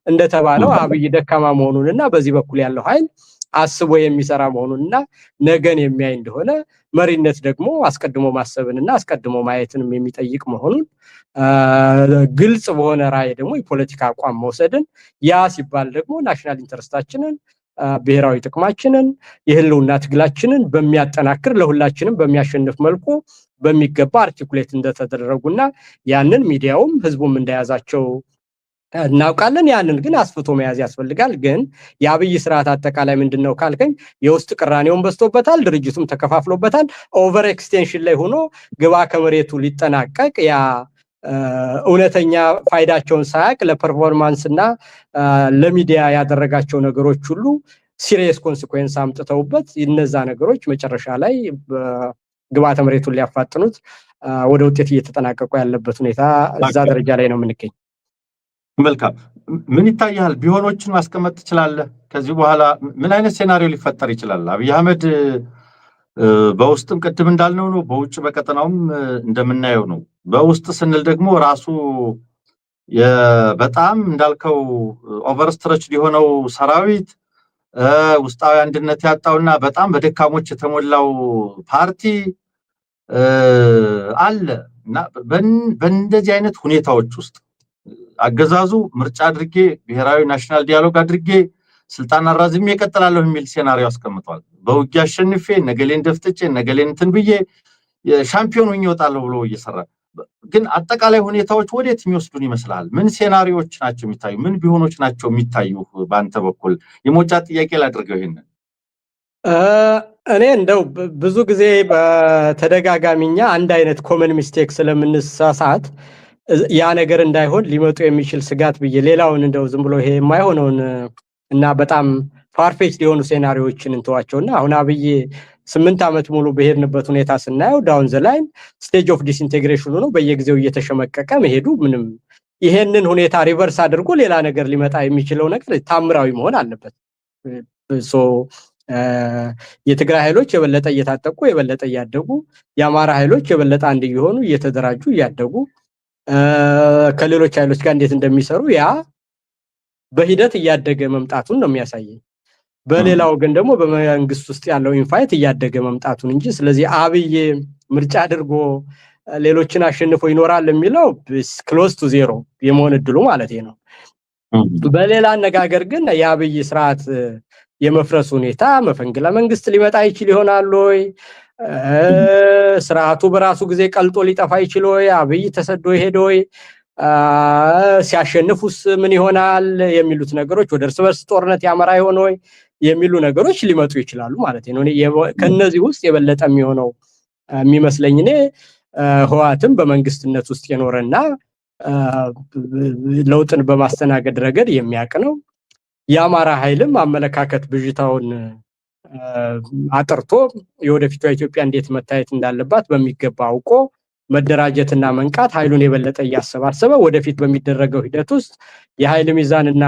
Speaker 2: እንደተባለው አብይ ደካማ መሆኑንና በዚህ በኩል ያለው ኃይል አስቦ የሚሰራ መሆኑንና ነገን የሚያይ እንደሆነ መሪነት ደግሞ አስቀድሞ ማሰብንና አስቀድሞ ማየትንም የሚጠይቅ መሆኑን ግልጽ በሆነ ራዕይ ደግሞ የፖለቲካ አቋም መውሰድን ያ ሲባል ደግሞ ናሽናል ኢንተረስታችንን ብሔራዊ ጥቅማችንን የህልውና ትግላችንን በሚያጠናክር ለሁላችንም በሚያሸንፍ መልኩ በሚገባ አርቲኩሌት እንደተደረጉና ያንን ሚዲያውም ህዝቡም እንደያዛቸው እናውቃለን። ያንን ግን አስፍቶ መያዝ ያስፈልጋል። ግን የአብይ ስርዓት አጠቃላይ ምንድነው ካልከኝ የውስጥ ቅራኔውን በዝቶበታል፣ ድርጅቱም ተከፋፍሎበታል። ኦቨር ኤክስቴንሽን ላይ ሆኖ ግባ ከመሬቱ ሊጠናቀቅ ያ እውነተኛ ፋይዳቸውን ሳያቅ ለፐርፎርማንስ እና ለሚዲያ ያደረጋቸው ነገሮች ሁሉ ሲሪየስ ኮንሲኩዌንስ አምጥተውበት እነዛ ነገሮች መጨረሻ ላይ ግባተ መሬቱን ሊያፋጥኑት ወደ ውጤት እየተጠናቀቁ ያለበት ሁኔታ እዛ ደረጃ ላይ ነው የምንገኝ።
Speaker 3: መልካም ምን ይታያል? ቢሆኖችን ማስቀመጥ ትችላለህ? ከዚህ በኋላ ምን አይነት ሴናሪዮ ሊፈጠር ይችላል? አብይ አህመድ በውስጥም ቅድም እንዳልነው ነው፣ በውጭ በቀጠናውም እንደምናየው ነው። በውስጥ ስንል ደግሞ ራሱ በጣም እንዳልከው ኦቨርስትረች የሆነው ሰራዊት ውስጣዊ አንድነት ያጣውና በጣም በደካሞች የተሞላው ፓርቲ አለ እና በእንደዚህ አይነት ሁኔታዎች ውስጥ አገዛዙ ምርጫ አድርጌ ብሔራዊ ናሽናል ዲያሎግ አድርጌ ስልጣን አራዝሜ እቀጥላለሁ የሚል ሴናሪዮ አስቀምጧል። በውጊያ አሸንፌ ነገሌን ደፍጥጬ ነገሌን እንትን ብዬ ሻምፒዮን ሆኜ እወጣለሁ ብሎ እየሰራ ግን አጠቃላይ ሁኔታዎች ወዴት የሚወስዱን ይመስላል? ምን ሴናሪዮች ናቸው የሚታዩ? ምን ቢሆኖች ናቸው የሚታዩ? በአንተ በኩል የሞጫ ጥያቄ ላድርገው ይሄንን።
Speaker 2: እኔ እንደው ብዙ ጊዜ በተደጋጋሚኛ አንድ አይነት ኮመን ሚስቴክ ስለምንሳሳት ያ ነገር እንዳይሆን ሊመጡ የሚችል ስጋት ብዬ ሌላውን እንደው ዝም ብሎ ይሄ የማይሆነውን እና በጣም ፋርፌች ሊሆኑ ሴናሪዎችን እንተዋቸውና አሁን አብይ 8 ዓመት ሙሉ በሄድንበት ሁኔታ ስናየው ዳውን ዘ ላይን ስቴጅ ኦፍ ዲስኢንቴግሬሽን ሆኖ በየጊዜው እየተሸመቀቀ መሄዱ ምንም ይሄንን ሁኔታ ሪቨርስ አድርጎ ሌላ ነገር ሊመጣ የሚችለው ነገር ታምራዊ መሆን አለበት። የትግራይ ኃይሎች የበለጠ እየታጠቁ የበለጠ እያደጉ የአማራ ኃይሎች የበለጠ አንድ እየሆኑ እየተደራጁ እያደጉ ከሌሎች ኃይሎች ጋር እንዴት እንደሚሰሩ ያ በሂደት እያደገ መምጣቱን ነው የሚያሳየው። በሌላው ግን ደግሞ በመንግስት ውስጥ ያለው ኢንፋይት እያደገ መምጣቱን እንጂ ስለዚህ አብይ ምርጫ አድርጎ ሌሎችን አሸንፎ ይኖራል የሚለው ክሎዝ ቱ ዜሮ የመሆን እድሉ ማለት ነው። በሌላ አነጋገር ግን የአብይ ስርዓት የመፍረስ ሁኔታ መፈንቅለ መንግስት ሊመጣ ይችል ይሆናል ወይ? ስርዓቱ በራሱ ጊዜ ቀልጦ ሊጠፋ ይችል ወይ? አብይ ተሰዶ ይሄድ ወይ? ሲያሸንፉስ ምን ይሆናል የሚሉት ነገሮች ወደ እርስ በርስ ጦርነት ያመራ ይሆን ወይ የሚሉ ነገሮች ሊመጡ ይችላሉ ማለት ነው። ከነዚህ ውስጥ የበለጠ የሚሆነው የሚመስለኝ እኔ ህወሓትም በመንግስትነት ውስጥ የኖረና ለውጥን በማስተናገድ ረገድ የሚያውቅ ነው። የአማራ ኃይልም አመለካከት ብዥታውን አጥርቶ የወደፊቷ ኢትዮጵያ እንዴት መታየት እንዳለባት በሚገባ አውቆ መደራጀትና መንቃት ኃይሉን የበለጠ እያሰባሰበ ወደፊት በሚደረገው ሂደት ውስጥ የኃይል ሚዛንና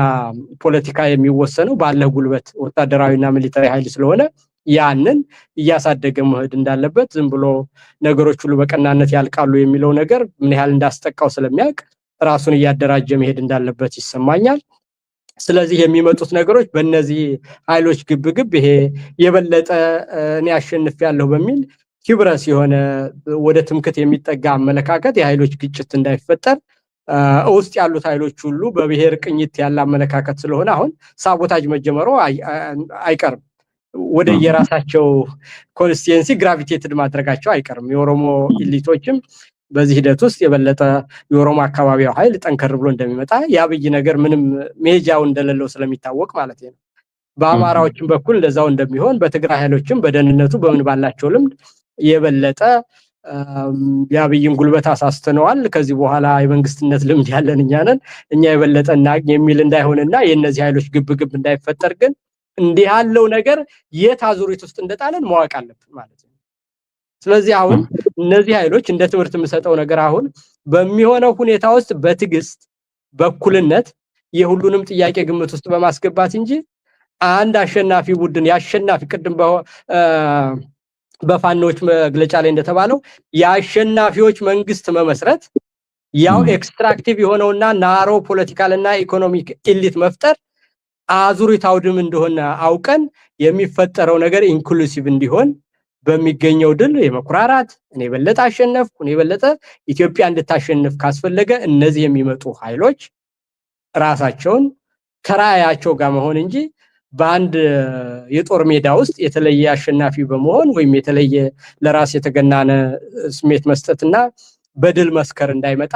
Speaker 2: ፖለቲካ የሚወሰነው ባለ ጉልበት ወታደራዊና ሚሊታሪ ኃይል ስለሆነ ያንን እያሳደገ መሄድ እንዳለበት ዝም ብሎ ነገሮች ሁሉ በቀናነት ያልቃሉ የሚለው ነገር ምን ያህል እንዳስጠቃው ስለሚያውቅ ራሱን እያደራጀ መሄድ እንዳለበት ይሰማኛል። ስለዚህ የሚመጡት ነገሮች በእነዚህ ኃይሎች ግብግብ ይሄ የበለጠ እኔ አሸንፌያለሁ በሚል ኪብረስ የሆነ ወደ ትምክት የሚጠጋ አመለካከት የኃይሎች ግጭት እንዳይፈጠር ውስጥ ያሉት ኃይሎች ሁሉ በብሔር ቅኝት ያለ አመለካከት ስለሆነ አሁን ሳቦታጅ መጀመሩ አይቀርም። ወደ የራሳቸው ኮንስቲትዩንሲ ግራቪቴትድ ማድረጋቸው አይቀርም። የኦሮሞ ኢሊቶችም በዚህ ሂደት ውስጥ የበለጠ የኦሮሞ አካባቢው ኃይል ጠንከር ብሎ እንደሚመጣ የአብይ ነገር ምንም ሜጃው እንደሌለው ስለሚታወቅ ማለት ነው። በአማራዎችም በኩል እንደዛው እንደሚሆን በትግራይ ኃይሎችም በደህንነቱ በምን ባላቸው ልምድ የበለጠ የአብይን ጉልበት አሳስተነዋል፣ ከዚህ በኋላ የመንግስትነት ልምድ ያለን እኛ ነን፣ እኛ የበለጠ እናግ የሚል እንዳይሆንና የነዚህ ኃይሎች ግብግብ እንዳይፈጠር ግን እንዲህ ያለው ነገር የት አዙሪት ውስጥ እንደጣለን ማወቅ አለብን ማለት ነው። ስለዚህ አሁን እነዚህ ኃይሎች እንደ ትምህርት የምሰጠው ነገር አሁን በሚሆነው ሁኔታ ውስጥ በትግስት በኩልነት የሁሉንም ጥያቄ ግምት ውስጥ በማስገባት እንጂ አንድ አሸናፊ ቡድን ያሸናፊ ቅድም በፋኖች መግለጫ ላይ እንደተባለው የአሸናፊዎች መንግስት መመስረት ያው ኤክስትራክቲቭ የሆነውና ናሮ ፖለቲካልና ኢኮኖሚክ ኢሊት መፍጠር አዙሪት አውድም እንደሆነ አውቀን የሚፈጠረው ነገር ኢንክሉሲቭ እንዲሆን በሚገኘው ድል የመኩራራት እኔ በለጠ አሸነፍኩ እኔ በለጠ ኢትዮጵያ እንድታሸንፍ ካስፈለገ እነዚህ የሚመጡ ኃይሎች ራሳቸውን ከራያቸው ጋር መሆን እንጂ በአንድ የጦር ሜዳ ውስጥ የተለየ አሸናፊ በመሆን ወይም የተለየ ለራስ የተገናነ ስሜት መስጠትና በድል መስከር እንዳይመጣ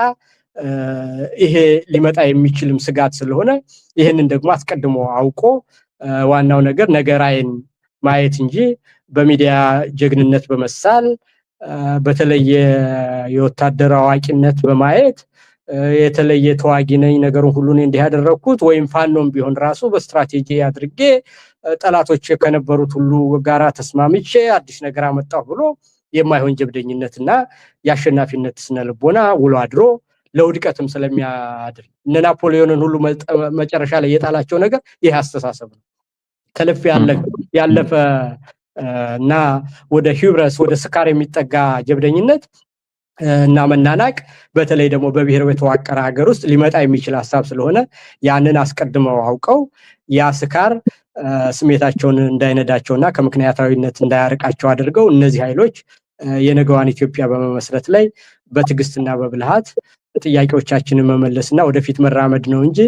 Speaker 2: ይሄ ሊመጣ የሚችልም ስጋት ስለሆነ ይሄንን ደግሞ አስቀድሞ አውቆ ዋናው ነገር ነገራይን ማየት እንጂ በሚዲያ ጀግንነት በመሳል በተለየ የወታደር አዋቂነት በማየት የተለየ ተዋጊ ነኝ ነገሩን ሁሉ እንዲህ ያደረኩት ወይም ፋኖም ቢሆን ራሱ በስትራቴጂ አድርጌ ጠላቶች ከነበሩት ሁሉ ጋራ ተስማምቼ አዲስ ነገር አመጣሁ ብሎ የማይሆን ጀብደኝነትና ያሸናፊነት ስነልቦና ውሎ አድሮ ለውድቀትም ስለሚያድር እነ ናፖሊዮንን ሁሉ መጨረሻ ላይ የጣላቸው ነገር ይሄ አስተሳሰብ ነው። ከልፍ ያለፈ እና ወደ ሂብረስ ወደ ስካር የሚጠጋ ጀብደኝነት እና መናናቅ በተለይ ደግሞ በብሔር በተዋቀረ ሀገር ውስጥ ሊመጣ የሚችል ሐሳብ ስለሆነ ያንን አስቀድመው አውቀው ያ ስካር ስሜታቸውን እንዳይነዳቸውና ከምክንያታዊነት እንዳያርቃቸው አድርገው እነዚህ ኃይሎች የነገዋን ኢትዮጵያ በመመስረት ላይ በትግስትና በብልሃት ጥያቄዎቻችንን መመለስና ወደፊት መራመድ ነው እንጂ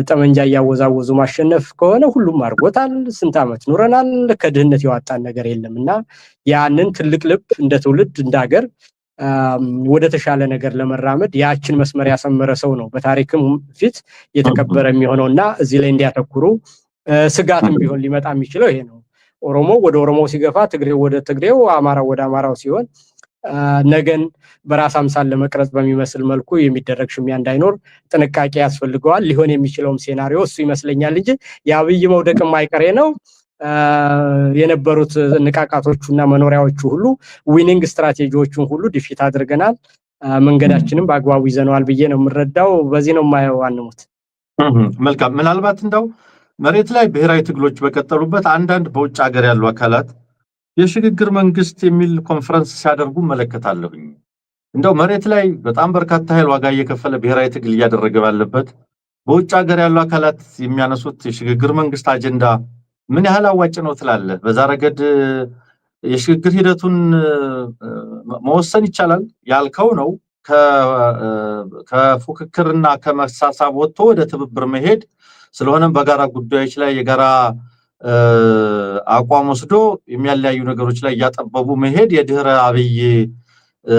Speaker 2: ጠመንጃ ያወዛወዙ ማሸነፍ ከሆነ ሁሉም አርጎታል። ስንት ዓመት ኑረናል፣ ከድህነት ያወጣን ነገር የለምና ያንን ትልቅ ልብ እንደ ትውልድ እንደ ሀገር ወደ ተሻለ ነገር ለመራመድ ያችን መስመር ያሰመረ ሰው ነው በታሪክም ፊት የተከበረ የሚሆነውና እዚህ ላይ እንዲያተኩሩ ስጋትም ቢሆን ሊመጣ የሚችለው ይሄ ነው። ኦሮሞ ወደ ኦሮሞ ሲገፋ፣ ትግሬው ወደ ትግሬው፣ አማራው ወደ አማራው ሲሆን ነገን በራስ አምሳል ለመቅረጽ በሚመስል መልኩ የሚደረግ ሽሚያ እንዳይኖር ጥንቃቄ ያስፈልገዋል። ሊሆን የሚችለውም ሴናሪዮ እሱ ይመስለኛል እንጂ የአብይ መውደቅም አይቀሬ ነው። የነበሩት ንቃቃቶቹና መኖሪያዎቹ ሁሉ ዊኒንግ ስትራቴጂዎቹን ሁሉ ዲፊት አድርገናል። መንገዳችንም በአግባቡ ይዘነዋል ብዬ ነው የምረዳው። በዚህ ነው የማየው። አንሙት።
Speaker 3: መልካም። ምናልባት እንደው መሬት ላይ ብሔራዊ ትግሎች በቀጠሉበት አንዳንድ በውጭ ሀገር ያሉ አካላት የሽግግር መንግስት የሚል ኮንፈረንስ ሲያደርጉ መለከታለሁኝ። እንደው መሬት ላይ በጣም በርካታ ኃይል ዋጋ እየከፈለ ብሔራዊ ትግል እያደረገ ባለበት በውጭ ሀገር ያሉ አካላት የሚያነሱት የሽግግር መንግስት አጀንዳ ምን ያህል አዋጭ ነው ትላለህ? በዛ ረገድ የሽግግር ሂደቱን መወሰን ይቻላል ያልከው ነው ከፉክክርና ከመሳሳብ ወጥቶ ወደ ትብብር መሄድ ስለሆነም በጋራ ጉዳዮች ላይ የጋራ አቋም ወስዶ የሚያለያዩ ነገሮች ላይ ያጠበቡ መሄድ የድህረ አብይ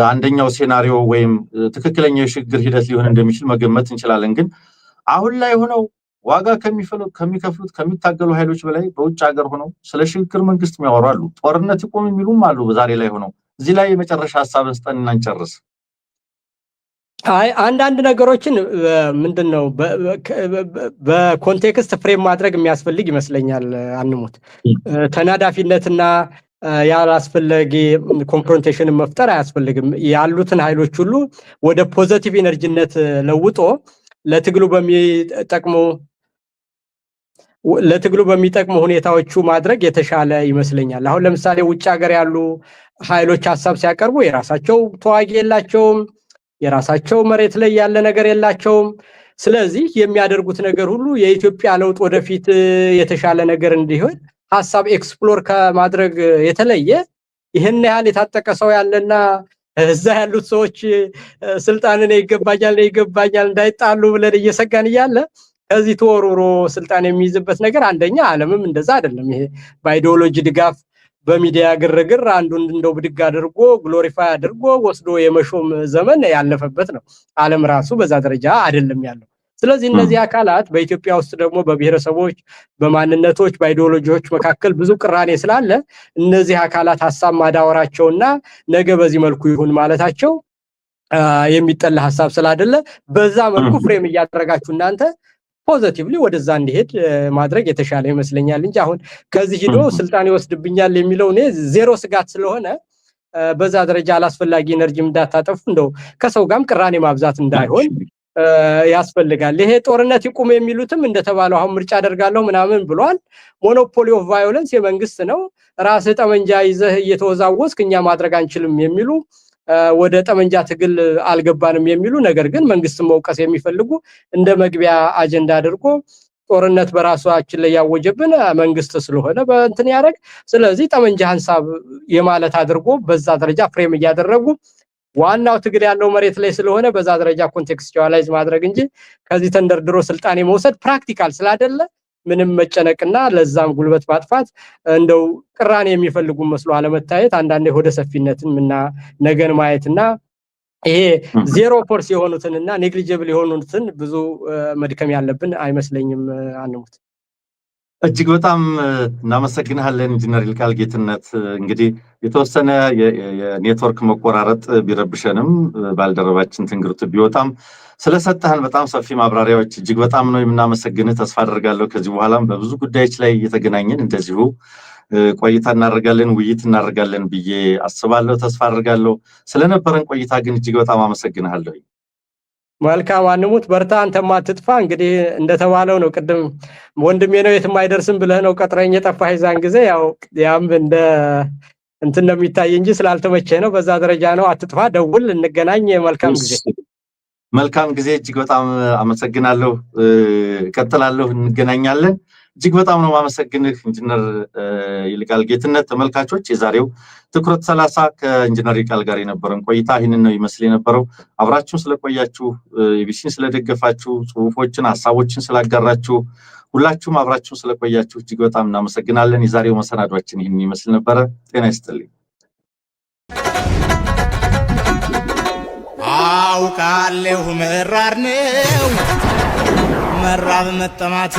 Speaker 3: አንደኛው ሴናሪዮ ወይም ትክክለኛው የሽግግር ሂደት ሊሆን እንደሚችል መገመት እንችላለን። ግን አሁን ላይ ሆነው ዋጋ ከሚከፍሉት ከሚታገሉ ኃይሎች በላይ በውጭ ሀገር ሆነው ስለ ሽግግር መንግስት የሚያወሩ አሉ። ጦርነት ይቆም የሚሉም አሉ። ዛሬ ላይ ሆነው እዚህ ላይ የመጨረሻ ሐሳብ እንስጠንና እንጨርስ።
Speaker 2: አንዳንድ ነገሮችን ምንድነው በኮንቴክስት ፍሬም ማድረግ የሚያስፈልግ ይመስለኛል። አንሙት ተናዳፊነትና ያላስፈላጊ ኮንፍሮንቴሽን መፍጠር አያስፈልግም። ያሉትን ኃይሎች ሁሉ ወደ ፖዚቲቭ ኢነርጂነት ለውጦ ለትግሉ በሚጠቅሙ ሁኔታዎቹ ማድረግ የተሻለ ይመስለኛል። አሁን ለምሳሌ ውጭ ሀገር ያሉ ኃይሎች ሐሳብ ሲያቀርቡ የራሳቸው ተዋጊ የላቸውም፣ የራሳቸው መሬት ላይ ያለ ነገር የላቸውም። ስለዚህ የሚያደርጉት ነገር ሁሉ የኢትዮጵያ ለውጥ ወደፊት የተሻለ ነገር እንዲሆን ሐሳብ ኤክስፕሎር ከማድረግ የተለየ ይሄን ያህል የታጠቀ ሰው ያለና እዛ ያሉት ሰዎች ስልጣንን ይገባኛል እንዳይጣሉ ብለን እየሰጋን እያለ ከዚህ ተወርውሮ ስልጣን የሚይዝበት ነገር አንደኛ ዓለምም እንደዛ አይደለም። ይሄ በአይዲዮሎጂ ድጋፍ በሚዲያ ግርግር አንዱን እንደው ብድግ አድርጎ ግሎሪፋይ አድርጎ ወስዶ የመሾም ዘመን ያለፈበት ነው። ዓለም ራሱ በዛ ደረጃ አይደለም ያለው። ስለዚህ እነዚህ አካላት በኢትዮጵያ ውስጥ ደግሞ በብሔረሰቦች በማንነቶች በአይዲዮሎጂዎች መካከል ብዙ ቅራኔ ስላለ እነዚህ አካላት ሐሳብ ማዳወራቸውና ነገ በዚህ መልኩ ይሁን ማለታቸው የሚጠላ ሐሳብ ስላደለ በዛ መልኩ ፍሬም እያደረጋችሁ እናንተ ፖዚቲቭሊ ወደዛ እንዲሄድ ማድረግ የተሻለ ይመስለኛል እንጂ አሁን ከዚህ ሄዶ ስልጣን ይወስድብኛል የሚለው እኔ ዜሮ ስጋት ስለሆነ በዛ ደረጃ አላስፈላጊ ኤነርጂ እንዳታጠፉ እንደው ከሰው ጋርም ቅራኔ ማብዛት እንዳይሆን ያስፈልጋል። ይሄ ጦርነት ይቁም የሚሉትም እንደተባለው አሁን ምርጫ አደርጋለሁ ምናምን ብሏል። ሞኖፖሊ ኦፍ ቫዮለንስ የመንግስት ነው። ራስህ ጠመንጃ ይዘህ እየተወዛወስክ እኛ ማድረግ አንችልም የሚሉ ወደ ጠመንጃ ትግል አልገባንም የሚሉ ነገር ግን መንግስትን መውቀስ የሚፈልጉ እንደ መግቢያ አጀንዳ አድርጎ ጦርነት በራሳችን ላይ ያወጀብን መንግስት ስለሆነ በእንትን ያደርግ ስለዚህ ጠመንጃ ሐሳብ የማለት አድርጎ በዛ ደረጃ ፍሬም እያደረጉ ዋናው ትግል ያለው መሬት ላይ ስለሆነ በዛ ደረጃ ኮንቴክስቹዋላይዝ ማድረግ እንጂ ከዚህ ተንደርድሮ ስልጣን የመውሰድ ፕራክቲካል ስላደለ ምንም መጨነቅና ለዛም ጉልበት ማጥፋት እንደው ቅራኔ የሚፈልጉ መስሎ አለመታየት አንዳንዴ ሆደ ሰፊነትንና ነገን ማየትና ይሄ ዜሮ ፎርስ የሆኑትንና ኔግሊጂብል የሆኑትን ብዙ መድከም ያለብን አይመስለኝም። አንሙት
Speaker 3: እጅግ በጣም እናመሰግናለን ኢንጂነር ይልቃል ጌትነት። እንግዲህ የተወሰነ የኔትወርክ መቆራረጥ ቢረብሸንም ባልደረባችን ትንግርቱ ቢወጣም ስለሰጠህን በጣም ሰፊ ማብራሪያዎች እጅግ በጣም ነው የምናመሰግንህ። ተስፋ አደርጋለሁ ከዚህ በኋላም በብዙ ጉዳዮች ላይ እየተገናኘን እንደዚሁ ቆይታ እናደርጋለን፣ ውይይት እናደርጋለን ብዬ አስባለሁ፣ ተስፋ አደርጋለሁ። ስለነበረን ቆይታ ግን እጅግ በጣም አመሰግናለሁ።
Speaker 2: መልካም አንሙት፣ በርታ፣ አንተማ አትጥፋ። እንግዲህ እንደተባለው ነው ቅድም ወንድሜ ነው የትም አይደርስም ብለህ ነው ቀጥረኝ የጠፋህ ይዛን ጊዜ ያም እንደ እንትን ነው የሚታይ እንጂ ስላልተመቸህ ነው። በዛ ደረጃ ነው። አትጥፋ፣ ደውል፣ እንገናኝ። መልካም ጊዜ። እጅግ በጣም አመሰግናለሁ። ቀጥላለሁ፣ እንገናኛለን። እጅግ በጣም ነው ማመሰግንህ ኢንጂነር ይልቃል ጌትነት። ተመልካቾች የዛሬው ትኩረት 30 ከኢንጂነር ይልቃል ጋር የነበረን ቆይታ ይህንን ነው ይመስል የነበረው። አብራችሁን ስለቆያችሁ፣ ኢቢሲን ስለደገፋችሁ፣ ጽሁፎችን ሐሳቦችን ስላጋራችሁ፣ ሁላችሁም አብራችሁን ስለቆያችሁ እጅግ በጣም እናመሰግናለን። የዛሬው መሰናዷችን ይህንን ይመስል ነበረ። ጤና ይስጥልኝ።
Speaker 4: አውቃለሁ መራር ነው መራብ መጠማት፣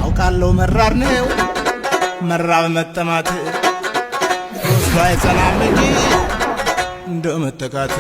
Speaker 4: አውቃለሁ መራር ነው መራብ መጠማት፣ ወስዶ አይጸናም እንጂ እንደ መተካት